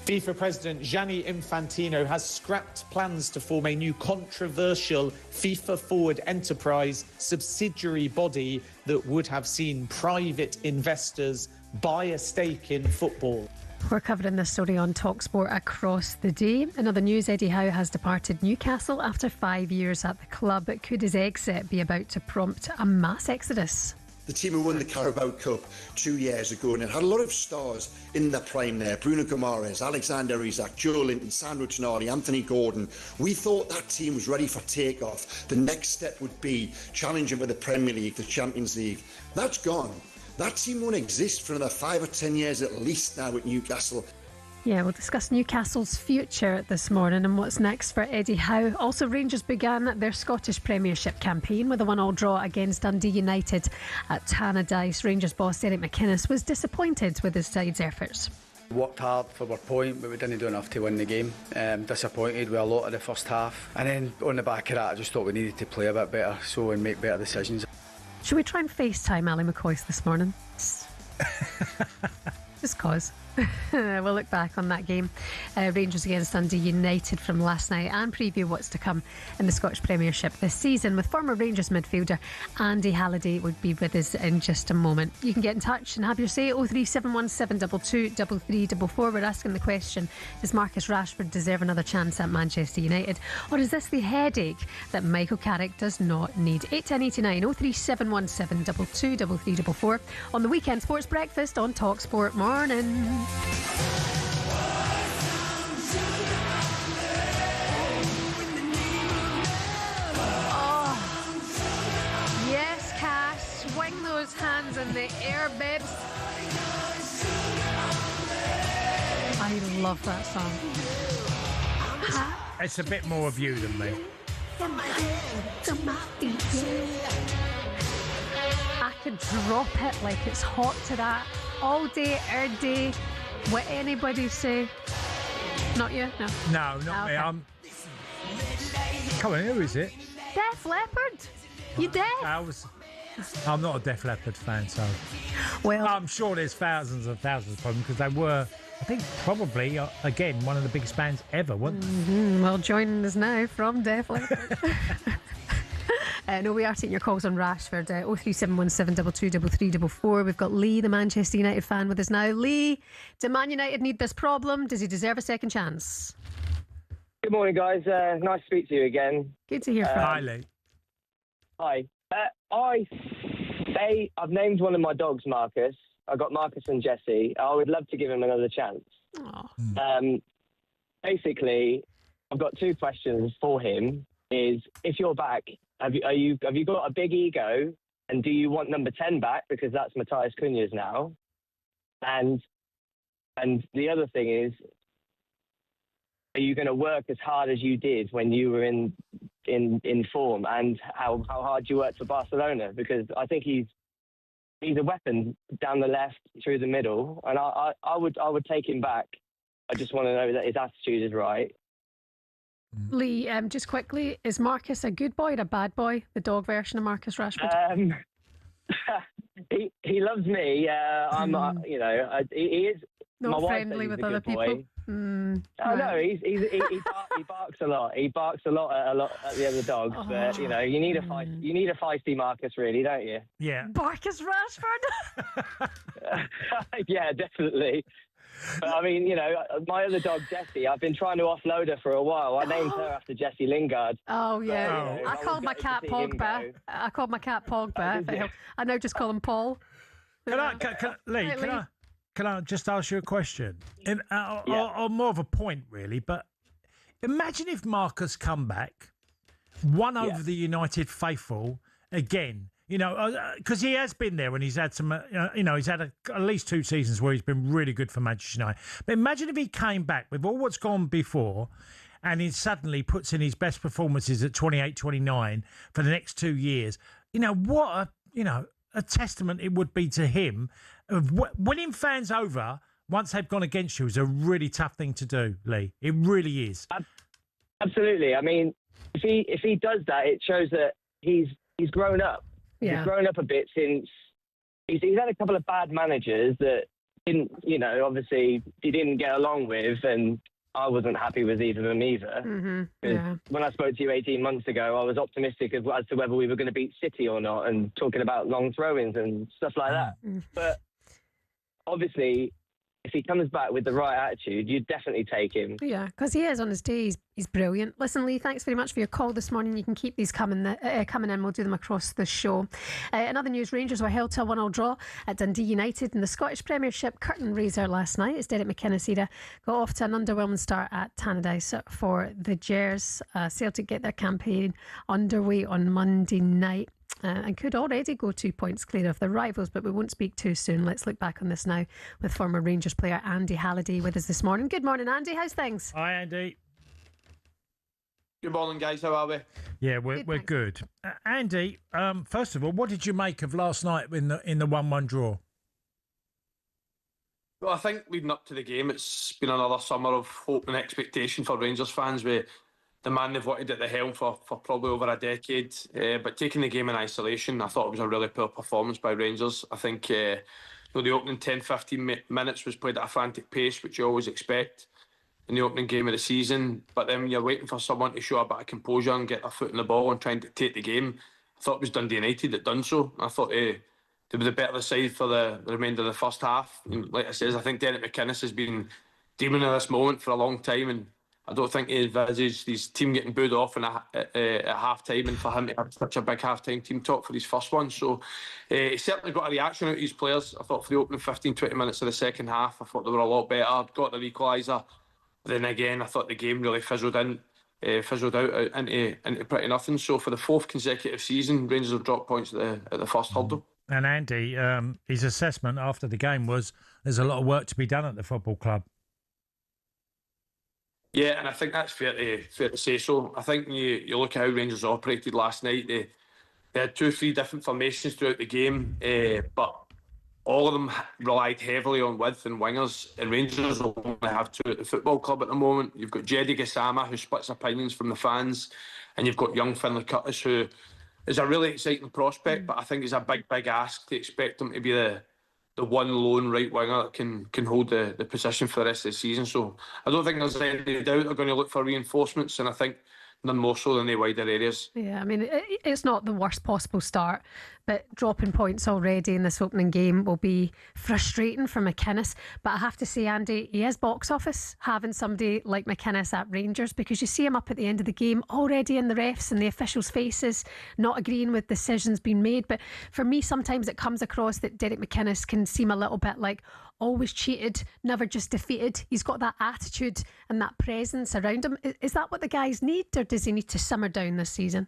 FIFA President Gianni Infantino has scrapped plans to form a new controversial FIFA Forward Enterprise subsidiary body that would have seen private investors buy a stake in football. We're covering this story on talkSPORT across the day. In other news, Eddie Howe has departed Newcastle after 5 years at the club. Could his exit be about to prompt a mass exodus? The team who won the Carabao Cup 2 years ago, and it had a lot of stars in their prime there. Bruno Guimaraes, Alexander Isak, Joe Linton, Sandro Tonali, Anthony Gordon. We thought that team was ready for takeoff. The next step would be challenging for the Premier League, the Champions League. That's gone. That team won't exist for another 5 or 10 years at least now at Newcastle. Yeah, we'll discuss Newcastle's future this morning and what's next for Eddie Howe. Also, Rangers began their Scottish Premiership campaign with a 1-1 draw against Dundee United at Tannadice. Rangers boss Eric McInnes was disappointed with his side's efforts. We worked hard for our point, but we didn't do enough to win the game. Disappointed with a lot of the first half. And then on the back of that, I just thought we needed to play a bit better and make better decisions. Should we try and FaceTime Ali McCoist this morning? Just cause. We'll look back on that game, Rangers against Dundee United from last night, and preview what's to come in the Scottish Premiership this season with former Rangers midfielder Andy Halliday would be with us in just a moment. You can get in touch and have your say. 03717 223344. We're asking the question, does Marcus Rashford deserve another chance at Manchester United, or is this the headache that Michael Carrick does not need? 81089 03717 223344 on the Weekend Sports Breakfast on talkSPORT Morning. Oh, yes, Cass, swing those hands in the air, babes. I love that song. It's a bit more of you than me. I could drop it like it's hot to that all day, every day. What anybody say? Not you? No. No, not me. Come on, who is it? Def Leppard. You deaf? I'm not a Def Leppard fan, so. Well, I'm sure there's thousands and thousands of them because they were, I think, probably again one of the biggest bands ever, weren't they? Well, joining us now from Def Leppard. No, we are taking your calls on Rashford. 03717 223344. We've got Lee, the Manchester United fan, with us now. Lee, do Man United need this problem? Does he deserve a second chance? Good morning, guys. Nice to speak to you again. Good to hear from you. Hi, Lee. Hi. I've named one of my dogs Marcus. I got Marcus and Jesse. I would love to give him another chance. Basically, I've got two questions for him. Is if you're back, have you got a big ego, and do you want number 10 back because that's Matthias Cunha's now? And the other thing is, are you going to work as hard as you did when you were in form, and how hard you worked for Barcelona? Because I think he's a weapon down the left, through the middle, and I would take him back. I just want to know that his attitude is right. Lee, just quickly, is Marcus a good boy or a bad boy? The dog version of Marcus Rashford. He loves me. He is not friendly with other people. No, he barks a lot. He barks a lot at the other dogs. But you need a feisty Marcus, really, don't you? Yeah. Marcus Rashford. Yeah, definitely. But I mean, my other dog Jessie, I've been trying to offload her for a while. I named her after Jesse Lingard. Oh yeah, I called my cat Pogba. I now just call him Paul. Lee, can I just ask you a question? Or more of a point, really. But imagine if Marcus come back, won over the United faithful again, You know, because he has been there and he's had some, he's had at least 2 seasons where he's been really good for Manchester United. But imagine if he came back with all what's gone before and he suddenly puts in his best performances at 28, 29 for the next 2 years. You know, what a testament it would be to him. Of winning fans over once they've gone against you is a really tough thing to do, Lee. It really is. Absolutely. I mean, if he does that, it shows that he's grown up. Yeah. He's grown up a bit since he's had a couple of bad managers that didn't, obviously he didn't get along with, and I wasn't happy with either of them either. Mm-hmm. 'Cause Yeah. when I spoke to you 18 months ago, I was optimistic as to whether we were going to beat City or not, and talking about long throw-ins and stuff like that. But obviously, if he comes back with the right attitude, you'd definitely take him. Yeah, because he is on his day. He's brilliant. Listen, Lee, thanks very much for your call this morning. You can keep these coming in. We'll do them across the show. In other news, Rangers were held to a 1-1 draw at Dundee United in the Scottish Premiership curtain raiser last night as Derek McInnes got off to an underwhelming start at Tannadice for the Gers. Celtic get their campaign underway on Monday night. And could already go 2 points clear of the rivals, but we won't speak too soon. Let's look back on this now with former Rangers player Andy Halliday with us this morning. Good morning, Andy. How's things? Hi, Andy. Good morning, guys. How are we? Yeah, we're good. Andy, first of all, what did you make of last night in the 1-1 draw? Well, I think leading up to the game, it's been another summer of hope and expectation for Rangers fans with the man they've wanted at the helm for probably over a decade. But taking the game in isolation, I thought it was a really poor performance by Rangers. I think the opening 10-15 minutes was played at a frantic pace, which you always expect in the opening game of the season. But then when you're waiting for someone to show a bit of composure and get their foot in the ball and try and dictate the game, I thought it was Dundee United that done so. I thought they were the better side for the remainder of the first half. And like I said, I think Derek McInnes has been dreaming of this moment for a long time, and I don't think he envisaged his team getting booed off at half-time, and for him to have such a big half-time team talk for his first one. So he certainly got a reaction out of his players. I thought for the opening 15-20 minutes of the second half, I thought they were a lot better, got their equaliser. Then again, I thought the game really fizzled out into pretty nothing. So for the 4th consecutive season, Rangers have dropped points at the first hurdle. And Andy, his assessment after the game was there's a lot of work to be done at the football club. Yeah, and I think that's fair to say so. I think when you look at how Rangers operated last night, they had 2-3 different formations throughout the game, but all of them relied heavily on width and wingers, and Rangers will only have 2 at the football club at the moment. You've got Jedi Gassama, who splits opinions from the fans, and you've got young Finlay Curtis, who is a really exciting prospect, but I think it's a big ask to expect him to be the one lone right winger that can hold the position for the rest of the season. So I don't think there's any doubt they're going to look for reinforcements, and I think none more so than the wider areas. Yeah, I mean, it's not the worst possible start, but dropping points already in this opening game will be frustrating for McInnes. But I have to say, Andy, he is box office having somebody like McInnes at Rangers, because you see him up at the end of the game already in the refs and the officials' faces, not agreeing with decisions being made. But for me, sometimes it comes across that Derek McInnes can seem a little bit like always cheated, never just defeated. He's got that attitude and that presence around him. Is that what the guys need, or does he need to simmer down this season?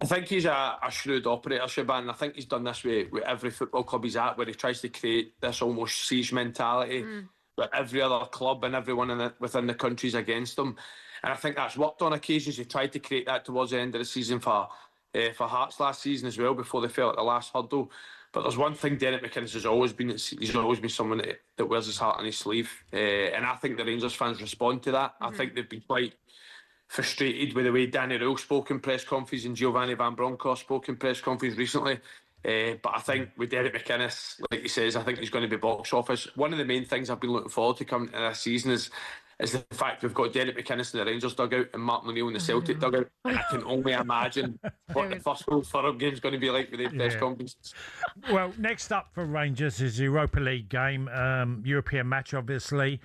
I think he's a shrewd operator, Shebahn. I think he's done this with every football club he's at, where he tries to create this almost siege mentality where every other club and everyone within the country is against him. And I think that's worked on occasions. He tried to create that towards the end of the season for Hearts last season as well, before they fell at the last hurdle. But there's one thing Derek McInnes has always been. He's always been someone that wears his heart on his sleeve. And I think the Rangers fans respond to that. I think they've been quite frustrated with the way Danny Rule spoke in press conferences and Giovanni Van Bronckhorst spoke in press conferences recently. But I think with Derek McInnes, like he says, I think he's going to be box office. One of the main things I've been looking forward to coming into this season is the fact we've got Derek McInnes in the Rangers dugout and Martin O'Neill in the Celtic dugout. And I can only imagine what the first Old Firm game is going to be like with the press conferences. Well, next up for Rangers is the Europa League game, European match, obviously.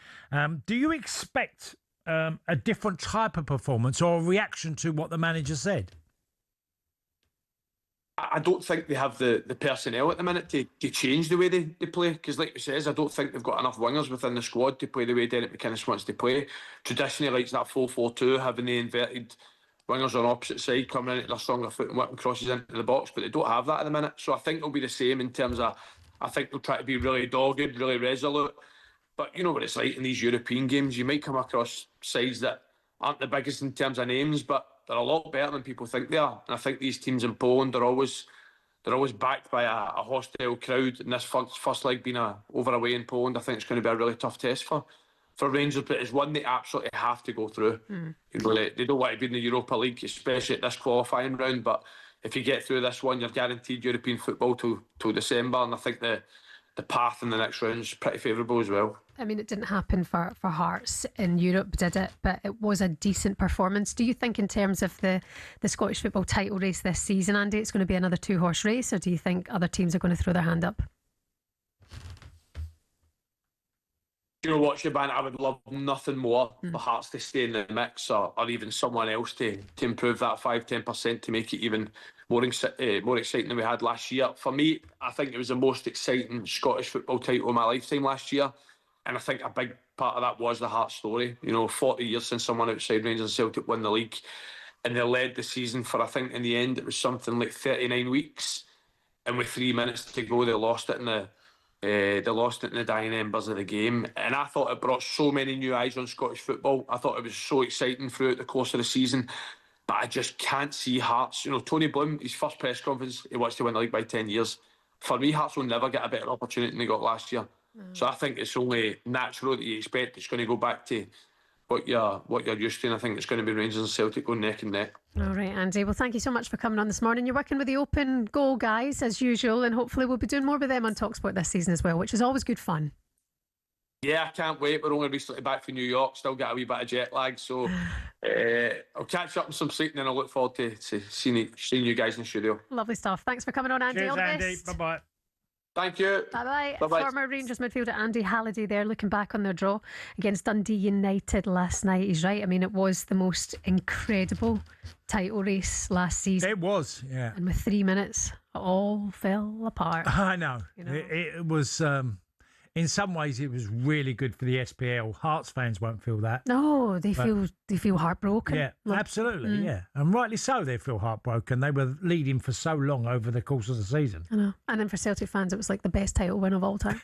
Do you expect a different type of performance or a reaction to what the manager said? I don't think they have the personnel at the minute to change the way they play, because like he says, I don't think they've got enough wingers within the squad to play the way Derek McInnes wants to play. Traditionally likes that 4-4-2, having the inverted wingers on opposite side coming in at their stronger foot and whipping crosses into the box, but they don't have that at the minute. So I think it'll be the same in terms of, I think they'll try to be really dogged, really resolute. But you know what it's like in these European games. You might come across sides that aren't the biggest in terms of names, but they're a lot better than people think they are. And I think these teams in Poland are always backed by a hostile crowd. And this first leg being over away in Poland, I think it's going to be a really tough test for Rangers. But it's one they absolutely have to go through. You know, they don't want to be in the Europa League, especially at this qualifying round. But if you get through this one, you're guaranteed European football till December. And I think the path in the next round is pretty favourable as well. I mean, it didn't happen for Hearts in Europe, did it? But it was a decent performance. Do you think in terms of the Scottish football title race this season, Andy, it's going to be another two-horse race, or do you think other teams are going to throw their hand up? You know what, Shebahn, I would love nothing more for Hearts to stay in the mix, or even someone else to improve that 5-10% to make it even more exciting than we had last year. For me, I think it was the most exciting Scottish football title of my lifetime last year. And I think a big part of that was the Hearts story. You know, 40 years since someone outside Rangers and Celtic won the league. And they led the season for, I think, in the end, it was something like 39 weeks. And with 3 minutes to go, they lost it in the dying embers of the game. And I thought it brought so many new eyes on Scottish football. I thought it was so exciting throughout the course of the season. But I just can't see Hearts. You know, Tony Bloom, his first press conference, he wants to win the league by 10 years. For me, Hearts will never get a better opportunity than they got last year. So I think it's only natural that you expect it's going to go back to what you're used to. And I think it's going to be Rangers and Celtic going neck and neck. All right, Andy. Well, thank you so much for coming on this morning. You're working with the Open Goal guys, as usual, and hopefully we'll be doing more with them on talkSPORT this season as well, which is always good fun. Yeah, I can't wait. We're only recently back from New York. Still got a wee bit of jet lag. So I'll catch up in some sleep and then I'll look forward to seeing you guys in the studio. Lovely stuff. Thanks for coming on, Andy. Cheers, All the Andy. best. Bye-bye. Thank you. Bye-bye. Bye-bye. Former Rangers midfielder Andy Halliday there, looking back on their draw against Dundee United last night. He's right. I mean, it was the most incredible title race last season. It was, yeah. And with 3 minutes, it all fell apart. I know. You know? It was... in some ways, it was really good for the SPL. Hearts fans won't feel that. No, they feel heartbroken. Yeah, absolutely, yeah. And rightly so, they feel heartbroken. They were leading for so long over the course of the season. I know. And then for Celtic fans, it was like the best title win of all time.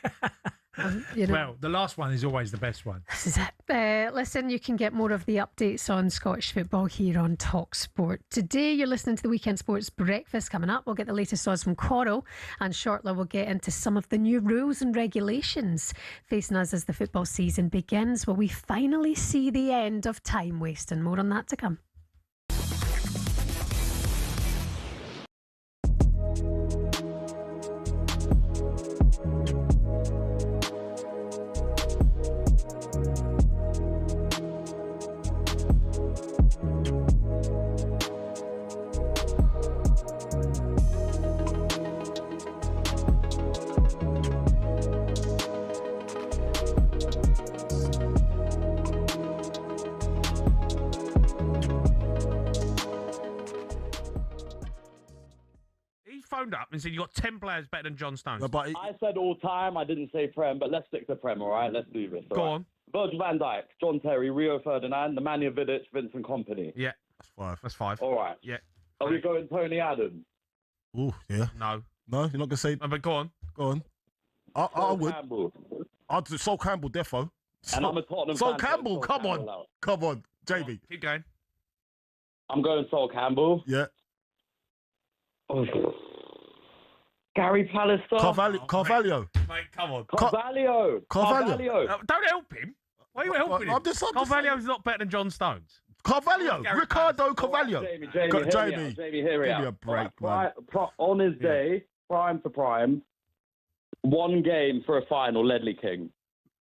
You know. Well, the last one is always the best one. This is it. Listen, you can get more of the updates on Scottish football here on talkSPORT. Today, you're listening to the Weekend Sports Breakfast. Coming up, we'll get the latest odds from Quarrel, and shortly we'll get into some of the new rules and regulations facing us as the football season begins. Will we finally see the end of time wasting? More on that to come. Phoned up and said you got 10 players better than John Stones. No, but I said all time. I didn't say Prem, but let's stick to Prem, all right? Let's do this. Go on. Virgil van Dijk, John Terry, Rio Ferdinand, Nemanja Vidic, Vincent Kompany. Yeah. That's five. All right. Yeah. Are we going Tony Adams? Oh, yeah. No. No, you're not going to say... No, but go on. Go on. I would. Campbell. I'd do Sol Campbell, defo. And I'm a Tottenham Sol fan, so Campbell, Sol come Campbell on. out. Come on, Jamie. Keep going. I'm going Sol Campbell. Yeah. Oh. Gary Pallister. Carvalho. Mate, come on. Carvalho. Don't help him. Why are you helping him? Carvalho's not better than John Stones. Carvalho. Ricardo Carvalho. Jamie, Jamie, hear me give out. me a break, man. On his day, prime for prime, one game for a final, Ledley King.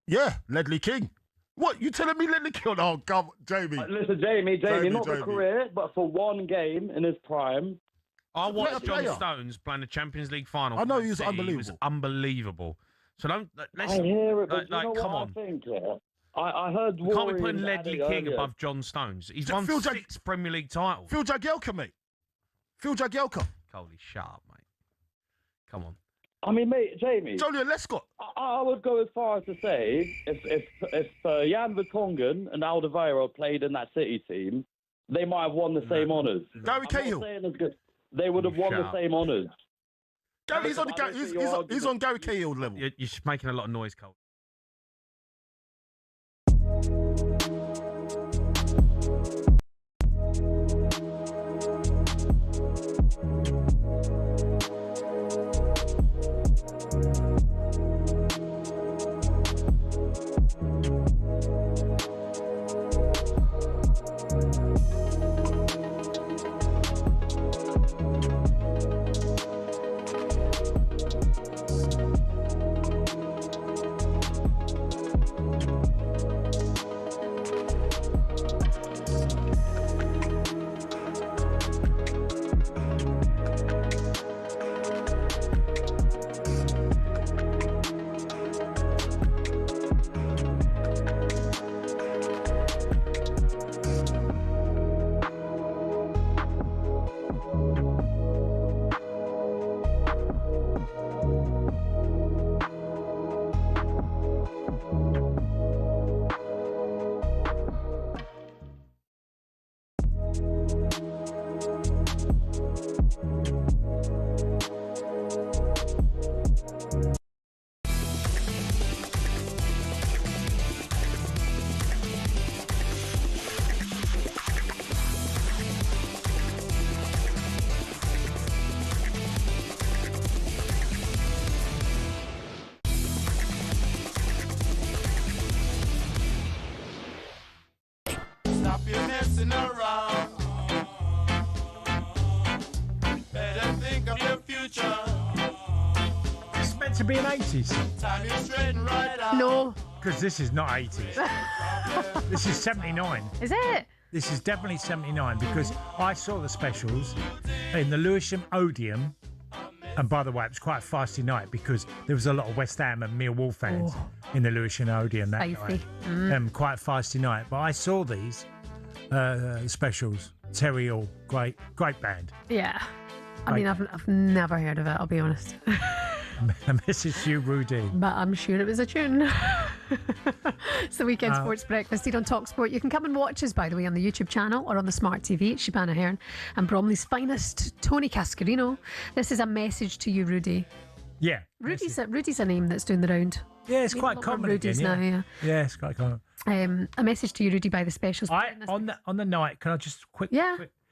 Yeah, Ledley King. What, you telling me Ledley King? Oh, come on, Jamie. Listen, Jamie, not the career, but for one game in his prime. I watched John Stones playing the Champions League final. I know he was City. unbelievable. He was unbelievable. So don't. Let's, I hear it, but like, come on. I think, I heard. You can't be putting Ledley King above John Stones. He's won 6 Premier League titles. Phil Jagielka, mate. Phil Jagielka. Holy shut up, mate. Come on. I mean, mate, Jamie. Julian Lescott. I would go as far as to say if Jan Vertonghen and Alderweireld played in that City team, they might have won the same honours. Gary Cahill. They would have won the same honours. He's on Gary Cahill level. You're just making a lot of noise, Cole. Stop your messing around. Better think of your future. It's meant to be an 80s. Time is straighten right out. No. Because this is not 80s. This is 79. Is it? This is definitely 79 because I saw the specials in the Lewisham Odeon. And by the way, it was quite a feisty night because there was a lot of West Ham and Millwall fans in the Lewisham Odeon that Spicy. night. Quite a feisty night. But I saw these specials. Terry Hall, great band. Yeah. I mean, I've never heard of it, I'll be honest. A message to you, Rudy. But I'm sure it was a tune. It's the Weekend Sports Breakfast here on talkSPORT. You can come and watch us, by the way, on the YouTube channel or on the smart TV. It's Shebahn Aherne and Bromley's finest, Tony Cascarino. This is a message to you, Rudy. Yeah. Rudy's a name that's doing the round. Yeah, it's quite common Rudy's again, now, yeah, it's quite common. A message to you, Rudy, by the specials. On the night, can I just quick?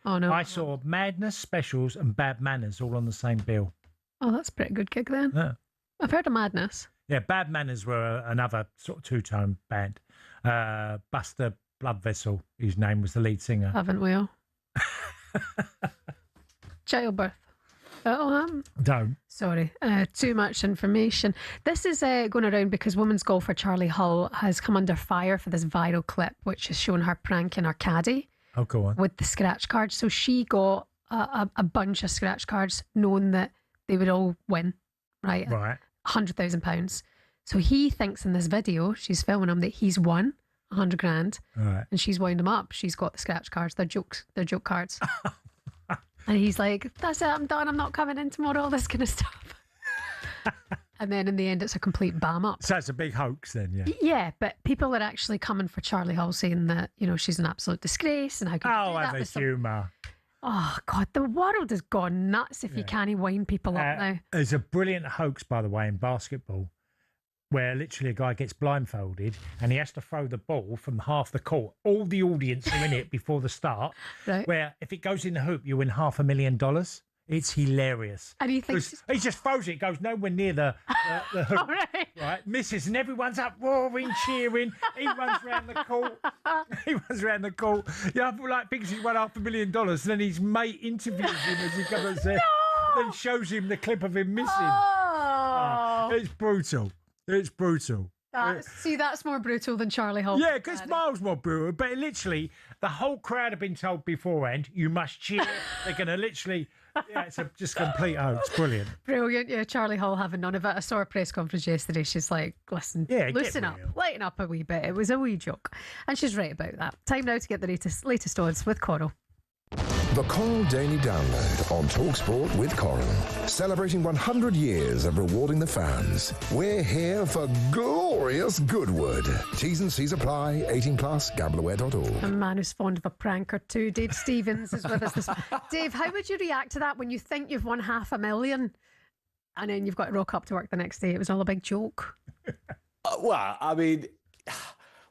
Oh no. I saw Madness, Specials, and Bad Manners all on the same bill. Oh, that's a pretty good gig then. Yeah. I've heard of Madness. Yeah, Bad Manners were another sort of two-tone band. Buster Bloodvessel, whose name was the lead singer. Haven't we all? Childbirth. Don't. Sorry, too much information. This is going around because women's golfer Charlie Hull has come under fire for this viral clip, which is showing her pranking her caddy. Oh, go on. With the scratch cards. So she got a bunch of scratch cards, knowing that they would all win, right? Right. £100,000. So he thinks in this video, she's filming him, that he's won 100 grand. Right. And she's wound him up. She's got the scratch cards. They're jokes. They're joke cards. And he's like, that's it, I'm done. I'm not coming in tomorrow. All this kind of stuff. And then in the end, it's a complete bam up. So it's a big hoax then, yeah. Yeah, but people are actually coming for Charlie Hull, saying that, you know, she's an absolute disgrace and how could you do that have a with some- humour. Oh, God, the world has gone nuts if you can't wind people up now. There's a brilliant hoax, by the way, in basketball, where literally a guy gets blindfolded and he has to throw the ball from half the court. All the audience are in it before the start. Right. Where if it goes in the hoop, you win $500,000. It's hilarious. And he thinks he just throws it, goes nowhere near the hoop. Right, misses, and everyone's up roaring, cheering. He runs around the court. Yeah, like thinks he's won $500,000. Then his mate interviews him as he comes there, then shows him the clip of him missing. It's brutal. It's brutal. See, that's more brutal than Charlie Hull. Yeah, because miles more brutal. But literally, the whole crowd have been told beforehand, you must cheer. They're going to literally... Yeah, it's just complete hoax. Brilliant. Brilliant. Yeah, Charlie Hull having none of it. I saw her press conference yesterday. She's like, listen, loosen up, lighten up a wee bit. It was a wee joke. And she's right about that. Time now to get the latest odds with Coral. The Coral Daily Download on talkSPORT with Coral. Celebrating 100 years of rewarding the fans. We're here for glorious Goodwood. T's and C's apply. 18 plus. Gambleaware.org. A man who's fond of a prank or two, Dave Stevens, is with us. Dave, how would you react to that when you think you've won $500,000 and then you've got to rock up to work the next day? It was all a big joke. Well, I mean,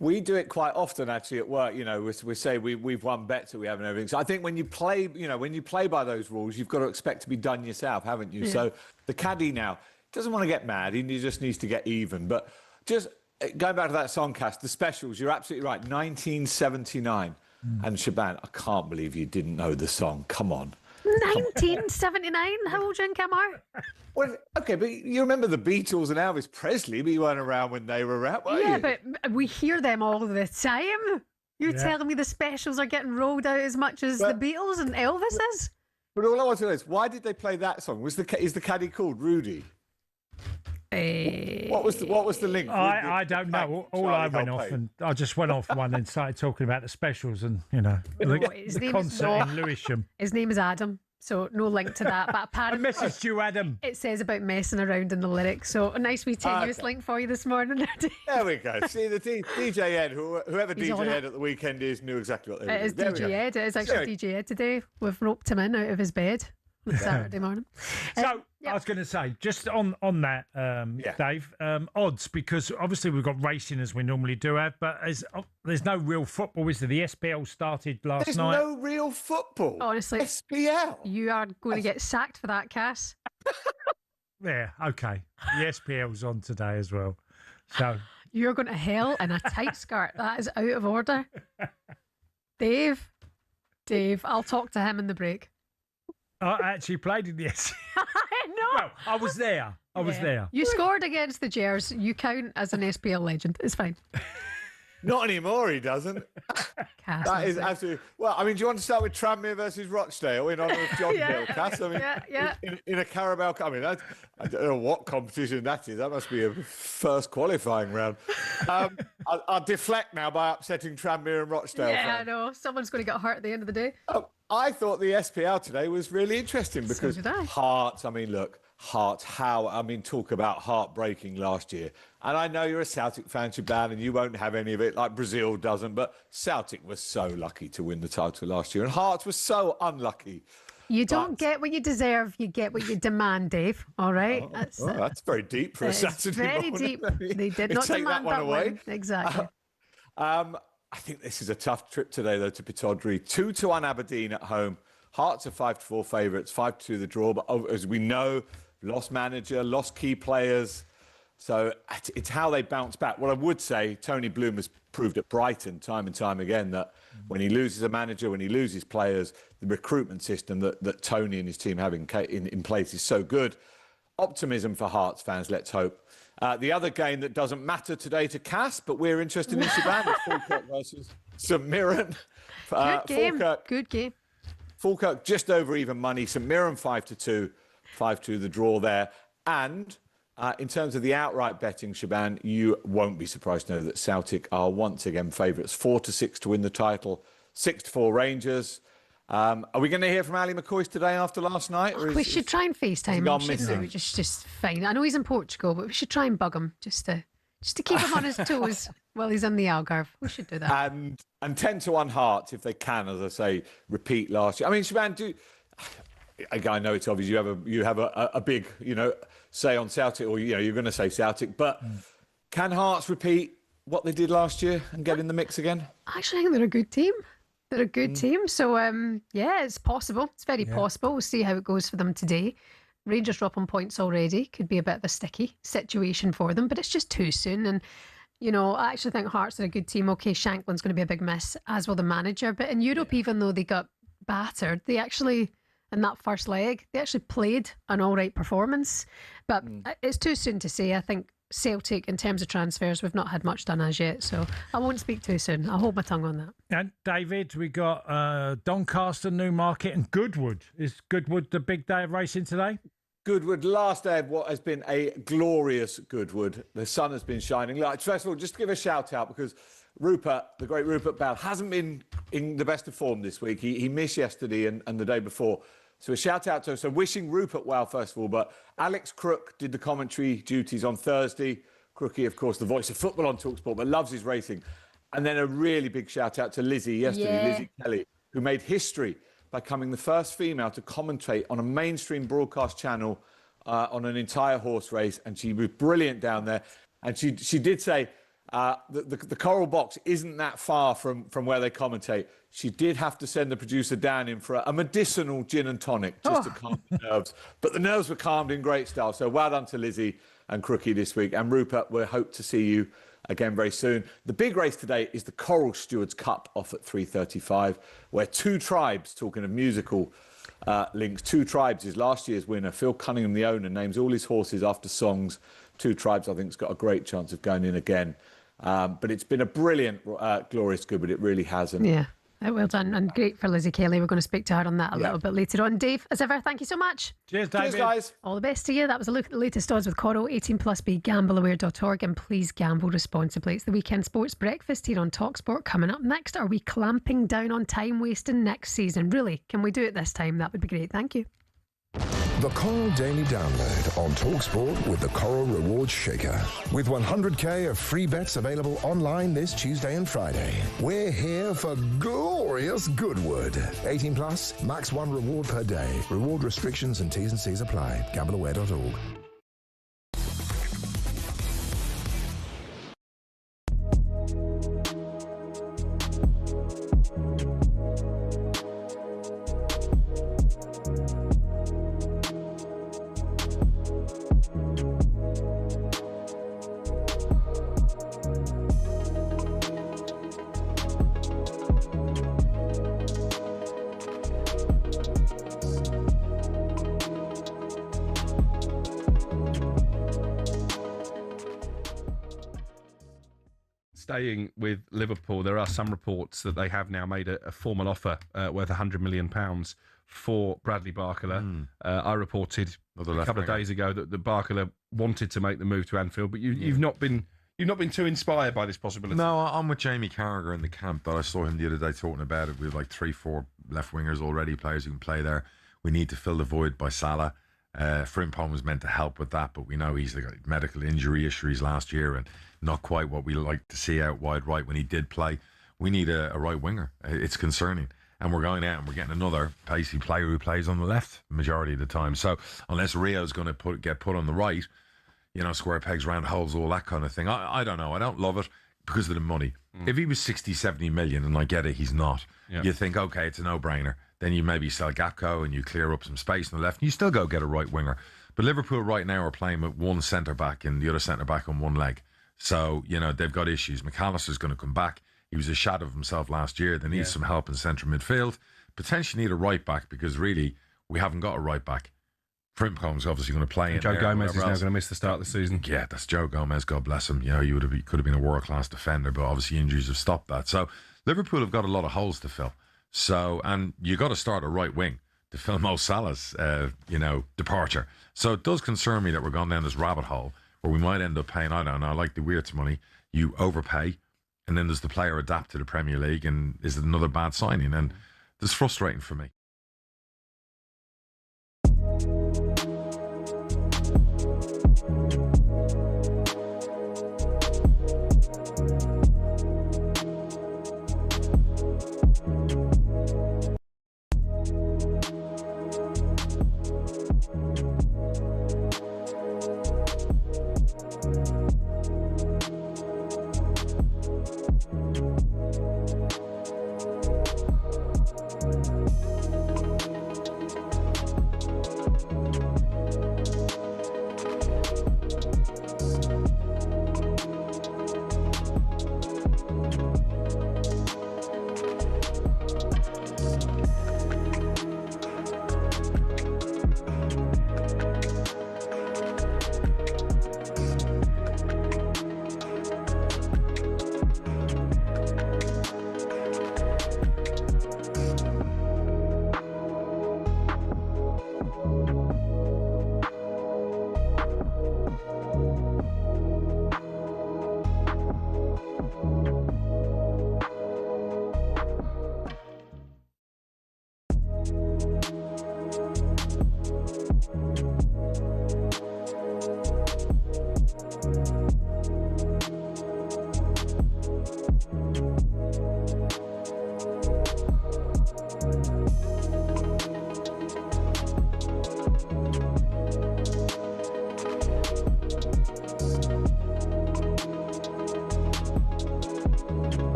we do it quite often actually at work. You know, we say we've won bets that we have and everything. So I think when you play by those rules, you've got to expect to be done yourself, haven't you? Yeah. So the caddy now doesn't want to get mad. He just needs to get even. But just going back to that song, Cass, the specials, you're absolutely right. 1979. And Shebahn, I can't believe you didn't know the song. Come on. 1979? How old are you in Camar? Well, okay, but you remember the Beatles and Elvis Presley, but you weren't around when they were around, were you? Yeah, but we hear them all the time. You're telling me the specials are getting rolled out as much as the Beatles and Elvis is? But all I want to know is, why did they play that song? Is the caddy called Rudy? What was the link? I don't know. All I went off and I just went off one and started talking about the specials and the concert in Lewisham. His name is Adam, so no link to that. But apparently, I messaged you, Adam. It says about messing around in the lyrics. So a nice wee tenuous link for you this morning. There we go. See, the DJ Ed, whoever DJ Ed at the weekend is, knew exactly what they were doing. It is DJ Ed. It is actually DJ Ed today. We've roped him in out of his bed. Saturday morning. So I was going to say, just on that, Dave, odds, because obviously we've got racing as we normally do have, but there's no real football, is there? The SPL started last night. There's no real football. Honestly, SPL. You are going to get sacked for that, Cass. Yeah, okay. The SPL's on today as well. So you're going to hell in a tight skirt. That is out of order. Dave, I'll talk to him in the break. I actually played in the SPL. No. Well, I was there. I was there. You scored against the Gers. You count as an SPL legend. It's fine. Not anymore, he doesn't. That is absolutely... Well, I mean, do you want to start with Tranmere versus Rochdale in honour of John Hill, Cass? I mean, in a Carabao Cup. I mean, I don't know what competition that is. That must be a first qualifying round. I'll deflect now by upsetting Tranmere and Rochdale. Yeah, I know. Someone's going to get hurt at the end of the day. I thought the SPL today was really interesting because Hearts, I mean, look, Hearts, talk about heartbreaking last year. And I know you're a Celtic fan, Shebahn, and you won't have any of it like Brazil doesn't, but Celtic was so lucky to win the title last year and Hearts was so unlucky. You don't get what you deserve, you get what you demand, Dave, all right? That's very deep for a Saturday morning. Very deep. They did not demand that win. Exactly. I think this is a tough trip today, though, to Pittodrie. 2-1 Aberdeen at home. Hearts are 5-4 favourites, 5-2 the draw. But as we know, lost manager, lost key players. So it's how they bounce back. What I would say, Tony Bloom has proved at Brighton time and time again that when he loses a manager, when he loses players, the recruitment system that Tony and his team have in place is so good. Optimism for Hearts fans, let's hope. The other game that doesn't matter today to Cass, but we're interested in Shebahn, is Falkirk versus St Mirren. Good game. Good game. Falkirk just over even money. St Mirren 5-2, 5-2 the draw there. And in terms of the outright betting, Shebahn, you won't be surprised to know that Celtic are once again favourites. 4-6 to win the title, 6-4 Rangers. Are we going to hear from Ali McCoist today after last night? Or we should try and FaceTime him, shouldn't we? Just fine. I know he's in Portugal, but we should try and bug him just to keep him on his toes while he's in the Algarve. We should do that. And 10-1 Hearts if they can, as I say, repeat last year. I mean, Shebahn, I know it's obvious you have a big say on Celtic, or you're going to say Celtic, but can Hearts repeat what they did last year and get in the mix again? Actually, I think they're a good team. They're a good team. So, it's possible. It's very possible. We'll see how it goes for them today. Rangers drop on points already. Could be a bit of a sticky situation for them, but it's just too soon. And, I actually think Hearts are a good team. Okay, Shankland's going to be a big miss, as will the manager. But in Europe, even though they got battered, they actually, in that first leg, they actually played an all right performance. But it's too soon to say. I think Celtic, in terms of transfers, we've not had much done as yet, so I won't speak too soon. I'll hold my tongue on that. And David, we got Doncaster, Newmarket and Goodwood. Is Goodwood the big day of racing today? Goodwood, last day of what has been a glorious Goodwood. The sun has been shining. Like, first of all, just to give a shout out because Rupert, the great Rupert Bell, hasn't been in the best of form this week. He missed yesterday and the day before. So a shout out to him. So wishing Rupert well, first of all. But Alex Crook did the commentary duties on Thursday. Crookie, of course, the voice of football on talkSPORT, but loves his racing. And then a really big shout out to Lizzie yesterday, Lizzie Kelly, who made history by becoming the first female to commentate on a mainstream broadcast channel on an entire horse race. And she was brilliant down there. And she did say the Coral Box isn't that far from where they commentate. She did have to send the producer down in for a medicinal gin and tonic just to calm the nerves. But the nerves were calmed in great style. So well done to Lizzie and Crookie this week. And Rupert, we hope to see you again very soon. The big race today is the Coral Stewards Cup off at 3:35, where Two Tribes, talking of musical links, Two Tribes is last year's winner. Phil Cunningham, the owner, names all his horses after songs. Two Tribes, I think, has got a great chance of going in again. But it's been a brilliant, glorious Goodwood. It really has. And yeah. Well done, and great for Lizzie Kelly. We're going to speak to her on that a little bit later on. Dave, as ever, thank you so much. Cheers, David. Cheers, guys. All the best to you. That was a look at the latest odds with Coral. 18+ be gambleaware.org, and please gamble responsibly. It's the Weekend Sports Breakfast here on talkSPORT. Coming up next, are we clamping down on time wasting next season? Really, can we do it this time? That would be great. Thank you. The Coral Daily Download on talkSPORT with the Coral Rewards Shaker. With 100k of free bets available online this Tuesday and Friday. We're here for glorious Goodwood. 18+, max 1 reward per day. Reward restrictions and T's and C's apply. Gambleaware.org. Staying with Liverpool, there are some reports that they have now made a formal offer worth £100 million for Bradley Barcola. I reported a couple of days ago that Barcola wanted to make the move to Anfield, but you've not been too inspired by this possibility. No, I'm with Jamie Carragher in the camp that I saw him the other day talking about it. We have like 3-4 left wingers already, players who can play there. We need to fill the void by Salah. Frimpong was meant to help with that, but we know he's got medical injury issues last year and not quite what we like to see out wide right when he did play. We need a right winger. It's concerning. And we're going out and we're getting another pacey player who plays on the left majority of the time. So unless Rio's going to get put on the right, you know, square pegs, round holes, all that kind of thing. I don't know. I don't love it because of the money. If he was 60, 70 million, and I get it, he's not. Yeah. You think, okay, it's a no-brainer. Then you maybe sell Gakpo and you clear up some space on the left and you still go get a right winger. But Liverpool right now are playing with one centre-back and the other centre-back on one leg. So, you know, they've got issues. McAllister's going to come back. He was a shadow of himself last year. They need some help in central midfield. Potentially need a right-back because really we haven't got a right-back. Frimpong's obviously going to play in Joe there, Gomez is now else. going to miss the start of the season. Yeah, that's Joe Gomez. God bless him. You know, could have been a world-class defender, but obviously injuries have stopped that. So Liverpool have got a lot of holes to fill. So, and you got to start a right wing to fill Mo Salah's, departure. So it does concern me that we're going down this rabbit hole where we might end up paying, I don't know, like the Weirds money, you overpay, and then does the player adapt to the Premier League, and is it another bad signing? And it's frustrating for me.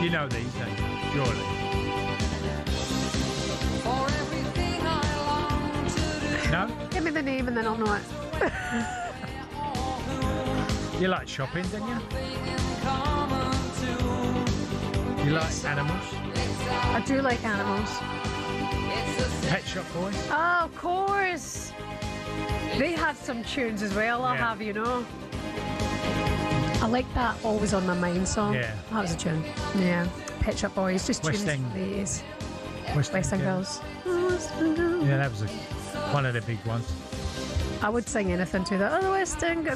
You know these, don't you? Surely. No? Give me the name and then I'll know it. You like shopping, don't you? You like animals? I do like animals. Pet Shop Boys? Oh, of course. They had some tunes as well, I'll have you know. I like that Always on My Mind song. Yeah. That was a tune. Yeah. Pet Shop Boys, just West tunes. End. Please. West End Girls. Yeah, that was one of the big ones. I would sing anything to that. Oh, West End, the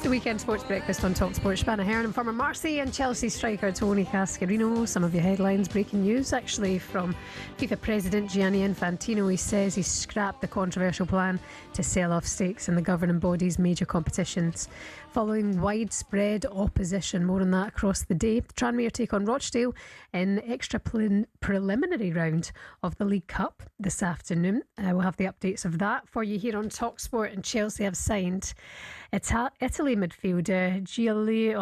Weekend Sports Breakfast on talkSPORT. Shebahn Aherne and former Marseille and Chelsea striker Tony Cascarino. Some of your headlines, breaking news actually from FIFA President Gianni Infantino. He says he's scrapped the controversial plan to sell off stakes in the governing body's major competitions following widespread opposition. More on that across the day. Tranmere take on Rochdale in extra preliminary round of the League Cup this afternoon. We'll have the updates of that for you here on talkSPORT. And Chelsea have signed Italy midfielder Giulia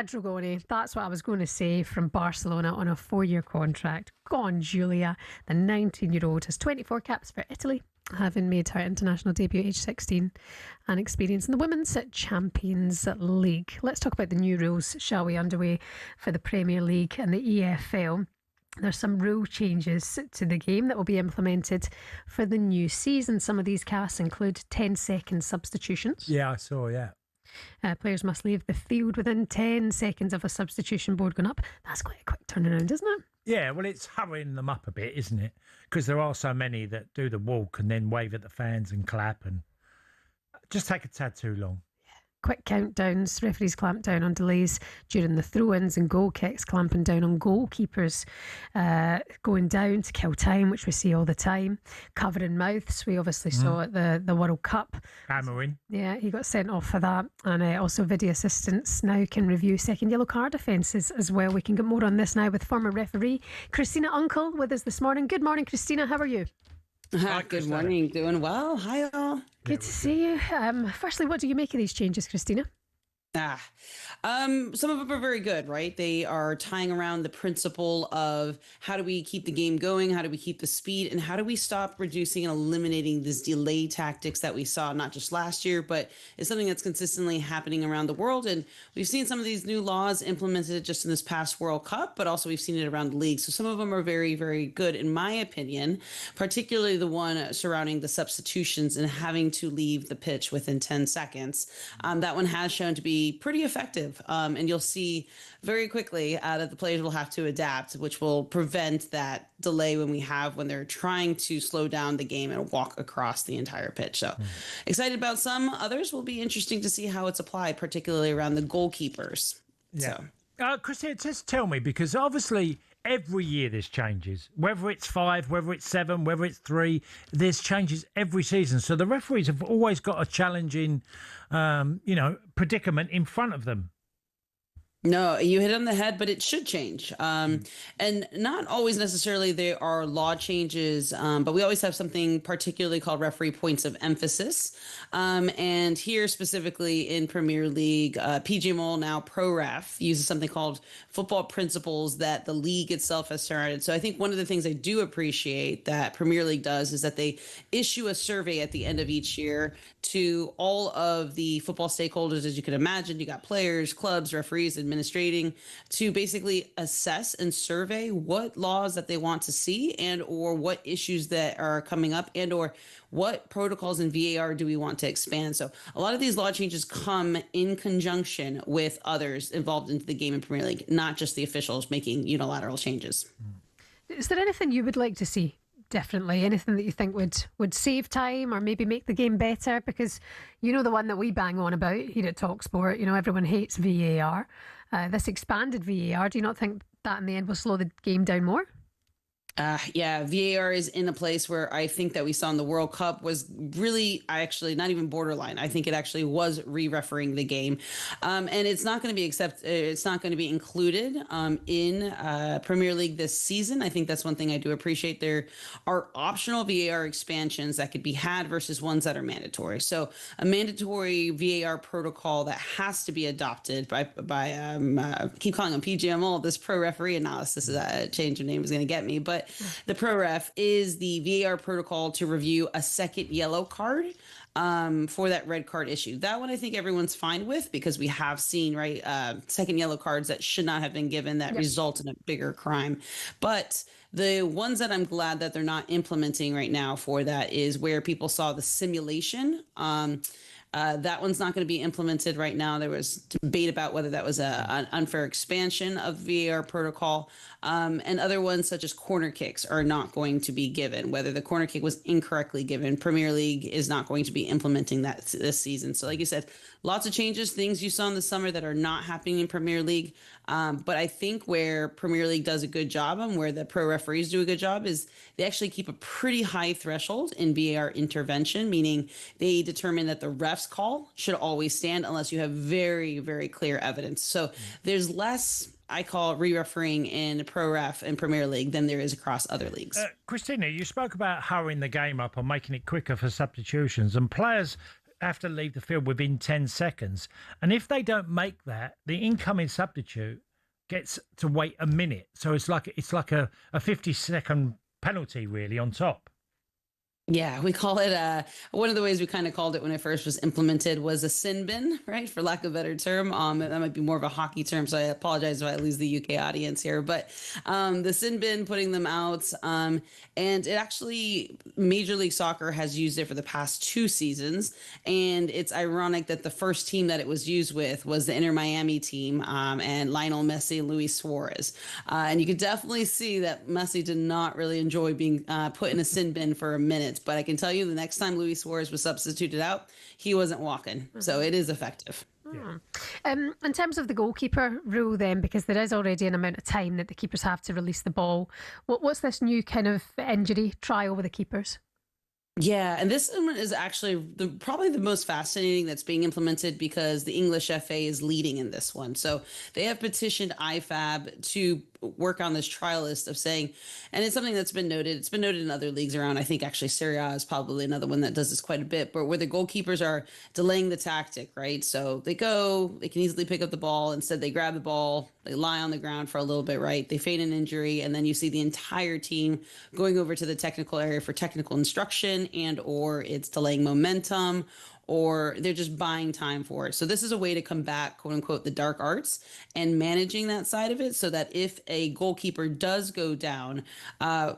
Dragoni. That's what I was going to say, from Barcelona on a 4-year contract. Go on, Giulia. The 19-year-old has 24 caps for Italy, having made her international debut at age 16 and experience in the Women's Champions League. Let's talk about the new rules, shall we, underway for the Premier League and the EFL. There's some rule changes to the game that will be implemented for the new season. Some of these casts include 10-second substitutions. Yeah, I saw, yeah. Players must leave the field within 10 seconds of a substitution board going up. That's quite a quick turnaround, isn't it? Yeah, well, it's hurrying them up a bit, isn't it? Because there are so many that do the walk and then wave at the fans and clap, and just take a tad too long. Quick countdowns. Referees clamp down on delays during the throw-ins and goal kicks, clamping down on goalkeepers going down to kill time, which we see all the time. Covering mouths, we obviously saw at the World Cup. Hammering. Yeah, he got sent off for that. And also video assistants now can review second yellow card offences as well. We can get more on this now with former referee Christina Uncle with us this morning. Good morning, Christina. How are you? Good morning. Doing well. Hi, all. Good to see you. Firstly, what do you make of these changes, Christina? Some of them are very good, right? They are tying around the principle of how do we keep the game going? How do we keep the speed? And how do we stop reducing and eliminating these delay tactics that we saw not just last year, but it's something that's consistently happening around the world. And we've seen some of these new laws implemented just in this past World Cup, but also we've seen it around the league. So some of them are very, very good, in my opinion, particularly the one surrounding the substitutions and having to leave the pitch within 10 seconds. That one has shown to be pretty effective. And you'll see very quickly that the players will have to adapt, which will prevent that delay when they're trying to slow down the game and walk across the entire pitch. So excited about some. Others will be interesting to see how it's applied, particularly around the goalkeepers. Yeah. Christina, just tell me, because obviously every year there's changes. Whether it's 5, whether it's 7, whether it's 3, there's changes every season. So the referees have always got a challenging, predicament in front of them. No, you hit on the head, but it should change. And not always necessarily there are law changes, but we always have something particularly called referee points of emphasis. And here specifically in Premier League, PGMOL, now ProRef, uses something called football principles that the league itself has started. So I think one of the things I do appreciate that Premier League does is that they issue a survey at the end of each year to all of the football stakeholders, as you can imagine. You got players, clubs, referees, administrating, to basically assess and survey what laws that they want to see and or what issues that are coming up and or what protocols in VAR do we want to expand. So a lot of these law changes come in conjunction with others involved into the game in Premier League, not just the officials making unilateral changes. Is there anything you would like to see differently? Anything that you think would save time or maybe make the game better? Because you know the one that we bang on about here at talkSPORT, everyone hates VAR. This expanded VAR, do you not think that in the end will slow the game down more? Yeah, VAR is in a place where I think that we saw in the World Cup was really, actually not even borderline. I think it actually was re-refereeing the game, and it's not going to be it's not going to be included in Premier League this season. I think that's one thing I do appreciate. There are optional VAR expansions that could be had versus ones that are mandatory. So a mandatory VAR protocol that has to be adopted by keep calling them PGMO. This pro referee analysis is a change of name is going to get me, but the pro ref is the VAR protocol to review a second yellow card for that red card issue. That one I think everyone's fine with because we have seen, right, second yellow cards that should not have been given that result in a bigger crime. But the ones that I'm glad that they're not implementing right now for that is where people saw the simulation. That one's not going to be implemented right now. There was debate about whether that was an unfair expansion of VAR protocol. And other ones such as corner kicks are not going to be given. Whether the corner kick was incorrectly given, Premier League is not going to be implementing that this season. So like you said, lots of changes, things you saw in the summer that are not happening in Premier League. But I think where Premier League does a good job and where the pro referees do a good job is they actually keep a pretty high threshold in VAR intervention, meaning they determine that the ref's call should always stand unless you have very, very clear evidence. So there's less, I call it re-refereeing in pro ref and Premier League than there is across other leagues. Christina, you spoke about hurrying the game up or making it quicker for substitutions, and players have to leave the field within 10 seconds. And if they don't make that, the incoming substitute gets to wait a minute. So it's like a 50-second penalty really on top. Yeah, we call it one of the ways we kind of called it when it first was implemented was a sin bin, right? For lack of a better term. That might be more of a hockey term, so I apologize if I lose the UK audience here. But the sin bin, putting them out, and it actually, Major League Soccer has used it for the past 2 seasons. And it's ironic that the first team that it was used with was the Inter Miami team and Lionel Messi and Luis Suarez. And you could definitely see that Messi did not really enjoy being put in a sin bin for a minute. But I can tell you the next time Luis Suarez was substituted out, he wasn't walking. So it is effective. In terms of the goalkeeper rule then, because there is already an amount of time that the keepers have to release the ball, what's this new kind of injury trial with the keepers? Yeah, and this one is actually probably the most fascinating that's being implemented because the English FA is leading in this one. So they have petitioned IFAB to work on this trial list of saying, and it's something that's been noted. It's been noted in other leagues around. I think actually Serie A is probably another one that does this quite a bit, but where the goalkeepers are delaying the tactic, right? So they can easily pick up the ball. Instead, they grab the ball, they lie on the ground for a little bit, right? They feign an injury, and then you see the entire team going over to the technical area for technical instruction, and or it's delaying momentum, or they're just buying time for it. So this is a way to combat, quote unquote, the dark arts and managing that side of it so that if a goalkeeper does go down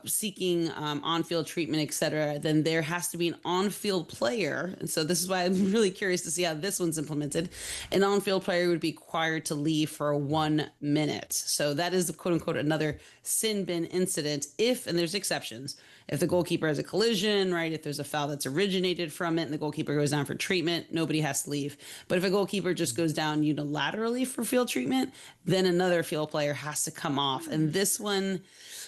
seeking on-field treatment, et cetera, then there has to be an on-field player. And so this is why I'm really curious to see how this one's implemented. An on-field player would be required to leave for 1 minute. So that is, quote unquote, another sin bin incident if, and there's exceptions, if the goalkeeper has a collision, right, if there's a foul that's originated from it and the goalkeeper goes down for treatment, nobody has to leave. But if a goalkeeper just goes down unilaterally for field treatment, then another field player has to come off. And this one,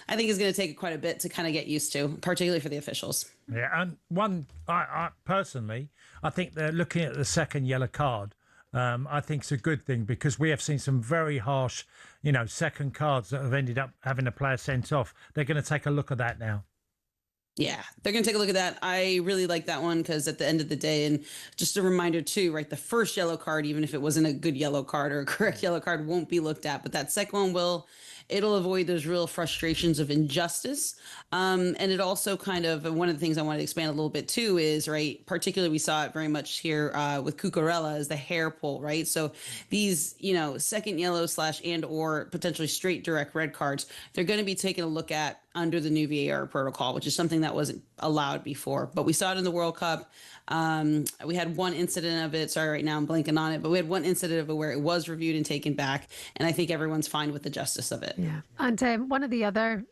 I think, is going to take quite a bit to kind of get used to, particularly for the officials. Yeah, and I personally, I think they're looking at the second yellow card. I think it's a good thing because we have seen some very harsh, second cards that have ended up having a player sent off. They're going to take a look at that now. Yeah, they're going to take a look at that. I really like that one because at the end of the day, and just a reminder too, right, the first yellow card, even if it wasn't a good yellow card or a correct yellow card, won't be looked at. But that second one will. It'll avoid those real frustrations of injustice. And it also kind of, one of the things I wanted to expand a little bit too is, right, particularly we saw it very much here with Cucurella is the hair pull, right? So these, second yellow / and or potentially straight direct red cards, they're going to be taking a look at under the new VAR protocol, which is something that wasn't allowed before. But we saw it in the World Cup. We had one incident of it. Sorry, right now I'm blanking on it, but we had one incident of it where it was reviewed and taken back. And I think everyone's fine with the justice of it. Yeah. And one of the other,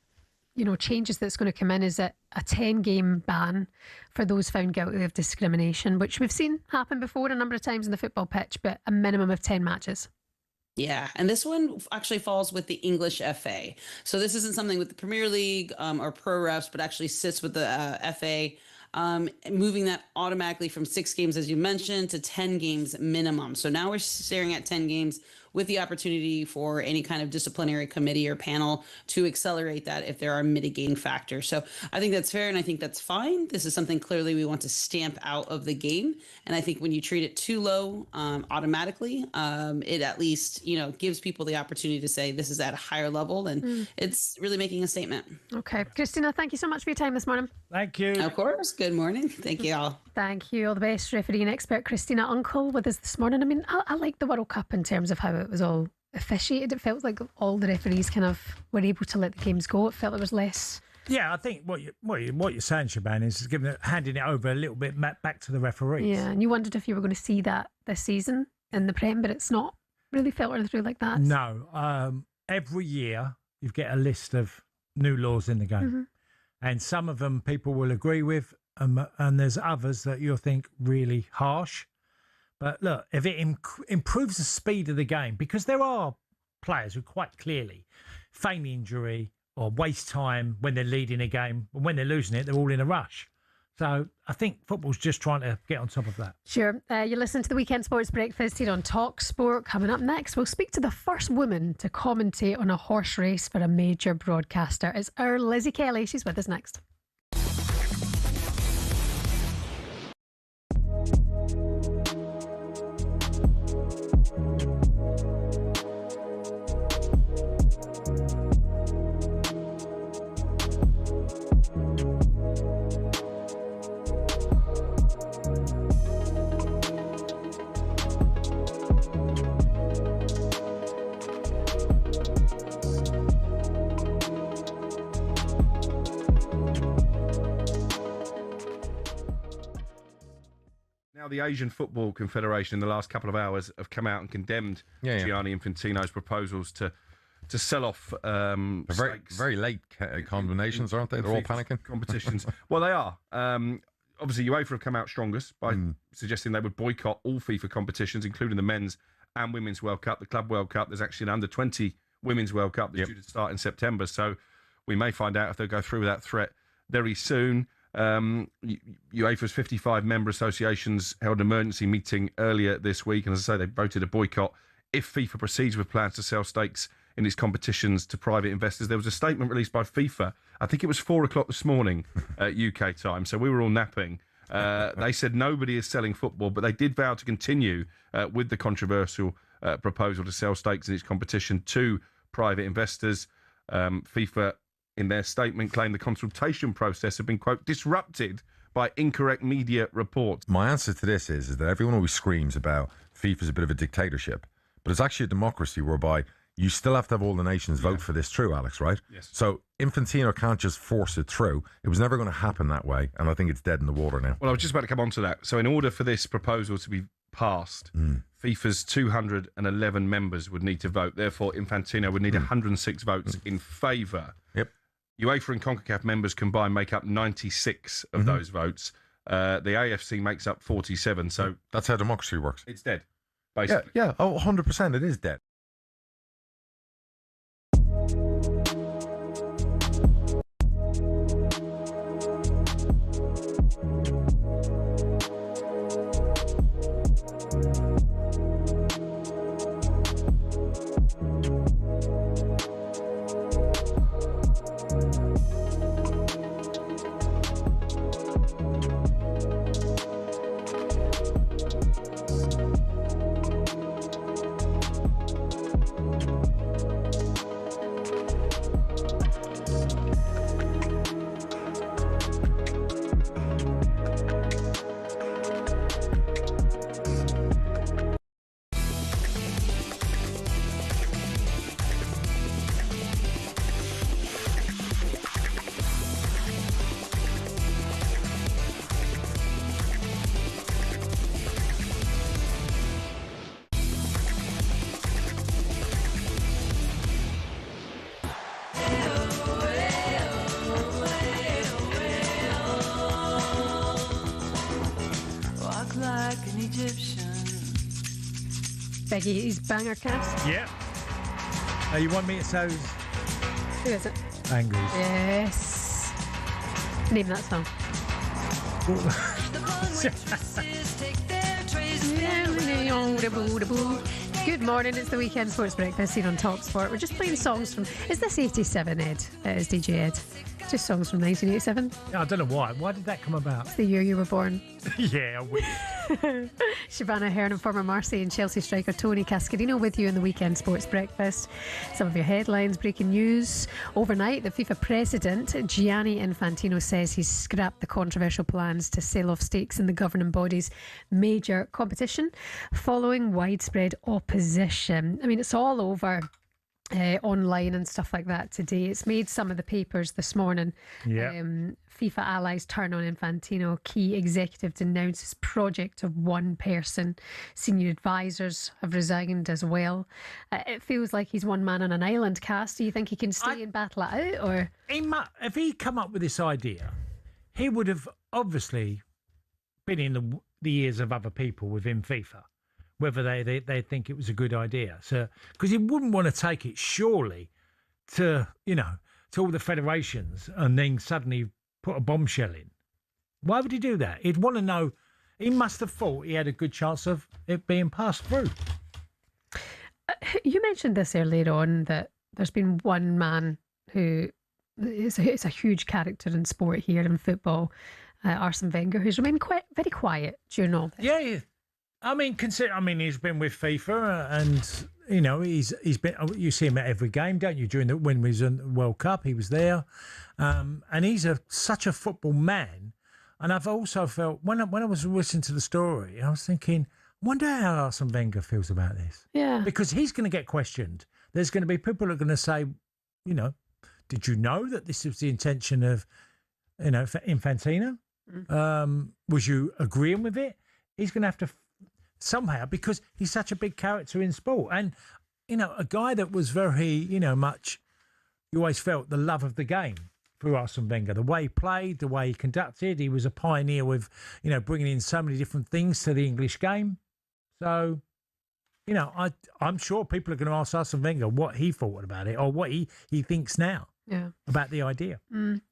changes that's going to come in is a 10-game ban for those found guilty of discrimination, which we've seen happen before a number of times in the football pitch, but a minimum of 10 matches. Yeah, and this one actually falls with the English FA. So this isn't something with the Premier League or pro refs, but actually sits with the FA, moving that automatically from 6 games, as you mentioned, to 10 games minimum. So now we're staring at 10 games with the opportunity for any kind of disciplinary committee or panel to accelerate that if there are mitigating factors. So I think that's fair and I think that's fine. This is something clearly we want to stamp out of the game. And I think when you treat it too low automatically, it at least, gives people the opportunity to say this is at a higher level and it's really making a statement. Okay. Christina, thank you so much for your time this morning. Thank you. Of course. Good morning. Thank you all. Thank you. All the best. Referee and expert Christina Uncle with us this morning. I mean, I like the World Cup in terms of how it was all officiated. It felt like all the referees kind of were able to let the games go. It felt there was less. Yeah, I think what you're saying, Shebahn, is handing it over a little bit back to the referees. Yeah, and you wondered if you were going to see that this season in the Prem, but it's not really filtered through like that. No. Every year you get a list of new laws in the game. And some of them people will agree with, and there's others that you'll think really harsh. But look, if it improves the speed of the game, because there are players who quite clearly feign injury or waste time when they're leading a game, and when they're losing it, they're all in a rush. So I think football's just trying to get on top of that. Sure. You listen to the Weekend Sports Breakfast here on talkSPORT. Coming up next, we'll speak to the first woman to commentate on a horse race for a major broadcaster. It's our Lizzie Kelly. She's with us next. The Asian Football Confederation in the last couple of hours have come out and condemned Gianni Infantino's proposals to sell off very late condemnations, aren't they? They're all panicking. Competitions. Well, they are. Obviously, UEFA have come out strongest by suggesting they would boycott all FIFA competitions, including the Men's and Women's World Cup, the Club World Cup. There's actually an under-20 Women's World Cup that's due to start in September, so we may find out if they'll go through with that threat very soon. UEFA's 55 member associations held an emergency meeting earlier this week, and as I say, they voted a boycott if FIFA proceeds with plans to sell stakes in its competitions to private investors. There was a statement released by FIFA, I think it was 4 o'clock this morning UK time, so we were all napping. They said nobody is selling football, but they did vow to continue with the controversial proposal to sell stakes in its competition to private investors. FIFA, in their statement, claimed the consultation process had been, quote, disrupted by incorrect media reports. My answer to this is that everyone always screams about FIFA's a bit of a dictatorship, but it's actually a democracy whereby you still have to have all the nations vote for this through, Alex, right? Yes. So Infantino can't just force it through. It was never going to happen that way, and I think it's dead in the water now. Well, I was just about to come on to that. So in order for this proposal to be passed, FIFA's 211 members would need to vote. Therefore, Infantino would need 106 votes in favour. Yep. UEFA and CONCACAF members combined make up 96 of those votes. The AFC makes up 47. So that's how democracy works. It's dead, basically. Yeah. Oh, 100%. It is dead. Biggie's banger cast. Yeah. You want me to say Who is it? Angry? Yes. Name that song. Good morning, it's the Weekend Sports Breakfast here on talkSPORT. We're just playing songs from... Is this 87, Ed? It is DJ Ed. Just songs from 1987. Yeah, I don't know why. Why did that come about? It's the year you were born. Yeah, we... Shebahn Aherne and former Marseille and Chelsea striker Tony Cascarino with you in the Weekend Sports Breakfast. Some of your headlines, breaking news. Overnight, the FIFA president, Gianni Infantino, says he's scrapped the controversial plans to sell off stakes in the governing body's major competition following widespread opposition. I mean, it's all over online and stuff like that today. It's made some of the papers this morning. Yeah. FIFA allies turn on Infantino. Key executive denounces project of one person. Senior advisors have resigned as well. It feels like he's one man on an island cast. Do you think he can stay and battle it out? Or if he come up with this idea, he would have obviously been in the ears of other people within FIFA, whether they think it was a good idea. So, because he wouldn't want to take it surely to all the federations and then suddenly put a bombshell in. Why would he do that? He'd want to know. He must have thought he had a good chance of it being passed through. You mentioned this earlier on, that there's been one man who is a huge character in sport here in football, Arsene Wenger, who's remained very quiet during all this. Yeah. I mean, he's been with FIFA, and he's been. You see him at every game, don't you? When we was in the World Cup, he was there, and he's such a football man. And I've also felt when I was listening to the story, I was thinking, I wonder how Arsene Wenger feels about this. Yeah, because he's going to get questioned. There's going to be people who are going to say, did you know that this was the intention of, for Infantino? Was you agreeing with it? He's going to have to. Somehow, because he's such a big character in sport, and a guy that was very, much. You always felt the love of the game through Arsene Wenger, the way he played, the way he conducted. He was a pioneer with, bringing in so many different things to the English game. So, I'm sure people are going to ask Arsene Wenger what he thought about it, or what he thinks now. Yeah. About the idea.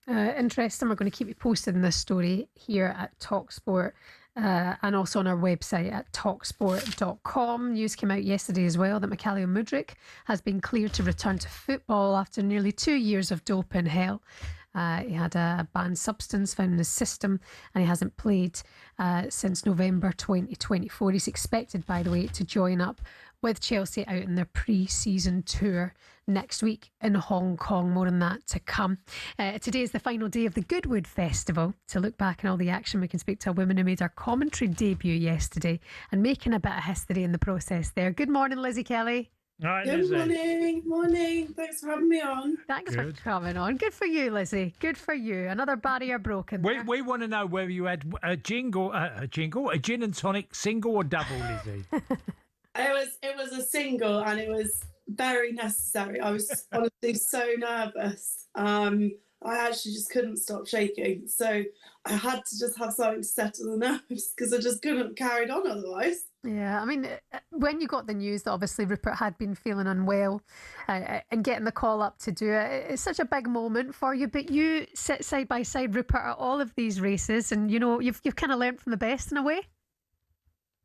Interesting. We're going to keep you posted in this story here at talkSPORT. And also on our website at talksport.com. News came out yesterday as well that Mikhailo Mudryk has been cleared to return to football after nearly 2 years of doping hell. He had a banned substance found in his system, and he hasn't played since November 2024. He's expected, by the way, to join up with Chelsea out in their pre-season tour next week in Hong Kong. More on that to come. Today is the final day of the Goodwood Festival. To look back on all the action, we can speak to a woman who made her commentary debut yesterday and making a bit of history in the process there. Good morning, Lizzie Kelly. Hi, Good Lizzie. morning. Thanks for having me on. Thanks for coming on. Good for you, Lizzie. Good for you. Another barrier broken. We want to know whether you had a gin and tonic, single or double, Lizzie. It was a single, and it was very necessary. I was honestly so nervous. I actually just couldn't stop shaking. So I had to just have something to settle the nerves, because I just couldn't have carried on otherwise. Yeah, I mean, when you got the news that obviously Rupert had been feeling unwell and getting the call up to do it, it's such a big moment for you. But you sit side by side Rupert at all of these races, and you've kind of learned from the best in a way.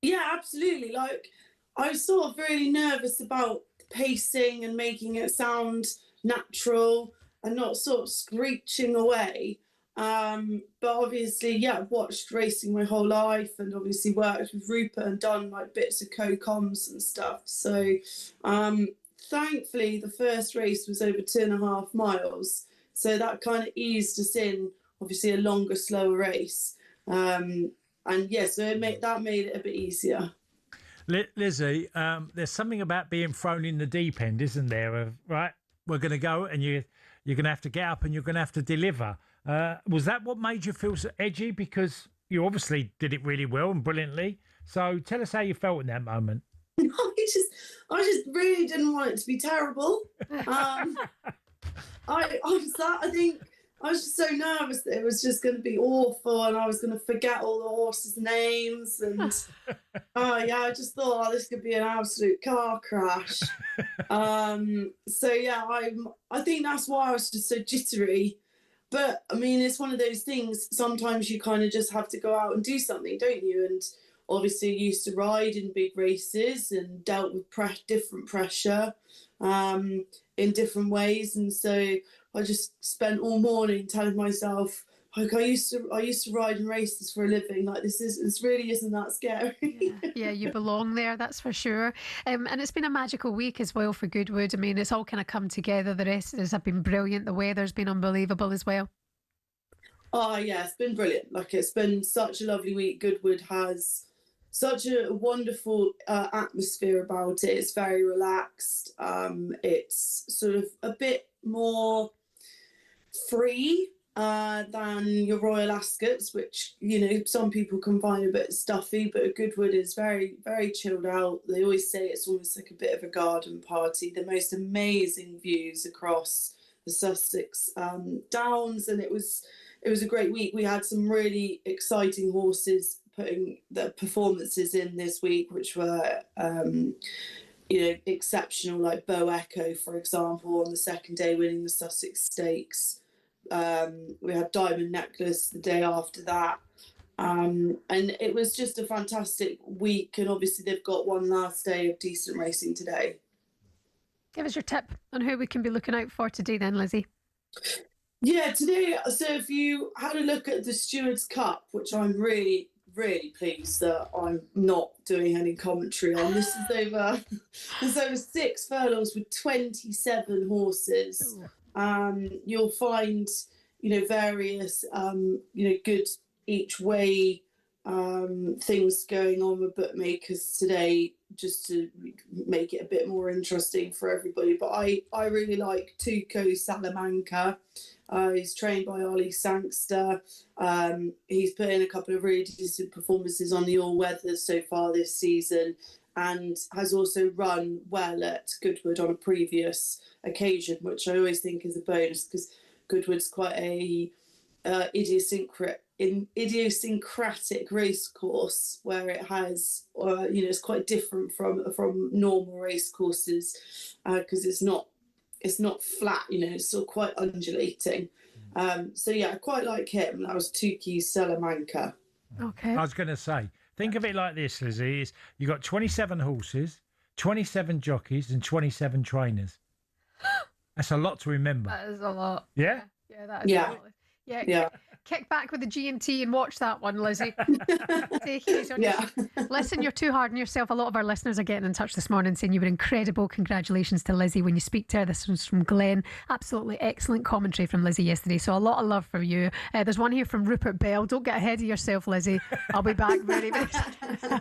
Yeah, absolutely. Like, I was sort of really nervous about pacing and making it sound natural and not sort of screeching away. But obviously, I've watched racing my whole life, and obviously worked with Rupert and done like bits of co-coms and stuff. So thankfully, the first race was over 2.5 miles. So that kind of eased us in, obviously, a longer, slower race. So that made it a bit easier. Lizzie, there's something about being thrown in the deep end, isn't there? Right, we're going to go, and you're going to have to get up, and you're going to have to deliver. Was that what made you feel so edgy? Because you obviously did it really well and brilliantly. So tell us how you felt in that moment. I just really didn't want it to be terrible. I think I was just so nervous that it was just going to be awful, and I was going to forget all the horses' names, and Oh yeah, I just thought this could be an absolute car crash. So yeah, I think that's why I was just so jittery. But I mean, it's one of those things. Sometimes you kind of just have to go out and do something, don't you? And obviously, I used to ride in big races and dealt with different pressure in different ways. And so I just spent all morning telling myself, like, I used to ride in races for a living. Like, this really isn't that scary. Yeah, you belong there, that's for sure. And it's been a magical week as well for Goodwood. I mean, it's all kind of come together. The races have been brilliant. The weather's been unbelievable as well. Oh yeah, it's been brilliant. Like, it's been such a lovely week. Goodwood has such a wonderful atmosphere about it. It's very relaxed. It's sort of a bit more free than your Royal Ascots, which, you know, some people can find a bit stuffy, but Goodwood is very, very chilled out. They always say it's almost like a bit of a garden party. The most amazing views across the Sussex Downs, and it was a great week. We had some really exciting horses putting their performances in this week, which were exceptional, like Bow Echo, for example, on the second day winning the Sussex Stakes. We had Diamond Necklace the day after that. And it was just a fantastic week. And obviously they've got one last day of decent racing today. Give us your tip on who we can be looking out for today then, Lizzie. Yeah, today, so if you had a look at the Stewards' Cup, which I'm really, really pleased that I'm not doing any commentary on. This is over 6 furlongs with 27 horses. You'll find, various, good each way things going on with bookmakers today, just to make it a bit more interesting for everybody. But I really like Tuco Salamanca. He's trained by Ollie Sangster. He's put in a couple of really decent performances on the all-weathers so far this season, and has also run well at Goodwood on a previous occasion, which I always think is a bonus because Goodwood's quite a idiosyncratic race course where it has, it's quite different from normal race courses because it's not flat, it's sort of quite undulating. So yeah, I quite like him. That was Tuki Salamanca. Okay. I was going to say, think of it like this, Lizzie. You've got 27 horses, 27 jockeys, and 27 trainers. That's a lot to remember. That is a lot. Yeah? Yeah, that is a lot. Yeah. Kick back with the G&T and watch that one, Lizzie. Take it easy on yourself. Listen, you're too hard on yourself. A lot of our listeners are getting in touch this morning saying you were incredible. Congratulations to Lizzie when you speak to her. This one's from Glenn. Absolutely excellent commentary from Lizzie yesterday. So a lot of love for you. There's one here from Rupert Bell. Don't get ahead of yourself, Lizzie. I'll be back very, very soon.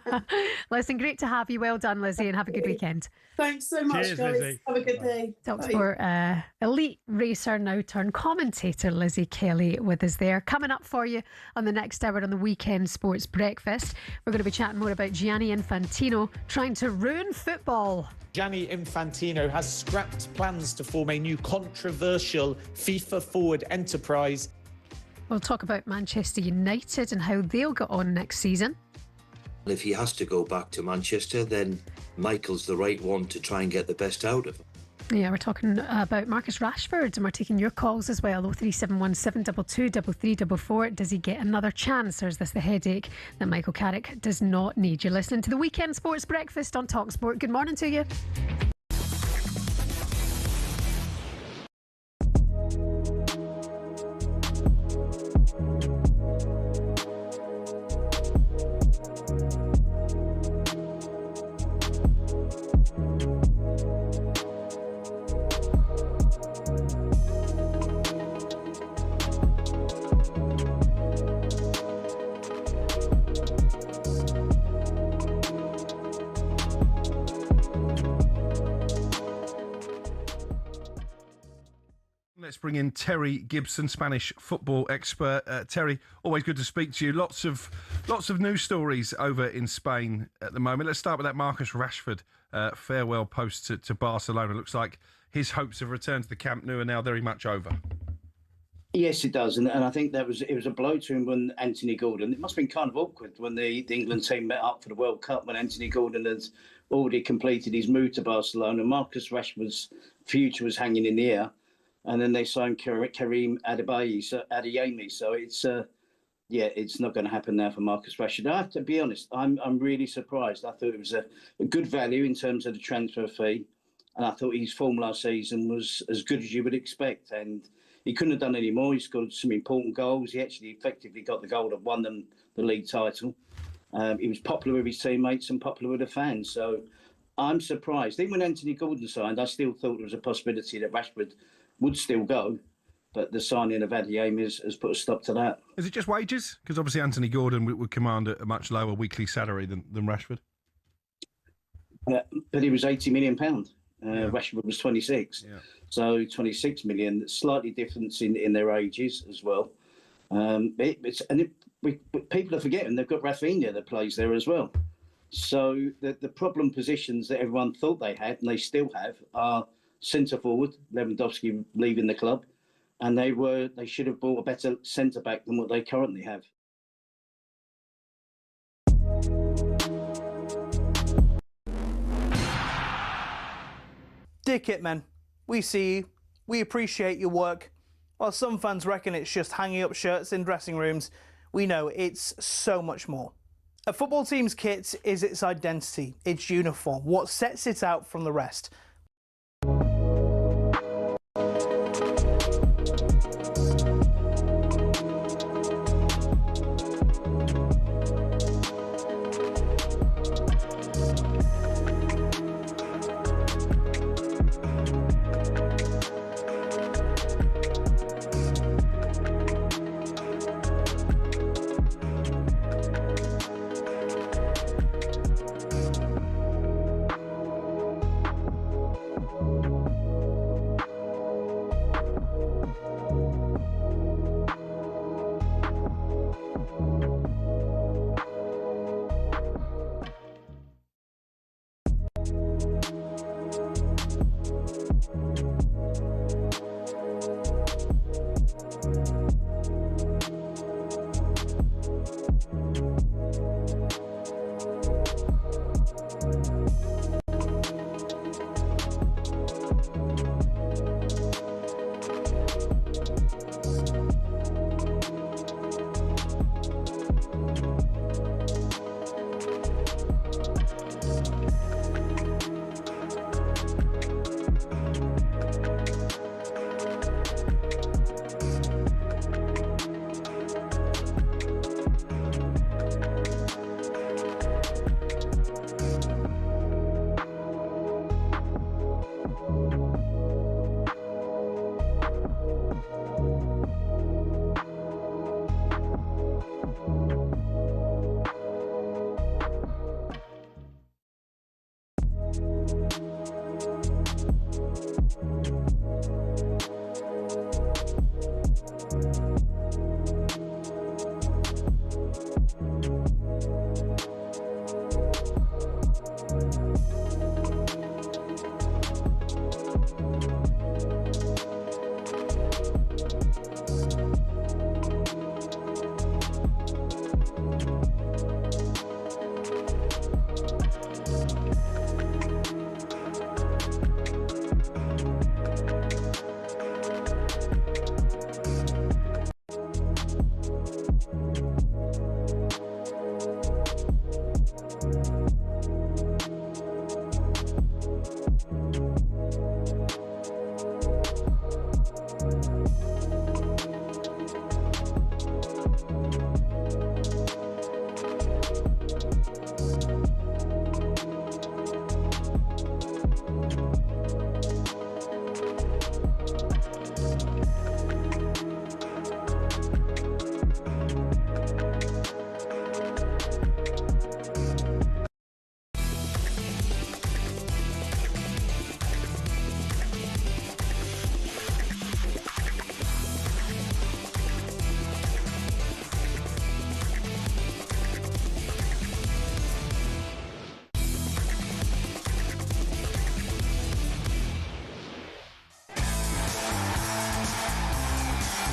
Listen, great to have you. Well done, Lizzie, and have a good weekend. Thanks so much, Cheers, guys. Lizzie. Have a good day. talkSPORT elite racer now turned commentator Lizzie Kelly with us there. Coming up for you on the next hour on the Weekend Sports Breakfast, we're going to be chatting more about Gianni Infantino trying to ruin football. Gianni Infantino has scrapped plans to form a new controversial FIFA-forward enterprise. We'll talk about Manchester United and how they'll get on next season. If he has to go back to Manchester, then Michael's the right one to try and get the best out of him. Yeah, we're talking about Marcus Rashford, and we're taking your calls as well. 0371 722 3344. Does he get another chance, or is this the headache that Michael Carrick does not need? You're listening to the Weekend Sports Breakfast on talkSPORT. Good morning to you. Let's bring in Terry Gibson, Spanish football expert. Terry, always good to speak to you. Lots of news stories over in Spain at the moment. Let's start with that Marcus Rashford farewell post to Barcelona. Looks like his hopes of return to the Camp Nou are now very much over. Yes, it does, and I think it was a blow to him when Anthony Gordon. It must have been kind of awkward when the England team met up for the World Cup when Anthony Gordon had already completed his move to Barcelona. Marcus Rashford's future was hanging in the air, and then they signed Karim Adeyemi. So it's not going to happen now for Marcus Rashford. I have to be honest, I'm really surprised. I thought it was a good value in terms of the transfer fee, and I thought his form last season was as good as you would expect, and he couldn't have done any more. He scored some important goals. He actually effectively got the goal that won them the league title. He was popular with his teammates and popular with the fans. So I'm surprised. Even when Anthony Gordon signed, I still thought there was a possibility that Rashford would still go. But the signing of Adeyemi has put a stop to that. Is it just wages? Because obviously Anthony Gordon would command a much lower weekly salary than Rashford. But he was £80 million. Rashford was 26. Yeah. So 26 million, slightly difference in their ages as well. People are forgetting they've got Rafinha that plays there as well. So the problem positions that everyone thought they had, and they still have, are centre forward, Lewandowski leaving the club, and they should have bought a better centre back than what they currently have. Dear Kitmen, we see you, we appreciate your work. While some fans reckon it's just hanging up shirts in dressing rooms, we know it's so much more. A football team's kit is its identity, its uniform, what sets it out from the rest.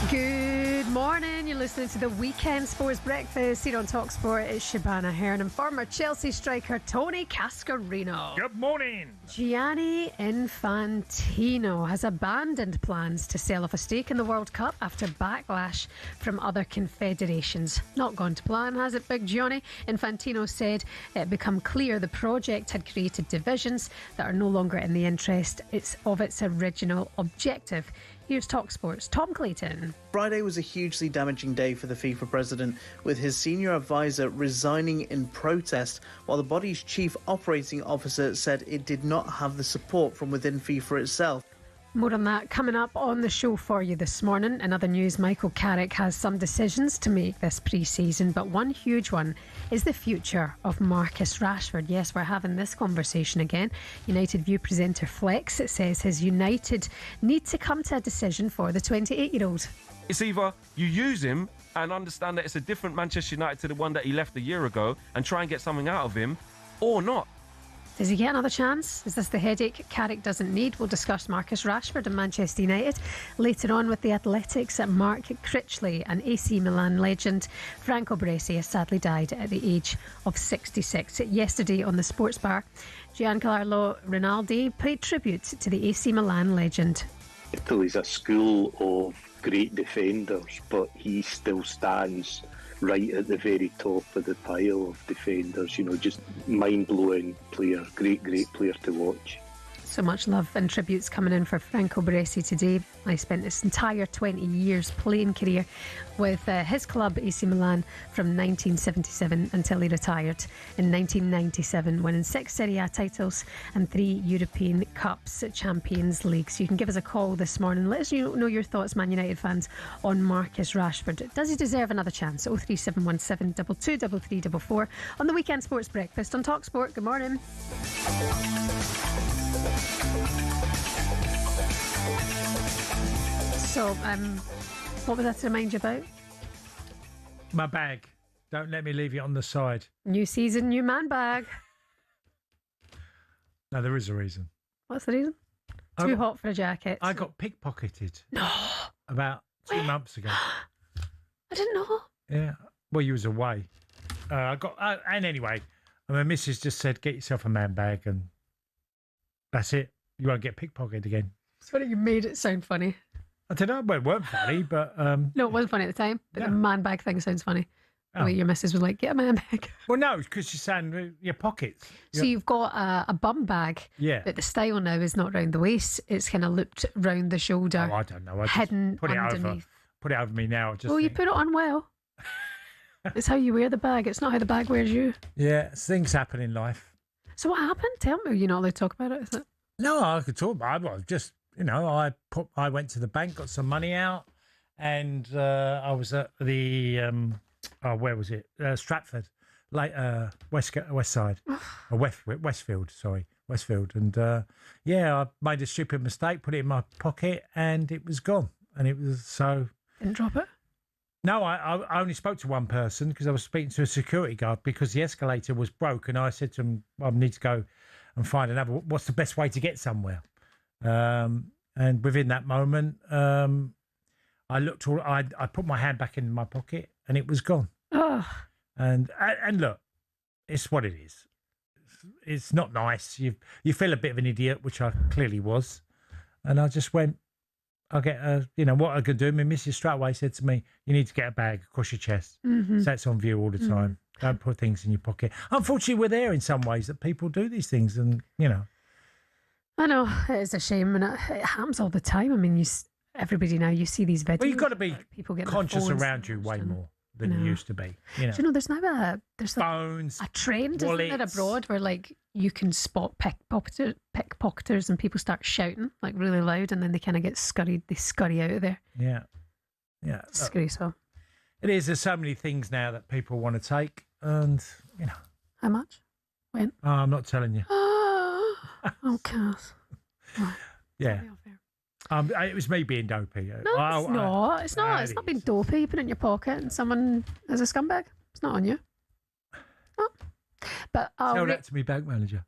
Good morning. You're listening to the Weekend Sports Breakfast here on talkSPORT. It's Shebahn Aherne and former Chelsea striker Tony Cascarino. Good morning. Gianni Infantino has abandoned plans to sell off a stake in the World Cup after backlash from other confederations. Not gone to plan, has it, Big Gianni? Infantino said it had become clear the project had created divisions that are no longer in the interest of its original objective. Here's talkSPORT's Tom Clayton. Friday was a hugely damaging day for the FIFA president, with his senior advisor resigning in protest, while the body's chief operating officer said it did not have the support from within FIFA itself. More on that coming up on the show for you this morning. In other news, Michael Carrick has some decisions to make this pre-season, but one huge one is the future of Marcus Rashford. Yes, we're having this conversation again. United View presenter Flex says his United need to come to a decision for the 28-year-old. It's either you use him and understand that it's a different Manchester United to the one that he left a year ago and try and get something out of him, or not. Does he get another chance? Is this the headache Carrick doesn't need? We'll discuss Marcus Rashford and Manchester United later on with the Athletics. Mark Critchley, an AC Milan legend. Franco Baresi has sadly died at the age of 66. Yesterday on the Sports Bar, Giancarlo Rinaldi paid tribute to the AC Milan legend. Italy's a school of great defenders, but he still stands right at the very top of the pile of defenders. You know, just mind-blowing player, great player to watch. So much love and tributes coming in for Franco Baresi today. I spent his entire 20 years playing career with his club AC Milan from 1977 until he retired in 1997, winning 6 Serie A titles and 3 European Cups, Champions League. So you can give us a call this morning. Let us know your thoughts, Man United fans, on Marcus Rashford. Does he deserve another chance? 03717 223344 on the Weekend Sports Breakfast on talkSPORT. Good morning. So, what was that to remind you about? My bag. Don't let me leave it on the side. New season, new man bag. No, there is a reason. What's the reason? Too hot for a jacket. I got pickpocketed. No. About 2 months ago. I didn't know. Yeah. Well, you was away. And anyway, my missus just said, get yourself a man bag and that's it. You won't get pickpocketed again. It's funny you made it sound funny. I don't know. Well, it weren't funny, but... No, it wasn't funny at the time, but the man bag thing sounds funny. Oh. The way your missus was like, get a man bag. Well, no, because she's saying your pockets. So you've got a bum bag, Yeah. but the style now is not round the waist. It's kind of looped round the shoulder. Oh, I don't know. I just hidden put it underneath. Put it over me now. Just You put it on well. It's how you wear the bag. It's not how the bag wears you. Yeah, things happen in life. So what happened? Tell me. You're not allowed to talk about it, is it? No, I could talk about it. Just, I went to the bank, got some money out, and I was at the, where was it? Stratford, west side, Westfield, sorry, Westfield. And I made a stupid mistake, put it in my pocket, and it was gone. And it was so... Didn't drop it? No, I only spoke to one person because I was speaking to a security guard because the escalator was broke, and I said to him, I need to go and find another. What's the best way to get somewhere? And within that moment, I looked. I put my hand back in my pocket, and it was gone. Oh. And look, it's what it is. It's not nice. You feel a bit of an idiot, which I clearly was, and I just went. I'll get what I could do. My missus straight away said to me, you need to get a bag across your chest. Mm-hmm. So that's on view all the time. Don't put things in your pocket. Unfortunately, we're there in some ways that people do these things and, I know, it is a shame and it happens all the time. I mean, everybody now, you see these videos. Well, you've got to be people get conscious around you way more than you used to be. Do you know, there's now phones, a trend, wallets. isn't there, abroad where you can spot pickpocketers and people start shouting really loud and then they kind of get scurried. They scurry out of there. Yeah. Disgraceful. It is. There's so many things now that people want to take and, How much? When? Oh, I'm not telling you. Oh, Cass. Oh, yeah. It was me being dopey. No, it's not. It's not. It's not being dopey. You put it in your pocket and someone is a scumbag. It's not on you. Oh. But tell that to me bank manager.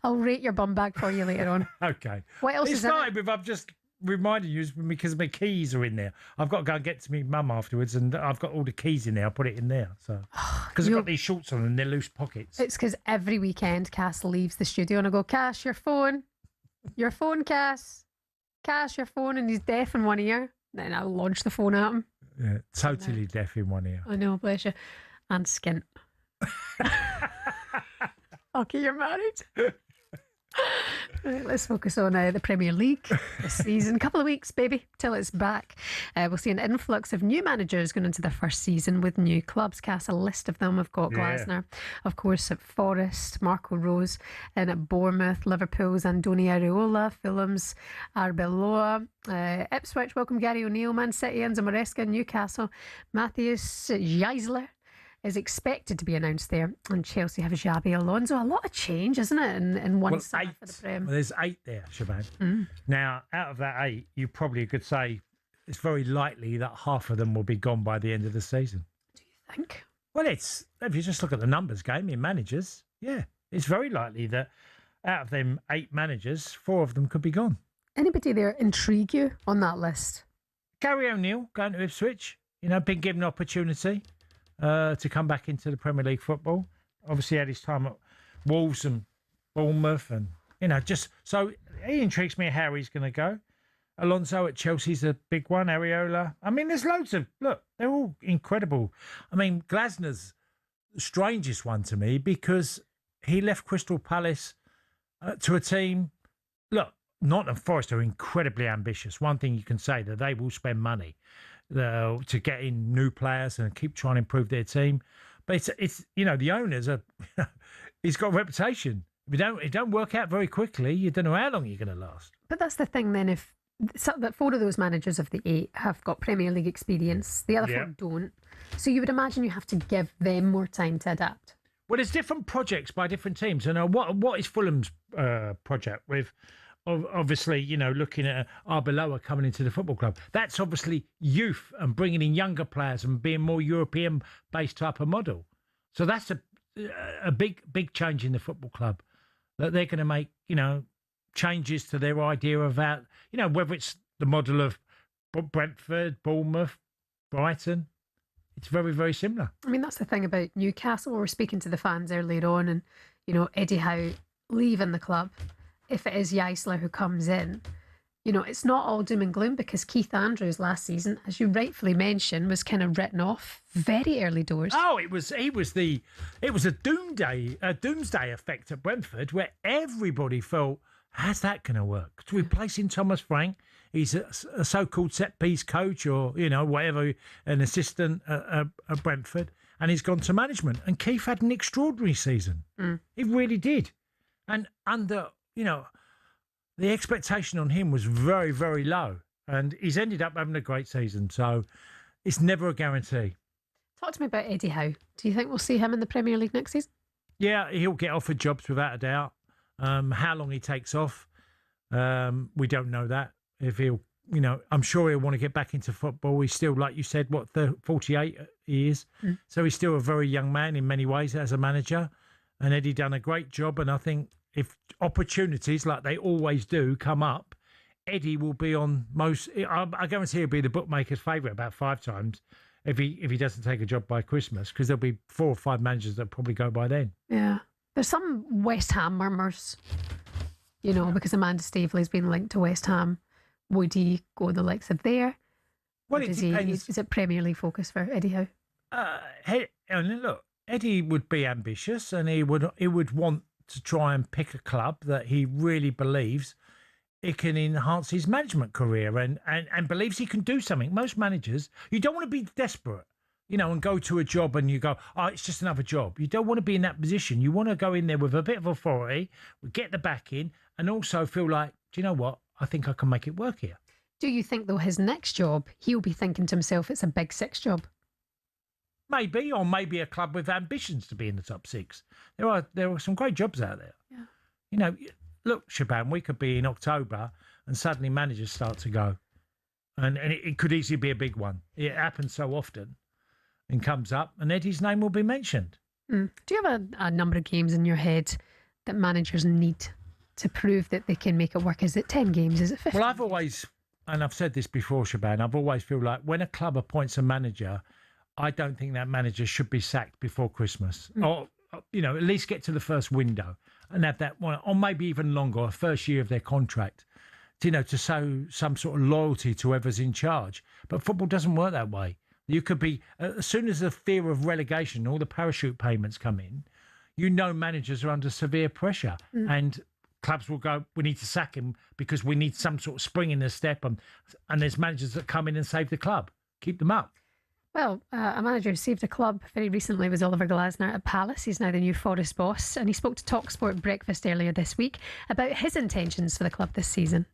I'll rate your bum bag for you later on. Okay. What else It is in started with, I've just reminded you, because my keys are in there. I've got to go and get to my mum afterwards, and I've got all the keys in there. I'll put it in there. So because I've got these shorts on and they're loose pockets. It's because every weekend Cass leaves the studio and I go, Cass, your phone, Cass, your phone, and he's deaf in one ear. Then I'll launch the phone at him. Yeah, totally deaf in one ear. I know, bless you. And skint. Okay, you're married. Right, let's focus on the Premier League this season. Couple of weeks, baby, till it's back. We'll see an influx of new managers going into their first season with new clubs. Cast a list of them. We've got Glasner, of course, at Forest, Marco Rose, and at Bournemouth, Liverpool's Andoni Areola, Fulham's Arbeloa, Ipswich, welcome Gary O'Neill, Man City, Enzo Maresca, Newcastle, Matthias Geisler is expected to be announced there, and Chelsea have Xabi Alonso. A lot of change, isn't it, in one side for the Prem? Well, there's 8 there, Shebahn. Now, out of that 8, you probably could say it's very likely that half of them will be gone by the end of the season. Do you think? Well, if you just look at the numbers game in managers, it's very likely that out of them 8 managers, 4 of them could be gone. Anybody there intrigue you on that list? Gary O'Neill going to Ipswich, been given an opportunity to come back into the Premier League football. Obviously had his time at Wolves and Bournemouth, and just so he intrigues me how he's going to go. Alonso at Chelsea's a big one. Areola. I mean, there's loads of they're all incredible. I mean, Glasner's the strangest one to me because he left Crystal Palace to a team. Look, Nottingham Forest are incredibly ambitious. One thing you can say that they will spend money to get in new players and keep trying to improve their team, but it's the owners are. He's got a reputation. If it don't work out very quickly, you don't know how long you're going to last. But that's the thing. Then, if that 4 of those managers of the 8 have got Premier League experience, the other 4 don't. So you would imagine you have to give them more time to adapt. Well, there's different projects by different teams, and what is Fulham's project with? Obviously, looking at Arbeloa coming into the football club. That's obviously youth and bringing in younger players and being more European-based type of model. So that's a big change in the football club that they're going to make, changes to their idea about, whether it's the model of Brentford, Bournemouth, Brighton. It's very, very similar. I mean, that's the thing about Newcastle. We were speaking to the fans earlier on, and, Eddie Howe leaving the club. If it is Geisler who comes in, it's not all doom and gloom, because Keith Andrews last season, as you rightfully mentioned, was kind of written off very early doors. Oh, it was a doomsday effect at Brentford, where everybody felt, how's that going to work? Replacing Thomas Frank, he's a so-called set-piece coach or, whatever, an assistant at Brentford, and he's gone to management. And Keith had an extraordinary season. He really did. And under... the expectation on him was very, very low, and he's ended up having a great season. So it's never a guarantee. Talk to me about Eddie Howe. Do you think we'll see him in the Premier League next season? Yeah, he'll get offered jobs without a doubt. How long he takes off, we don't know that. If he'll, I'm sure he'll want to get back into football. He's still, like you said, 48 he is. So he's still a very young man in many ways as a manager. And Eddie done a great job, and I think if opportunities, like they always do, come up, Eddie will be on most... I guarantee he'll be the bookmaker's favourite about 5 times if he doesn't take a job by Christmas, because there'll be 4 or 5 managers that probably go by then. Yeah. There's some West Ham murmurs, because Amanda Staveley's been linked to West Ham. Would he go the likes of there? Well, it depends. Is it Premier League focus for Eddie Howe? Look, Eddie would be ambitious, and he would want to try and pick a club that he really believes it can enhance his management career and believes he can do something. Most managers, you don't want to be desperate, and go to a job and you go, oh, it's just another job. You don't want to be in that position. You want to go in there with a bit of authority, get the back in, and also feel like, do you know what? I think I can make it work here. Do you think, though, his next job, he'll be thinking to himself, it's a Big 6 job? Maybe, or maybe a club with ambitions to be in the top 6. There are some great jobs out there. Yeah. Look, Shebahn, we could be in October and suddenly managers start to go. And it could easily be a big one. It happens so often and comes up, and Eddie's name will be mentioned. Do you have a number of games in your head that managers need to prove that they can make it work? Is it 10 games? Is it 15? Well, I've always, and I've said this before, Shebahn, I've always feel like when a club appoints a manager, I don't think that manager should be sacked before Christmas. Or, at least get to the first window and have that one, or maybe even longer, or first year of their contract, to show some sort of loyalty to whoever's in charge. But football doesn't work that way. You could be, as soon as the fear of relegation, all the parachute payments come in, managers are under severe pressure. And clubs will go, we need to sack him because we need some sort of spring in their step. And there's managers that come in and save the club, keep them up. Well, a manager who saved a club very recently was Oliver Glasner at Palace. He's now the new Forest boss, and he spoke to talkSPORT Breakfast earlier this week about his intentions for the club this season.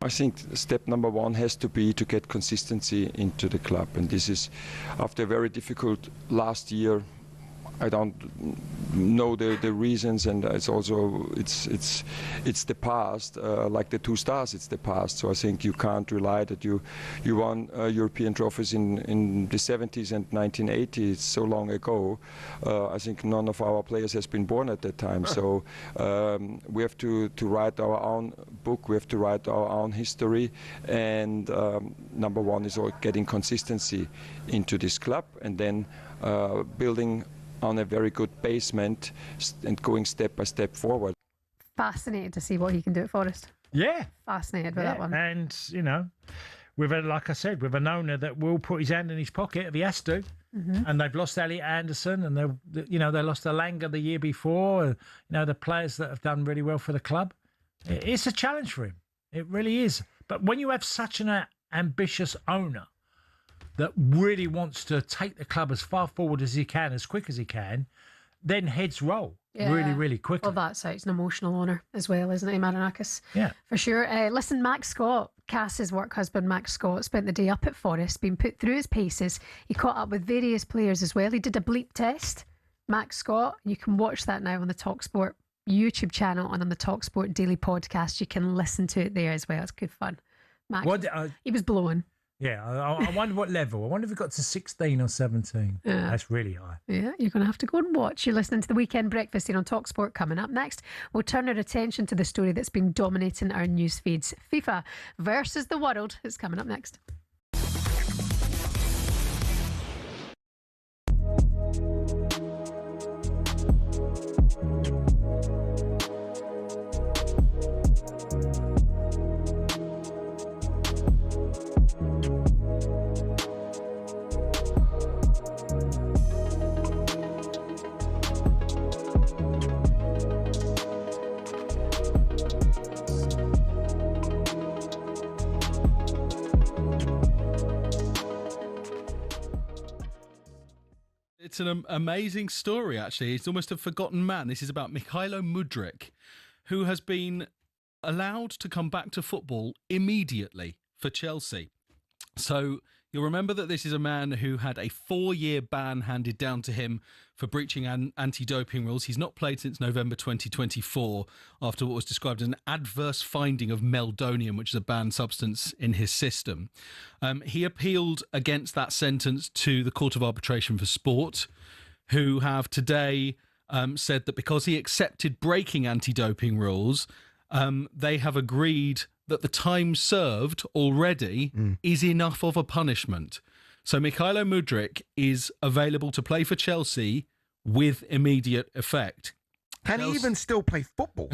I think step number one has to be to get consistency into the club, and this is after a very difficult last year. I don't know the reasons, and it's also it's the past. Like the 2 stars, it's the past. So I think you can't rely that you won European trophies in the 70s and 1980s. It's so long ago. I think none of our players has been born at that time. So we have to write our own book. We have to write our own history. And number one is getting consistency into this club, and then building on a very good basement and going step by step forward. Fascinated to see what he can do at Forest. Yeah. Fascinated with that one. And, like I said, with an owner that will put his hand in his pocket if he has to. And they've lost Elliot Anderson, and they lost Alanga the year before. The players that have done really well for the club. It's a challenge for him. It really is. But when you have such an ambitious owner that really wants to take the club as far forward as he can, as quick as he can, then heads roll really, really quickly. Well, that's out. It's an emotional owner as well, isn't he, Marinakis? Yeah. For sure. Listen, Max Scott, Cass's work husband, Max Scott, spent the day up at Forest, being put through his paces. He caught up with various players as well. He did a bleep test, Max Scott. You can watch that now on the talkSPORT YouTube channel and on the talkSPORT Daily Podcast. You can listen to it there as well. It's good fun. Max, he was blowing. Yeah, I wonder what level. I wonder if it got to 16 or 17. Yeah. That's really high. Yeah, you're going to have to go and watch. You're listening to the Weekend Breakfast here on talkSPORT. Coming up next, we'll turn our attention to the story that's been dominating our news feeds. FIFA versus the world is coming up next. It's an amazing story, actually. It's almost a forgotten man. This is about Mykhailo Mudryk, who has been allowed to come back to football immediately for Chelsea. So you'll remember that this is a man who had a 4-year ban handed down to him for breaching anti-doping rules. He's not played since November 2024 after what was described as an adverse finding of meldonium, which is a banned substance in his system. He appealed against that sentence to the Court of Arbitration for Sport, who have today said that because he accepted breaking anti-doping rules, they have agreed that the time served already is enough of a punishment. So Mykhailo Mudryk is available to play for Chelsea with immediate effect. Can he even still play football?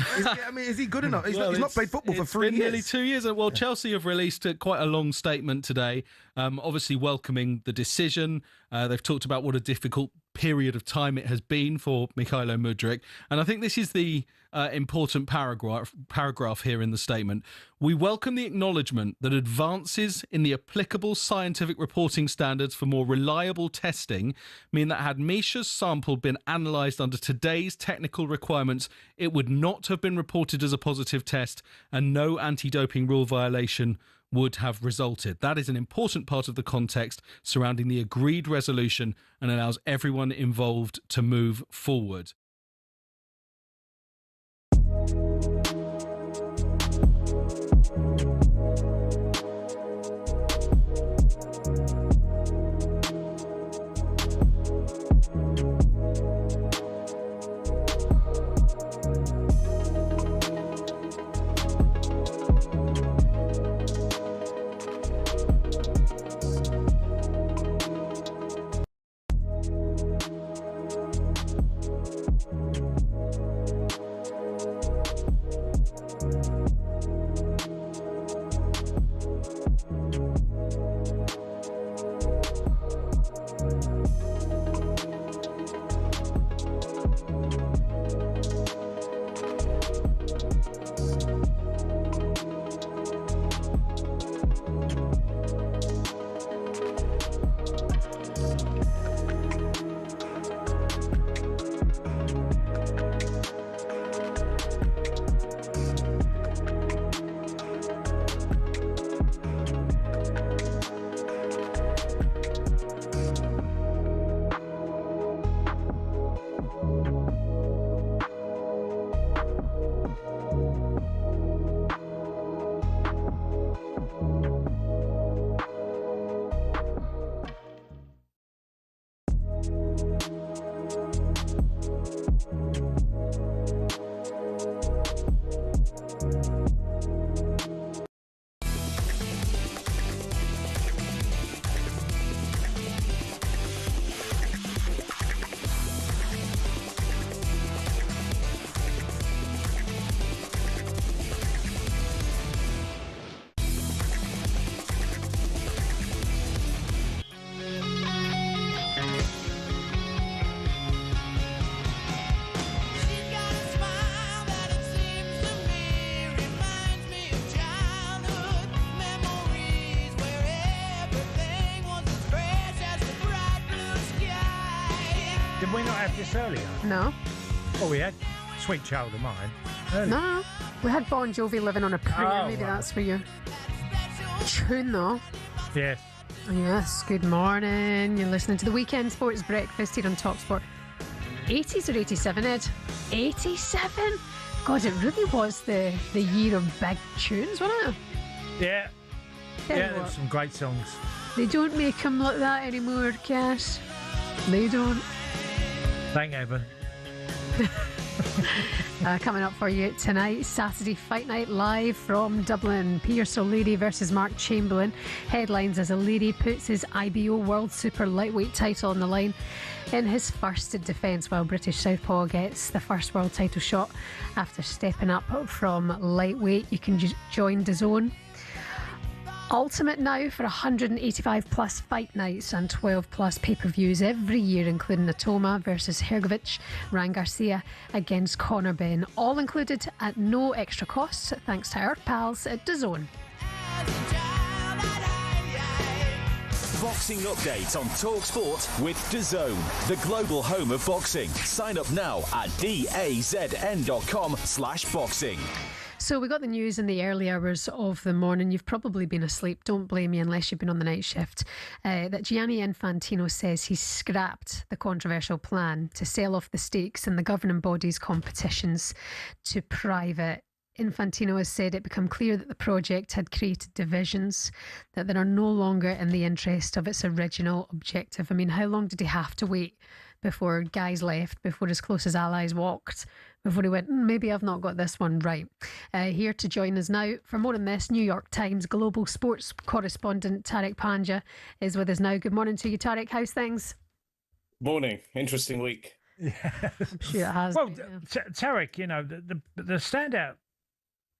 Is he good enough? He's not played football for 3 years. Nearly 2 years. Well, Chelsea have released quite a long statement today, obviously welcoming the decision. They've talked about what a difficult period of time it has been for Mykhailo Mudryk. And I think this is the important paragraph here in the statement. We welcome the acknowledgement that advances in the applicable scientific reporting standards for more reliable testing mean that had Misha's sample been analysed under today's technical requirements, it would not have been reported as a positive test and no anti-doping rule violation would have resulted. That is an important part of the context surrounding the agreed resolution and allows everyone involved to move forward. we not have this earlier? No. Well, we had Sweet Child of Mine earlier. No. We had Bon Jovi Living on a Prayer. Oh, Maybe right. that's where your tune, though. Yes. Yes, good morning. You're listening to the Weekend Sports Breakfast here on talkSPORT. 80s or 87, Ed? 87? God, it really was the year of big tunes, wasn't it? Yeah. Tell you There were what, some great songs. they don't make them like that anymore, Cass. They don't. Thank heaven. Coming up for you tonight, Saturday Fight Night live from Dublin. Pierce O'Leary versus Mark Chamberlain. Headlines as O'Leary puts his IBO World Super Lightweight title on the line in his first defence, while British Southpaw gets the first world title shot after stepping up from lightweight. You can join DAZN Ultimate now for 185 plus fight nights and 12 plus pay-per-views every year, including Atoma versus Hergovich, Ryan Garcia against Conor Benn, all included at no extra cost thanks to our pals at DAZN. Boxing update on talkSPORT with DAZN, the global home of boxing. Sign up now at dazn.com/boxing. So we got the news in the early hours of the morning. You've probably been asleep. Don't blame me unless you've been on the night shift. That Gianni Infantino says he's scrapped the controversial plan to sell off the stakes in the governing body's competitions to private. Infantino has said it became clear that the project had created divisions that are no longer in the interest of its original objective. I mean, how long did he have to wait before guys left, before his closest allies walked, before he went, maybe I've not got this one right? Here to join us now for more on this, New York Times global sports correspondent Tarek Panja is with us now. Good morning to you, Tarek. How's things? Morning. Interesting week. I'm sure it has. Well, been, yeah. Tarek, you know, the standout,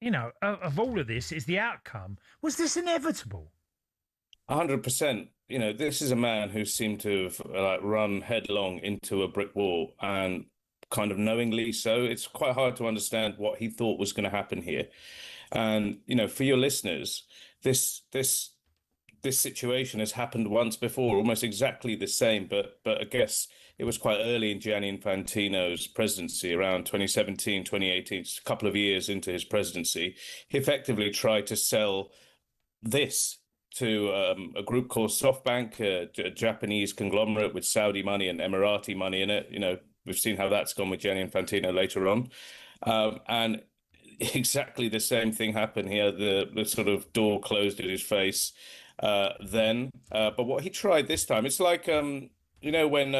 you know, of all of this is the outcome. Was this inevitable? 100%. You know, this is a man who seemed to have run headlong into a brick wall, and kind of knowingly so. It's quite hard to understand what he thought was going to happen here. And, you know, for your listeners, this situation has happened once before, almost exactly the same, but I guess it was quite early in Gianni Infantino's presidency, around 2017, 2018, just a couple of years into his presidency. He effectively tried to sell this to a group called SoftBank, a Japanese conglomerate with Saudi money and Emirati money in it. You know, we've seen how that's gone with Gianni Infantino later on. And exactly the same thing happened here. The sort of door closed in his face then. But what he tried this time, it's like, you know, when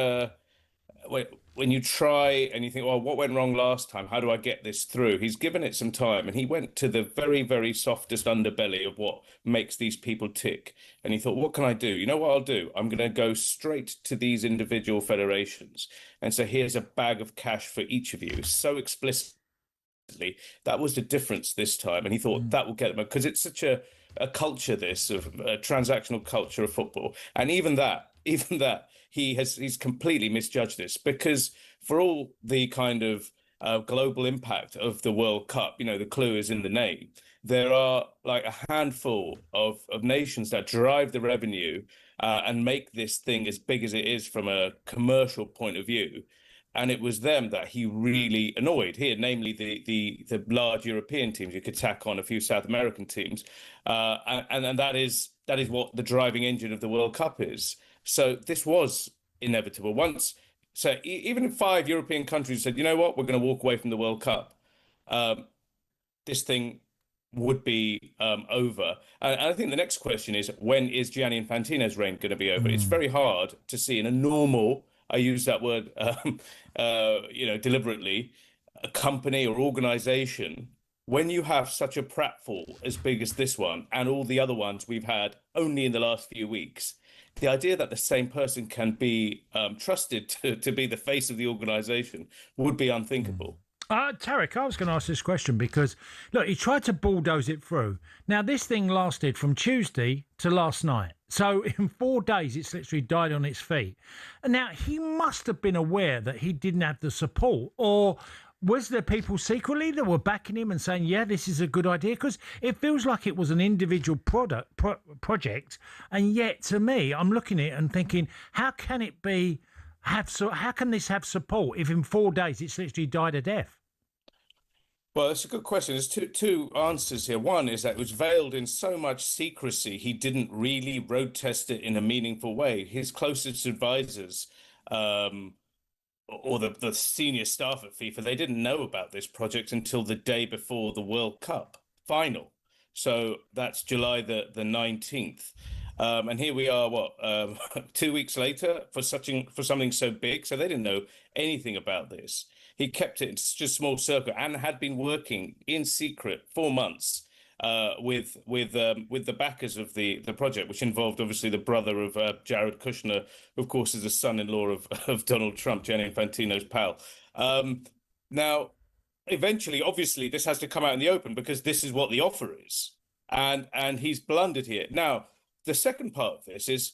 you try and you think, well, what went wrong last time? How do I get this through? He's given it some time, and he went to the very, very softest underbelly of what makes these people tick. And he thought, what can I do? You know what I'll do? I'm going to go straight to these individual federations and say, here's a bag of cash for each of you. So explicitly, that was the difference this time. And he thought that will get them, because it's such a culture, this of a transactional culture of football. And even that, he's completely misjudged this, because for all the kind of global impact of the World Cup, you know, the clue is in the name. There are like a handful of nations that drive the revenue and make this thing as big as it is from a commercial point of view. And it was them that he really annoyed here, namely the large European teams. You could tack on a few South American teams, and that is what the driving engine of the World Cup is. So this was inevitable. So even if 5 European countries said, you know what, we're going to walk away from the World Cup, this thing would be over. And I think the next question is, when is Gianni Infantino's reign going to be over? It's very hard to see in a normal, I use that word, you know, deliberately, a company or organization, when you have such a pratfall as big as this one and all the other ones we've had only in the last few weeks. The idea that the same person can be trusted to be the face of the organisation would be unthinkable. Tarek, I was going to ask this question because, look, he tried to bulldoze it through. Now, this thing lasted from Tuesday to last night. So in 4 days, it's literally died on its feet. And now, he must have been aware that he didn't have the support, or was there people secretly that were backing him and saying, yeah, this is a good idea? Because it feels like it was an individual project. And yet, to me, I'm looking at it and thinking, how can it be how can this have support if in 4 days it's literally died a death? Well, that's a good question. There's two answers here. One is that it was veiled in so much secrecy, he didn't really road test it in a meaningful way. His closest advisors, or the senior staff at FIFA, they didn't know about this project until the day before the World Cup final. So that's July the 19th. And here we are, 2 weeks later for something so big. So they didn't know anything about this. He kept it in just a small circle and had been working in secret for months with the backers of the project, which involved obviously the brother of Jared Kushner, who of course is the son-in-law of Donald Trump, Gianni Infantino's pal. Now, eventually, obviously, this has to come out in the open because this is what the offer is, and he's blundered here. Now, the second part of this is,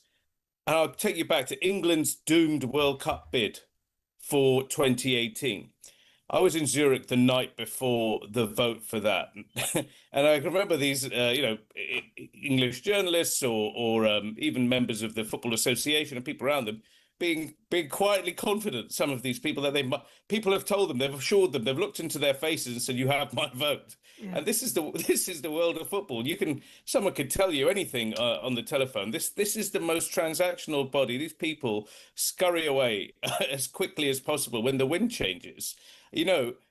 and I'll take you back to England's doomed World Cup bid for 2018. I was in Zurich the night before the vote for that, and I can remember these, English journalists or even members of the Football Association and people around them being quietly confident. Some of these people people have told them, they've assured them, they've looked into their faces and said, "You have my vote." Yeah. And this is the world of football. Someone could tell you anything on the telephone. This is the most transactional body. These people scurry away as quickly as possible when the wind changes.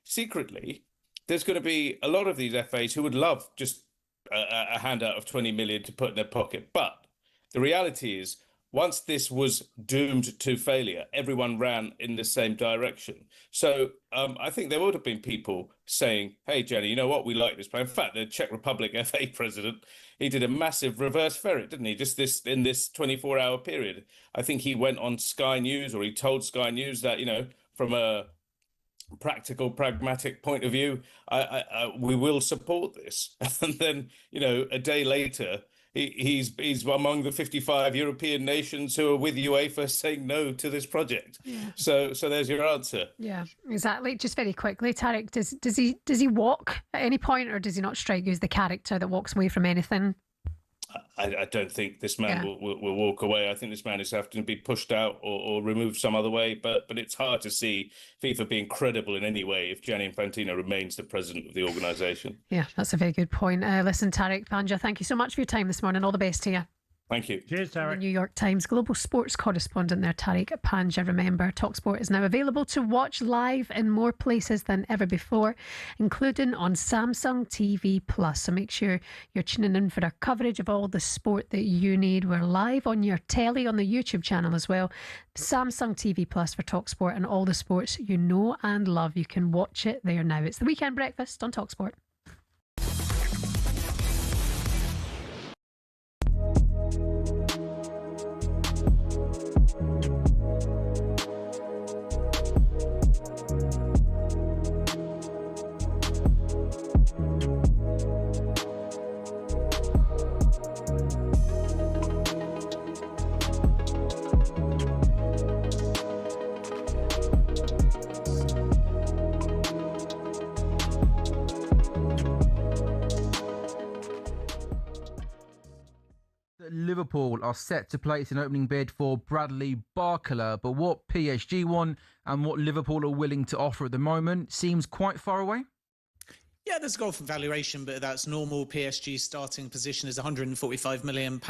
Secretly, there's going to be a lot of these FAs who would love just a handout of 20 million to put in their pocket. But the reality is, once this was doomed to failure, everyone ran in the same direction. So I think there would have been people saying, "Hey, Jenny, you know what? We like this plan." In fact, the Czech Republic FA president, he did a massive reverse ferret, didn't he? Just in this 24-hour period. I think he went on Sky News, or he told Sky News that, from a practical, pragmatic point of view, we will support this. And then, a day later, he's among the 55 European nations who are with UEFA saying no to this project. Yeah. So there's your answer. Yeah, exactly. Just very quickly, Tarek, does he walk at any point, or does he not strike you as the character that walks away from anything? I don't think this man will walk away. I think this man is having to be pushed out or removed some other way. But it's hard to see FIFA being credible in any way if Gianni Infantino remains the president of the organisation. Yeah, that's a very good point. Listen, Tarek Panja, thank you so much for your time this morning. All the best to you. Thank you. Cheers, Tarek. The New York Times global sports correspondent there, Tarek Panja. Remember, talkSPORT is now available to watch live in more places than ever before, including on Samsung TV Plus. So make sure you're tuning in for our coverage of all the sport that you need. We're live on your telly on the YouTube channel as well. Samsung TV Plus for talkSPORT, and all the sports you know and love. You can watch it there now. It's the Weekend Breakfast on talkSPORT. Liverpool are set to place an opening bid for Bradley Barcola, but what PSG want and what Liverpool are willing to offer at the moment seems quite far away. Yeah, there's a goal for valuation, but that's normal. PSG's starting position is £145 million,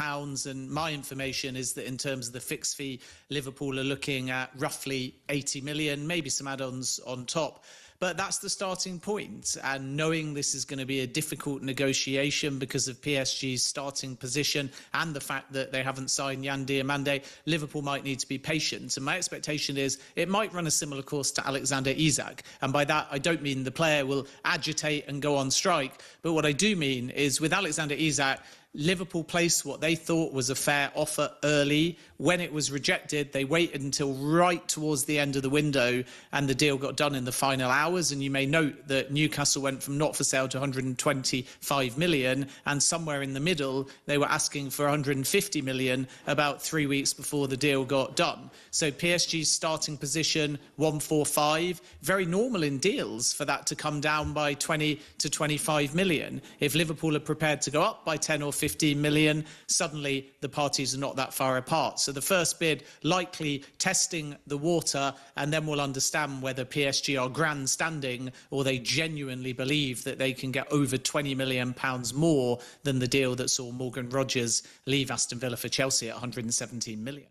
and my information is that in terms of the fixed fee, Liverpool are looking at roughly 80 million, maybe some add-ons on top. But that's the starting point. And knowing this is going to be a difficult negotiation because of PSG's starting position and the fact that they haven't signed Yan Diomande, Liverpool might need to be patient. And my expectation is it might run a similar course to Alexander Isak. And by that, I don't mean the player will agitate and go on strike. But what I do mean is with Alexander Isak, Liverpool placed what they thought was a fair offer early. When it was rejected, they waited until right towards the end of the window and the deal got done in the final hours. And you may note that Newcastle went from not for sale to 125 million, and somewhere in the middle, they were asking for 150 million about 3 weeks before the deal got done. So PSG's starting position, 145, very normal in deals for that to come down by 20 to 25 million. If Liverpool are prepared to go up by 10 or 15 million. Suddenly, the parties are not that far apart. So the first bid likely testing the water, and then we'll understand whether PSG are grandstanding or they genuinely believe that they can get over £20 million more than the deal that saw Morgan Rogers leave Aston Villa for Chelsea at 117 million.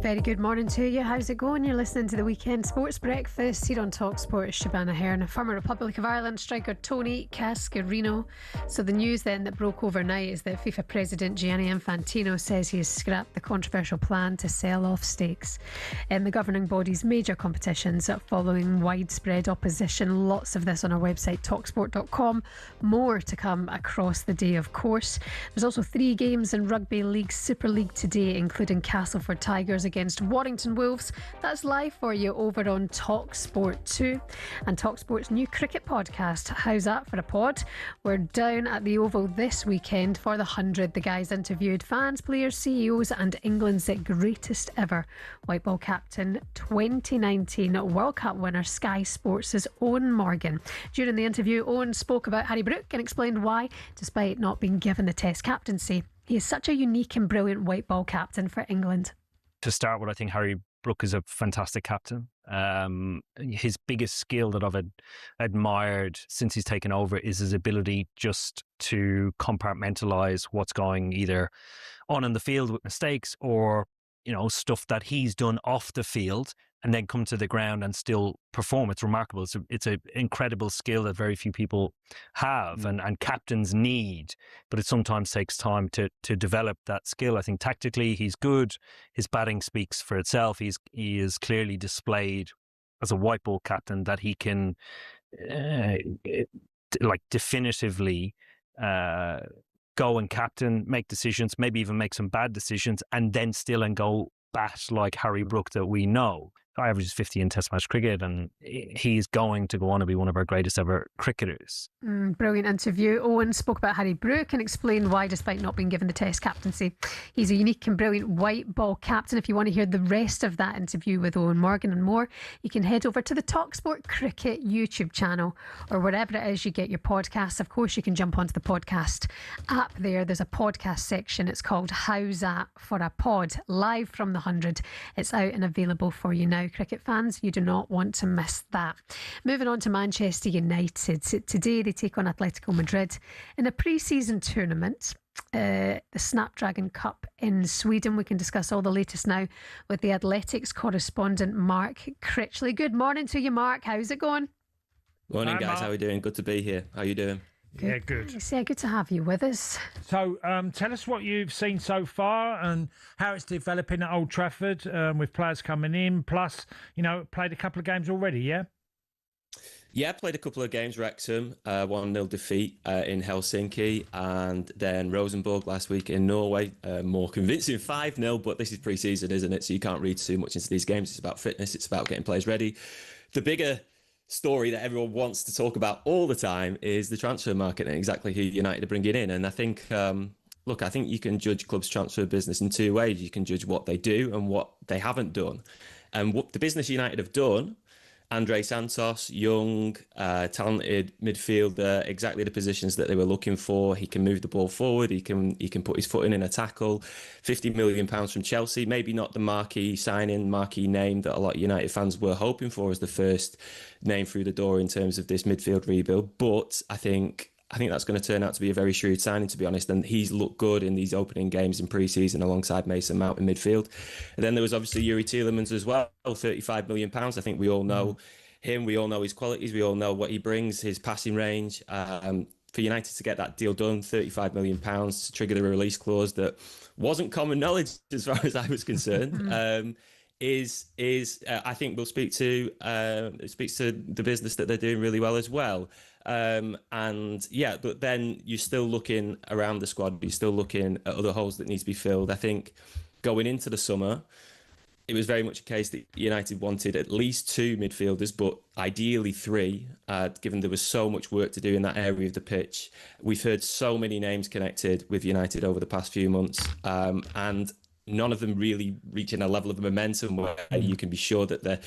Very good morning to you. How's it going? You're listening to the Weekend Sports Breakfast here on talkSPORT. Shebahn Aherne, former Republic of Ireland striker Tony Cascarino. So the news then that broke overnight is that FIFA President Gianni Infantino says he has scrapped the controversial plan to sell off stakes in the governing body's major competitions following widespread opposition. Lots of this on our website talksport.com. More to come across the day, of course. There's also 3 games in Rugby League Super League today, including Castleford Tigers against Warrington Wolves. That's live for you over on talkSPORT 2 and talkSPORT's new cricket podcast. How's that for a pod? We're down at the Oval this weekend for the 100. The guys interviewed fans, players, CEOs and England's greatest ever white ball captain, 2019 World Cup winner, Sky Sports' Owen Morgan. During the interview, Owen spoke about Harry Brook and explained why, despite not being given the Test captaincy, he is such a unique and brilliant white ball captain for England. To start with, I think Harry Brook is a fantastic captain. His biggest skill that I've admired since he's taken over is his ability just to compartmentalize what's going either on in the field with mistakes or, you know, stuff that he's done off the field and then come to the ground and still perform. It's remarkable. It's an incredible skill that very few people have and captains need, but it sometimes takes time to develop that skill. I think tactically he's good. His batting speaks for itself. He is clearly displayed as a white ball captain that he can definitively go and captain, make decisions, maybe even make some bad decisions, and then still and go bat like Harry Brook that we know. Guy averages 50 in Test match cricket, and he's going to go on to be one of our greatest ever cricketers. Brilliant interview. Owen spoke about Harry Brook and explained why, despite not being given the Test captaincy, he's a unique and brilliant white ball captain. If you want to hear the rest of that interview with Owen Morgan and more, you can head over to the talkSPORT Cricket YouTube channel or wherever it is you get your podcasts. Of course, you can jump onto the podcast app there. There's a podcast section. It's called How's That for a Pod, live from the 100. It's out and available for you now, cricket fans. You do not want to miss that. Moving on to Manchester United. Today they take on Atletico Madrid in a pre-season tournament, the Snapdragon Cup in Sweden. We can discuss all the latest now with the Athletics correspondent Mark Critchley. Good morning to you, Mark. How's it going? Morning, Hi, guys. Mark. How are we doing? Good to be here. How are you doing? Yeah, good. Yeah, good to have you with us. So tell us what you've seen so far and how it's developing at Old Trafford with players coming in. Plus, played a couple of games already, yeah? Yeah, played a couple of games. Wrexham, 1-0 defeat in Helsinki, and then Rosenborg last week in Norway, more convincing 5-0, but this is pre-season, isn't it? So you can't read too much into these games. It's about fitness. It's about getting players ready. The bigger story that everyone wants to talk about all the time is the transfer market and exactly who United are bringing in. And I think, I think you can judge clubs' transfer business in two ways. You can judge what they do and what they haven't done. And what the business United have done, Andre Santos, young, talented midfielder, exactly the positions that they were looking for. He can move the ball forward. He can put his foot in a tackle. £50 million from Chelsea, maybe not the marquee signing, marquee name that a lot of United fans were hoping for as the first name through the door in terms of this midfield rebuild. But I think that's going to turn out to be a very shrewd signing, to be honest. And he's looked good in these opening games in pre-season alongside Mason Mount in midfield. And then there was obviously Yuri Tielemans as well, £35 million. I think we all know him. We all know his qualities. We all know what he brings, his passing range. For United to get that deal done, £35 million to trigger the release clause that wasn't common knowledge as far as I was concerned. I think will speaks to the business that they're doing really well as well. But then you're still looking around the squad. You're still looking at other holes that need to be filled. I think going into the summer, it was very much a case that United wanted at least two midfielders, but ideally three, given there was so much work to do in that area of the pitch. We've heard so many names connected with United over the past few months, and none of them really reaching a level of momentum where you can be sure that they're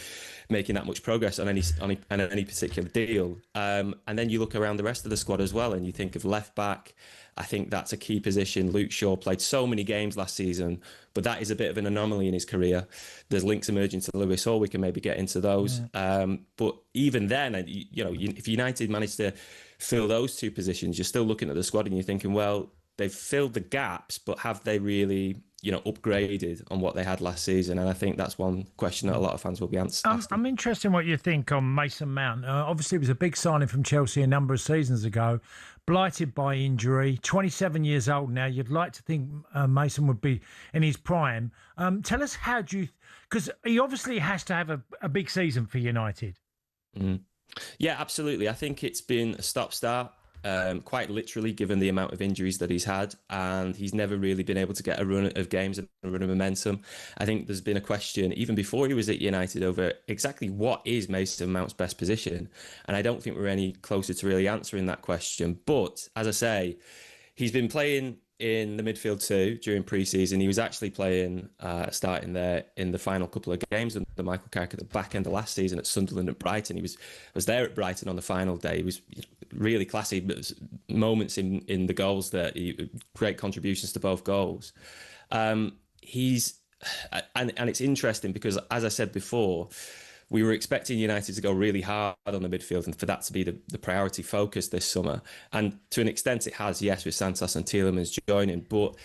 making that much progress on any particular deal. And then you look around the rest of the squad as well, and you think of left back. I think that's a key position. Luke Shaw played so many games last season, but that is a bit of an anomaly in his career. There's links emerging to Lewis Hall. We can maybe get into those. But even then, if United managed to fill those two positions, you're still looking at the squad and you're thinking, well, they've filled the gaps, but have they really upgraded on what they had last season? And I think that's one question that a lot of fans will be asking. I'm interested in what you think on Mason Mount. Obviously, it was a big signing from Chelsea a number of seasons ago, blighted by injury, 27 years old now. You'd like to think Mason would be in his prime. Tell us, how do you... Because he obviously has to have a big season for United. Yeah, absolutely. I think it's been a stop-start. Quite literally, given the amount of injuries that he's had, and he's never really been able to get a run of games and a run of momentum. I think there's been a question, even before he was at United, over exactly what is Mason Mount's best position, and I don't think we're any closer to really answering that question. But, as I say, he's been playing in the midfield too during pre-season. He was actually playing, starting there in the final couple of games under Michael Carrick at the back end of last season at Sunderland and Brighton. He was there at Brighton on the final day. He was really classy moments in the goals there. Great contributions to both goals. And it's interesting because, as I said before, we were expecting United to go really hard on the midfield and for that to be the priority focus this summer. And to an extent it has, yes, with Santos and Tielemans joining. But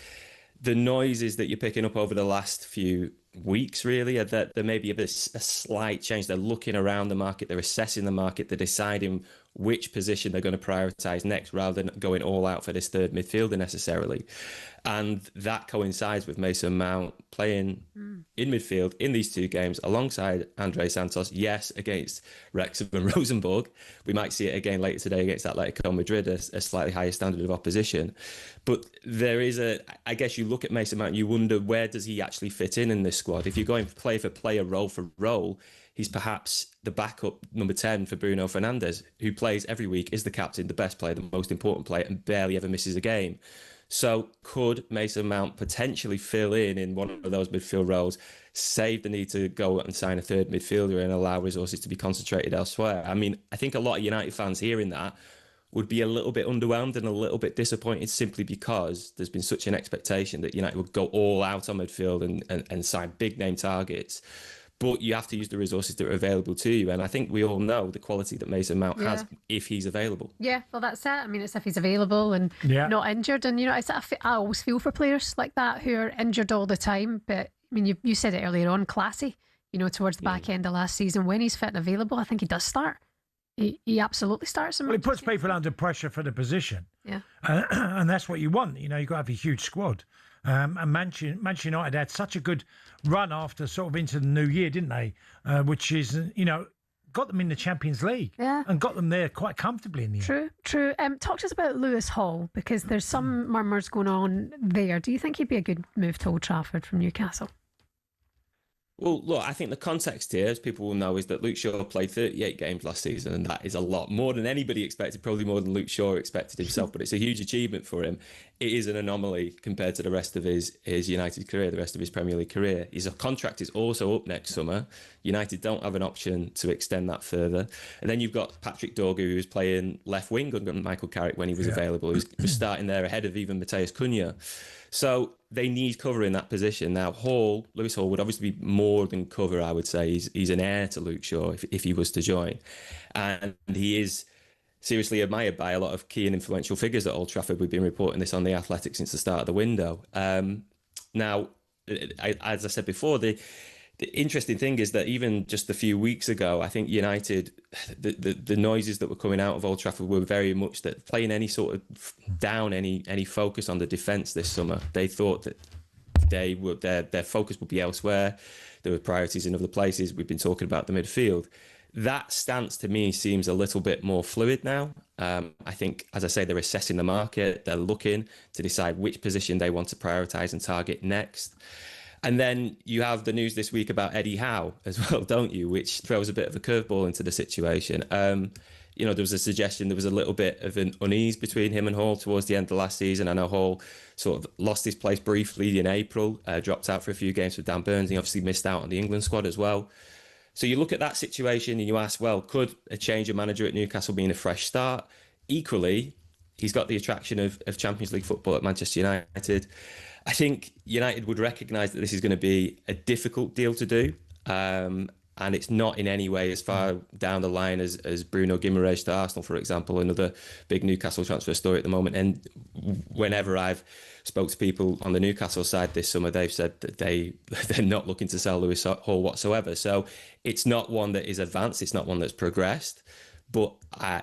the noises that you're picking up over the last few weeks, really, that there may be a slight change. They're looking around the market, they're assessing the market, they're deciding which position they're going to prioritise next rather than going all out for this third midfielder necessarily. And that coincides with Mason Mount playing in midfield in these two games alongside Andre Santos, yes, against Wrexham and Rosenborg. We might see it again later today against Atletico Madrid, a slightly higher standard of opposition. But there is I guess you look at Mason Mount and you wonder, where does he actually fit in this squad? If you're going player for player, role for role, he's perhaps the backup number 10 for Bruno Fernandes, who plays every week, is the captain, the best player, the most important player, and barely ever misses a game. So could Mason Mount potentially fill in one of those midfield roles, save the need to go and sign a third midfielder and allow resources to be concentrated elsewhere? I mean, I think a lot of United fans hearing that would be a little bit underwhelmed and a little bit disappointed, simply because there's been such an expectation that United would go all out on midfield and sign big name targets. But you have to use the resources that are available to you. And I think we all know the quality that Mason Mount has if he's available. Yeah, well, that's it. I mean, it's if he's available and not injured. And, I always feel for players like that who are injured all the time. But, I mean, you said it earlier on, classy, towards the back end of last season. When he's fit and available, I think he does start. He absolutely starts. Well, he puts people under pressure for the position. Yeah. And that's what you want. You've got to have a huge squad. And Manchester United had such a good run after sort of into the new year, didn't they? Which is, got them in the Champions League and got them there quite comfortably in the end. True. Talk to us about Lewis Hall, because there's some murmurs going on there. Do you think he'd be a good move to Old Trafford from Newcastle? Well, look, I think the context here, as people will know, is that Luke Shaw played 38 games last season, and that is a lot more than anybody expected, probably more than Luke Shaw expected himself, but it's a huge achievement for him. It is an anomaly compared to the rest of his United career, the rest of his Premier League career. His contract is also up next summer. United don't have an option to extend that further. And then you've got Patrick Dorgu, who was playing left wing under Michael Carrick when he was available, who was starting there ahead of even Mateus Cunha. So they need cover in that position. Now, Lewis Hall would obviously be more than cover, I would say. He's an heir to Luke Shaw if he was to join. And he is seriously admired by a lot of key and influential figures at Old Trafford. We've been reporting this on The Athletic since the start of the window. Now, as I said before, the interesting thing is that even just a few weeks ago, I think United, the noises that were coming out of Old Trafford were very much that playing any sort of down any focus on the defence this summer. They thought that their focus would be elsewhere. There were priorities in other places. We've been talking about the midfield. That stance to me seems a little bit more fluid now. I think, as I say, they're assessing the market. They're looking to decide which position they want to prioritise and target next. And then you have the news this week about Eddie Howe as well, don't you? Which throws a bit of a curveball into the situation. There was a suggestion there was a little bit of an unease between him and Hall towards the end of last season. I know Hall sort of lost his place briefly in April, dropped out for a few games with Dan Burns. He obviously missed out on the England squad as well. So you look at that situation and you ask, well, could a change of manager at Newcastle mean a fresh start? Equally, he's got the attraction of Champions League football at Manchester United. I think United would recognise that this is going to be a difficult deal to do. And it's not in any way as far down the line as Bruno Guimaraes to Arsenal, for example, another big Newcastle transfer story at the moment. And whenever I've spoke to people on the Newcastle side this summer, they've said that they're not looking to sell Lewis Hall whatsoever. So it's not one that is advanced. It's not one that's progressed. But I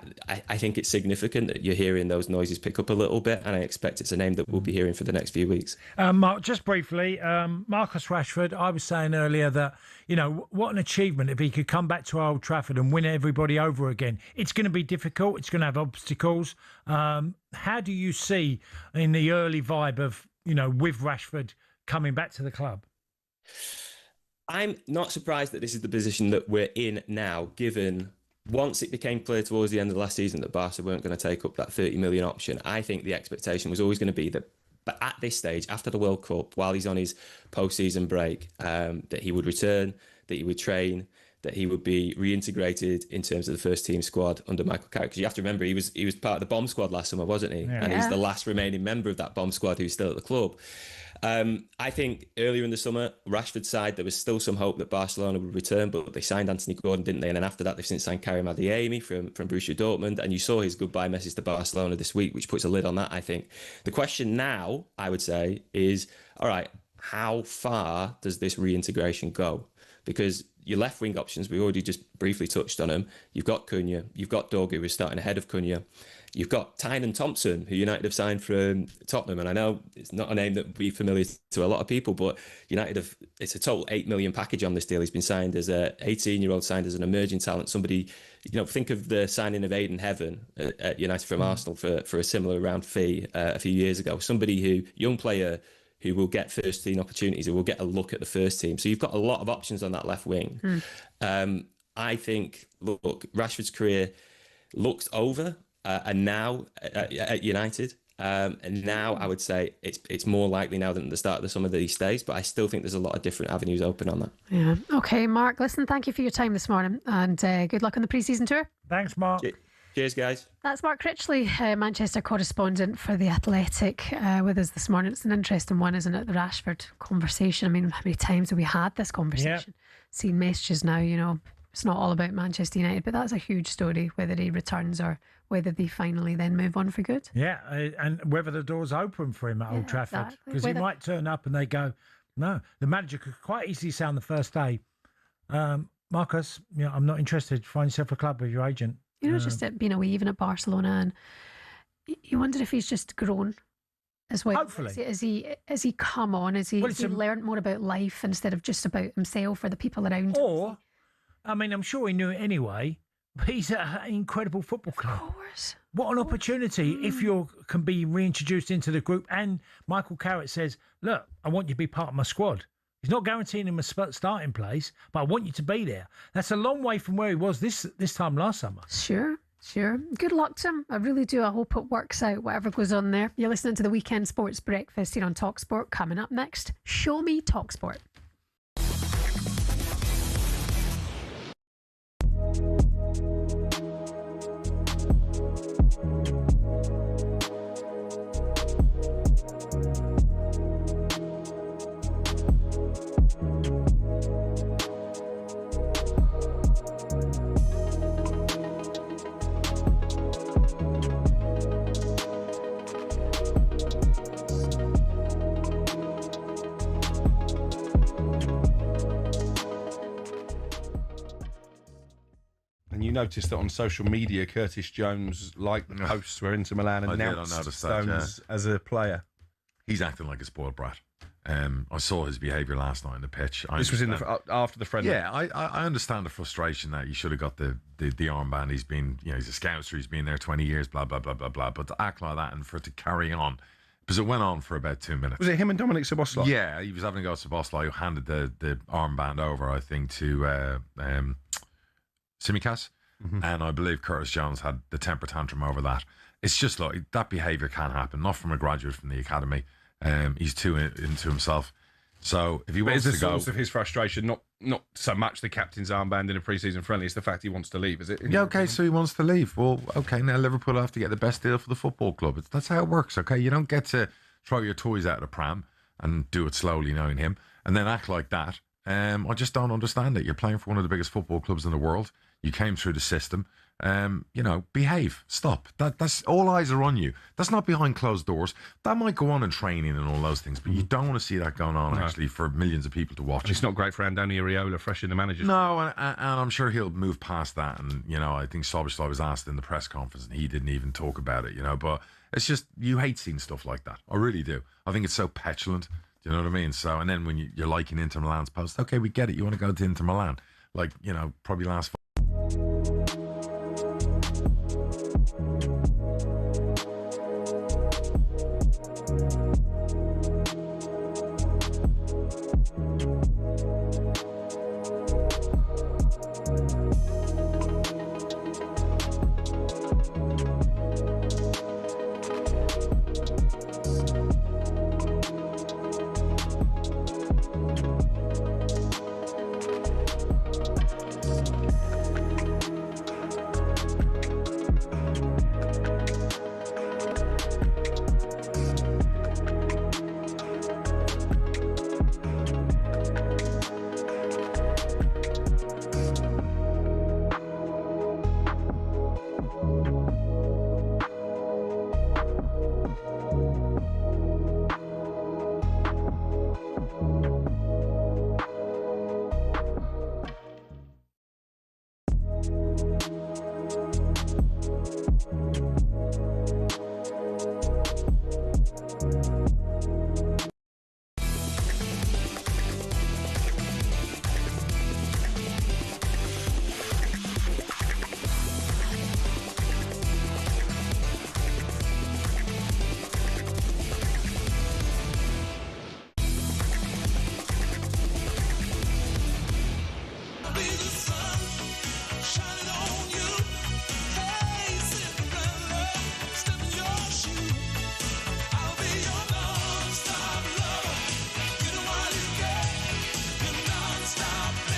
think it's significant that you're hearing those noises pick up a little bit, and I expect it's a name that we'll be hearing for the next few weeks. Mark, just briefly, Marcus Rashford, I was saying earlier that, what an achievement if he could come back to Old Trafford and win everybody over again. It's going to be difficult. It's going to have obstacles. How do you see in the early vibe of, with Rashford coming back to the club? I'm not surprised that this is the position that we're in now, given once it became clear towards the end of last season that Barca weren't going to take up that 30 million option. I think the expectation was always going to be that, but at this stage, after the World Cup, while he's on his post-season break, that he would return, that he would train, that he would be reintegrated in terms of the first team squad under Michael Carrick. Because you have to remember, he was part of the bomb squad last summer, wasn't he? Yeah. And he's the last remaining member of that bomb squad who's still at the club. I think earlier in the summer, Rashford's side, there was still some hope that Barcelona would return, but they signed Anthony Gordon, didn't they? And then after that, they've since signed Karim Adeyemi from Borussia Dortmund. And you saw his goodbye message to Barcelona this week, which puts a lid on that, I think. The question now, I would say, is, all right, how far does this reintegration go? Because your left wing options, we already just briefly touched on them. You've got Cunha, you've got Dogu, who's starting ahead of Cunha. You've got Tynan Thompson, who United have signed from Tottenham. And I know it's not a name that would be familiar to a lot of people, but United have, it's a total $8 million package on this deal. He's been signed as a 18-year-old, signed as an emerging talent. Somebody, think of the signing of Aidan Heaven at United from Arsenal for a similar round fee a few years ago. Somebody young player who will get first team opportunities, who will get a look at the first team. So you've got a lot of options on that left wing. I think, look, Rashford's career looks over. And now at United, and now I would say it's more likely now than at the start of the summer that he stays, but I still think there's a lot of different avenues open on that. Yeah. Okay, Mark, listen, thank you for your time this morning, and good luck on the pre-season tour. Thanks, Mark. Cheers, guys. That's Mark Critchley, Manchester correspondent for The Athletic, with us this morning. It's an interesting one, isn't it? The Rashford conversation. I mean, how many times have we had this conversation? Seen messages now, it's not all about Manchester United, but that's a huge story, whether he returns or whether they finally then move on for good. Yeah, and whether the door's open for him at Old Trafford. Because he might turn up and they go, no. The manager could quite easily say on the first day, Marcus, I'm not interested. Find yourself a club with your agent. Just being away even at Barcelona, and you wonder if he's just grown as well. Hopefully. Has he come on? Has he learned more about life instead of just about himself or the people around him? Or, I mean, I'm sure he knew it anyway, but he's at an incredible football club. Of course. What an opportunity if you can be reintroduced into the group. And Michael Carrick says, look, I want you to be part of my squad. He's not guaranteeing him a starting place, but I want you to be there. That's a long way from where he was this time last summer. Sure. Good luck to him. I really do. I hope it works out, whatever goes on there. You're listening to the Weekend Sports Breakfast here on talkSPORT. Coming up next, Show Me talkSPORT. And you noticed that on social media, Curtis Jones liked the posts where Inter Milan announced Stones as a player. He's acting like a spoiled brat. I saw his behaviour last night on the pitch. This was after the friendly. Yeah, I understand the frustration that you should have got the armband. He's been, he's a scouser. He's been there 20 years. Blah blah blah blah blah. But to act like that and for it to carry on, because it went on for about 2 minutes. Was it him and Dominic Szoboszlai? Yeah, he was having a go at Szoboszlai, who handed the armband over, I think, to Tsimikas. Mm-hmm. And I believe Curtis Jones had the temper tantrum over that. It's just like that behaviour can't happen. Not from a graduate from the academy. He's too into himself. So if he wants to go, source of his frustration not so much the captain's armband in a pre-season friendly, it's the fact he wants to leave, is it? Yeah, okay, so he wants to leave. Well, okay, now Liverpool have to get the best deal for the football club. That's how it works, okay? You don't get to throw your toys out of the pram and do it slowly, knowing him, and then act like that. I just don't understand it. You're playing for one of the biggest football clubs in the world. You came through the system. Behave. Stop. That's all eyes are on you. That's not behind closed doors. That might go on in training and all those things, but you don't want to see that going on actually for millions of people to watch. And it's not great for Andoni Iraola, fresh in the manager's. No, and I'm sure he'll move past that. And I think Szoboszlai was asked in the press conference, and he didn't even talk about it. But it's just you hate seeing stuff like that. I really do. I think it's so petulant. Do you know what I mean? So, and then when you're liking Inter Milan's post, okay, we get it. You want to go to Inter Milan, probably last.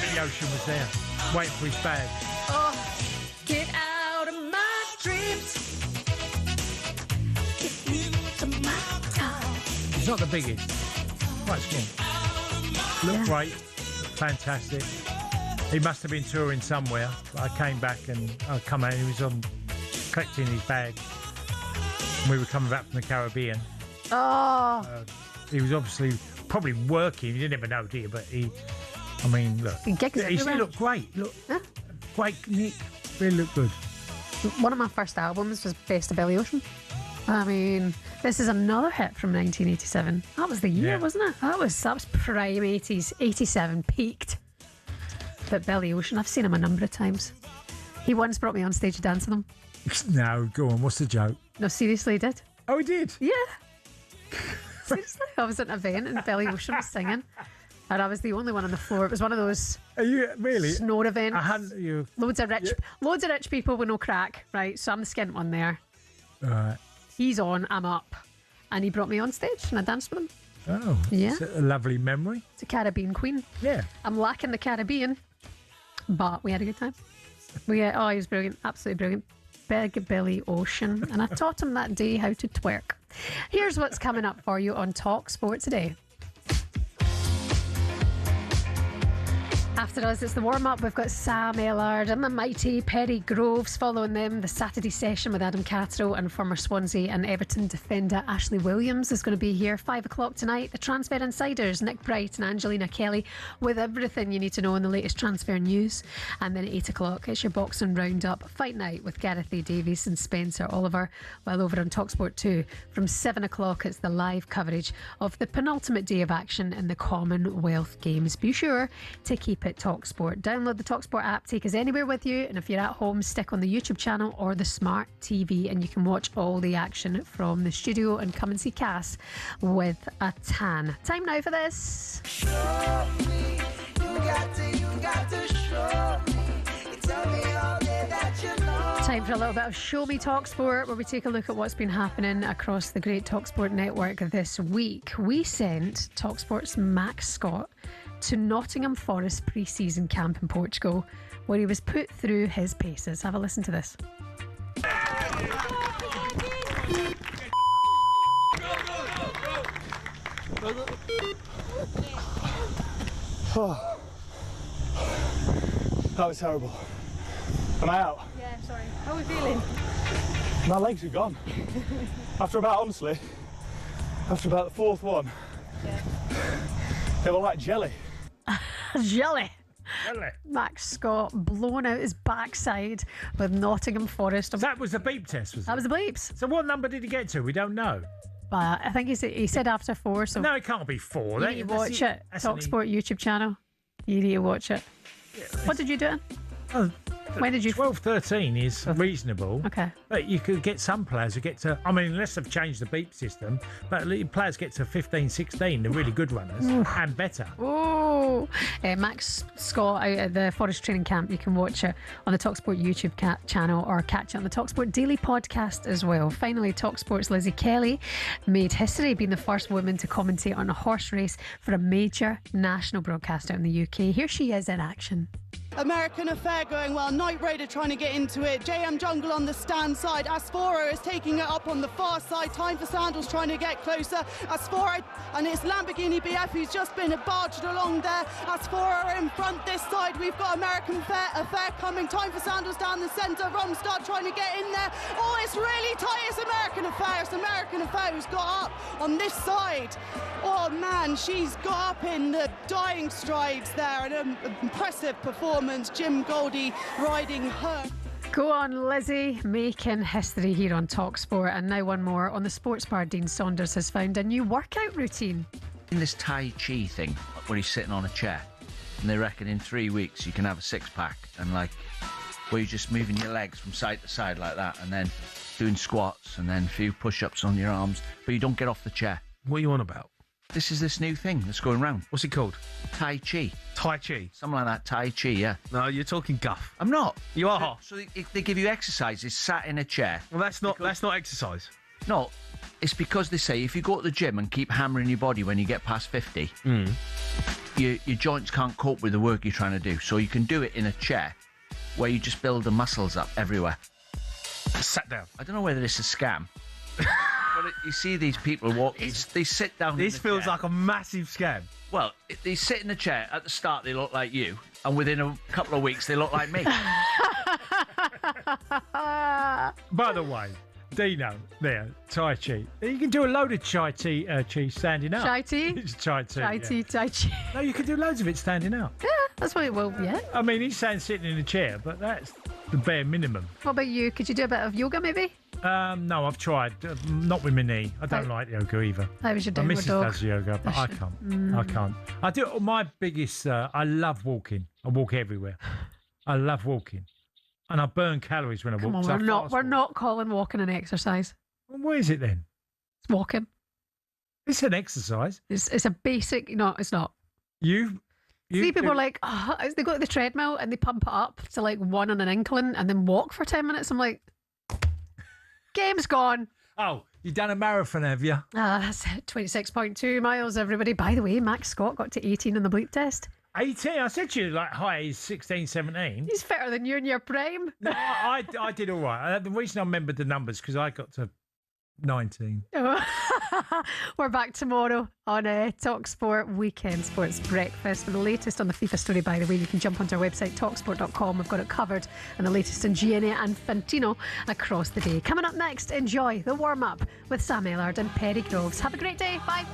Billy Ocean was there, waiting for his bag. Oh, get out of my dreams. Get into my town. He's not the biggest. Quite small. Looked great. Fantastic. He must have been touring somewhere. I came back and I come out and he was collecting his bag. And we were coming back from the Caribbean. Oh. He was obviously probably working. You never know, do you? But he look. He looked great. Look, great, Nick. Really looked good. One of my first albums was Best of Billy Ocean. I mean, this is another hit from 1987. That was the year, wasn't it? That was prime 80s. 87 peaked. But Billy Ocean, I've seen him a number of times. He once brought me on stage to dance with him. No, go on. What's the joke? No, seriously, he did. Oh, he did? Yeah. Seriously, I was at an event and Billy Ocean was singing. And I was the only one on the floor. It was one of those snore events. Loads of rich people with no crack, right? So I'm the skint one there. Right. He's on, I'm up. And he brought me on stage and I danced with him. Oh, yeah. It's a lovely memory. It's a Caribbean queen. Yeah. I'm lacking the Caribbean, but we had a good time. He was brilliant, absolutely brilliant. Big Billy Ocean. And I taught him that day how to twerk. Here's what's coming up for you on talkSPORT today. After us, it's the warm-up. We've got Sam Ellard and the mighty Perry Groves. Following them, the Saturday session with Adam Catterall and former Swansea and Everton defender Ashley Williams is going to be here. 5 o'clock tonight, the Transfer Insiders, Nick Bright and Angelina Kelly, with everything you need to know in the latest transfer news. And then at 8 o'clock, it's your boxing roundup. Fight night with Gareth A. Davies and Spencer Oliver. While over on talkSPORT 2, from 7 o'clock, it's the live coverage of the penultimate day of action in the Commonwealth Games. Be sure to keep it talkSPORT. Download the talkSPORT app, take us anywhere with you, and if you're at home, stick on the YouTube channel or the smart TV and you can watch all the action from the studio and come and see Cass with a tan. Time now for this. Show me, you got to show me. Tell me all that you know. Time for a little bit of Show Me talkSPORT, where we take a look at what's been happening across the great talkSPORT network this week. We sent talkSPORT's Max Scott to Nottingham Forest pre-season camp in Portugal, where he was put through his paces. Have a listen to this. Oh, that was terrible. Am I out? Yeah, sorry. How are we feeling? My legs are gone. After about the fourth one, they were like jelly. Jelly. Max Scott blown out his backside with Nottingham Forest. That was the beep test, was it? That was the bleeps. So what number did he get to? We don't know. I think he said after 4. So no, it can't be 4. You need to watch it. talkSPORT YouTube channel. You need to watch it. What did you do? When did you? 12-13 is reasonable. Okay. But you could get some players who get to, unless they've changed the beep system, but players get to 15-16, the really good runners, and better. Oh, Max Scott out at the Forest training camp. You can watch it on the talkSPORT YouTube channel or catch it on the talkSPORT Daily podcast as well. Finally, talkSPORT's Lizzie Kelly made history, being the first woman to commentate on a horse race for a major national broadcaster in the UK. Here she is in action. American Affair going well. Night Raider trying to get into it. JM Jungle on the stand side. Asfora is taking it up on the far side. Time for Sandals trying to get closer. Asfora, and it's Lamborghini BF who's just been barged along there. Asfora in front this side. We've got American Affair coming. Time for Sandals down the centre. Romstad trying to get in there. Oh, it's really tight. It's American Affair. It's American Affair who's got up on this side. Oh man, she's got up in the dying strides there. An impressive performance. Jim Goldie riding her. Go on, Lizzie, making history here on talkSPORT. And now one more on the sports bar. Dean Saunders has found a new workout routine. In this Tai Chi thing, where he's sitting on a chair, and they reckon in 3 weeks you can have a six-pack, and where you're just moving your legs from side to side like that, and then doing squats, and then a few push-ups on your arms, but you don't get off the chair. What are you on about? This is this new thing that's going round. What's it called? Tai Chi. Tai Chi? Something like that, Tai Chi, yeah. No, you're talking guff. I'm not. You are. So they give you exercises sat in a chair. Well, that's not exercise. No, it's because they say if you go to the gym and keep hammering your body when you get past 50, your joints can't cope with the work you're trying to do. So you can do it in a chair where you just build the muscles up everywhere. Sat down. I don't know whether it's a scam. But you see these people walk. They sit down. This feels like a massive scam. Well, they sit in the chair. At the start, they look like you, and within a couple of weeks, they look like me. By the way, Dino, there, Tai Chi. You can do a load of Chi standing up. Chai tea? It's Chai tea. Chai tea, Tai Chi. No, you can do loads of it standing up. Yeah, that's what it will, yeah. I mean, he's saying sitting in a chair, but that's the bare minimum. What about you? Could you do a bit of yoga, maybe? No, I've tried. Not with my knee. I don't like yoga either. How was your My downward missus dog? does yoga, but I can't. I can't. I do. My biggest. I love walking. I walk everywhere. I love walking, and I burn calories when I Come walk. on, we're not calling walking an exercise. Well, what is it then? It's walking. It's an exercise. It's a basic. No, it's not. You See, people are like, oh, they go to the treadmill and they pump it up to like 1 on an incline and then walk for 10 minutes. I'm like, game's gone. Oh, you've done a marathon, have you? That's 26.2 miles, everybody. By the way, Max Scott got to 18 in the bleep test. 18? I said to you, like, high 16, 17. He's fitter than you in your prime. No, I did all right. The reason I remembered the numbers, because I got to 19. We're back tomorrow on talkSPORT Weekend Sports Breakfast with the latest on the FIFA story. By the way, you can jump onto our website talksport.com. We've got it covered, and the latest on Gianni and Fantino across the day. Coming up next, enjoy the warm-up with Sam Ellard and Perry Groves. Have a great day. Bye.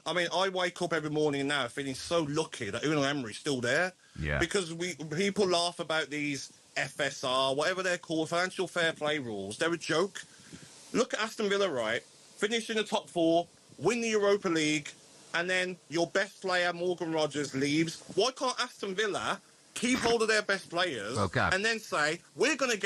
I mean, I wake up every morning now feeling so lucky that Unai Emery's still there. Yeah. Because people laugh about these FSR, whatever they're called, financial fair play rules. They're a joke. Look at Aston Villa, right? Finish in the top 4, win the Europa League, and then your best player, Morgan Rogers, leaves. Why can't Aston Villa keep hold of their best players and then say, we're going to get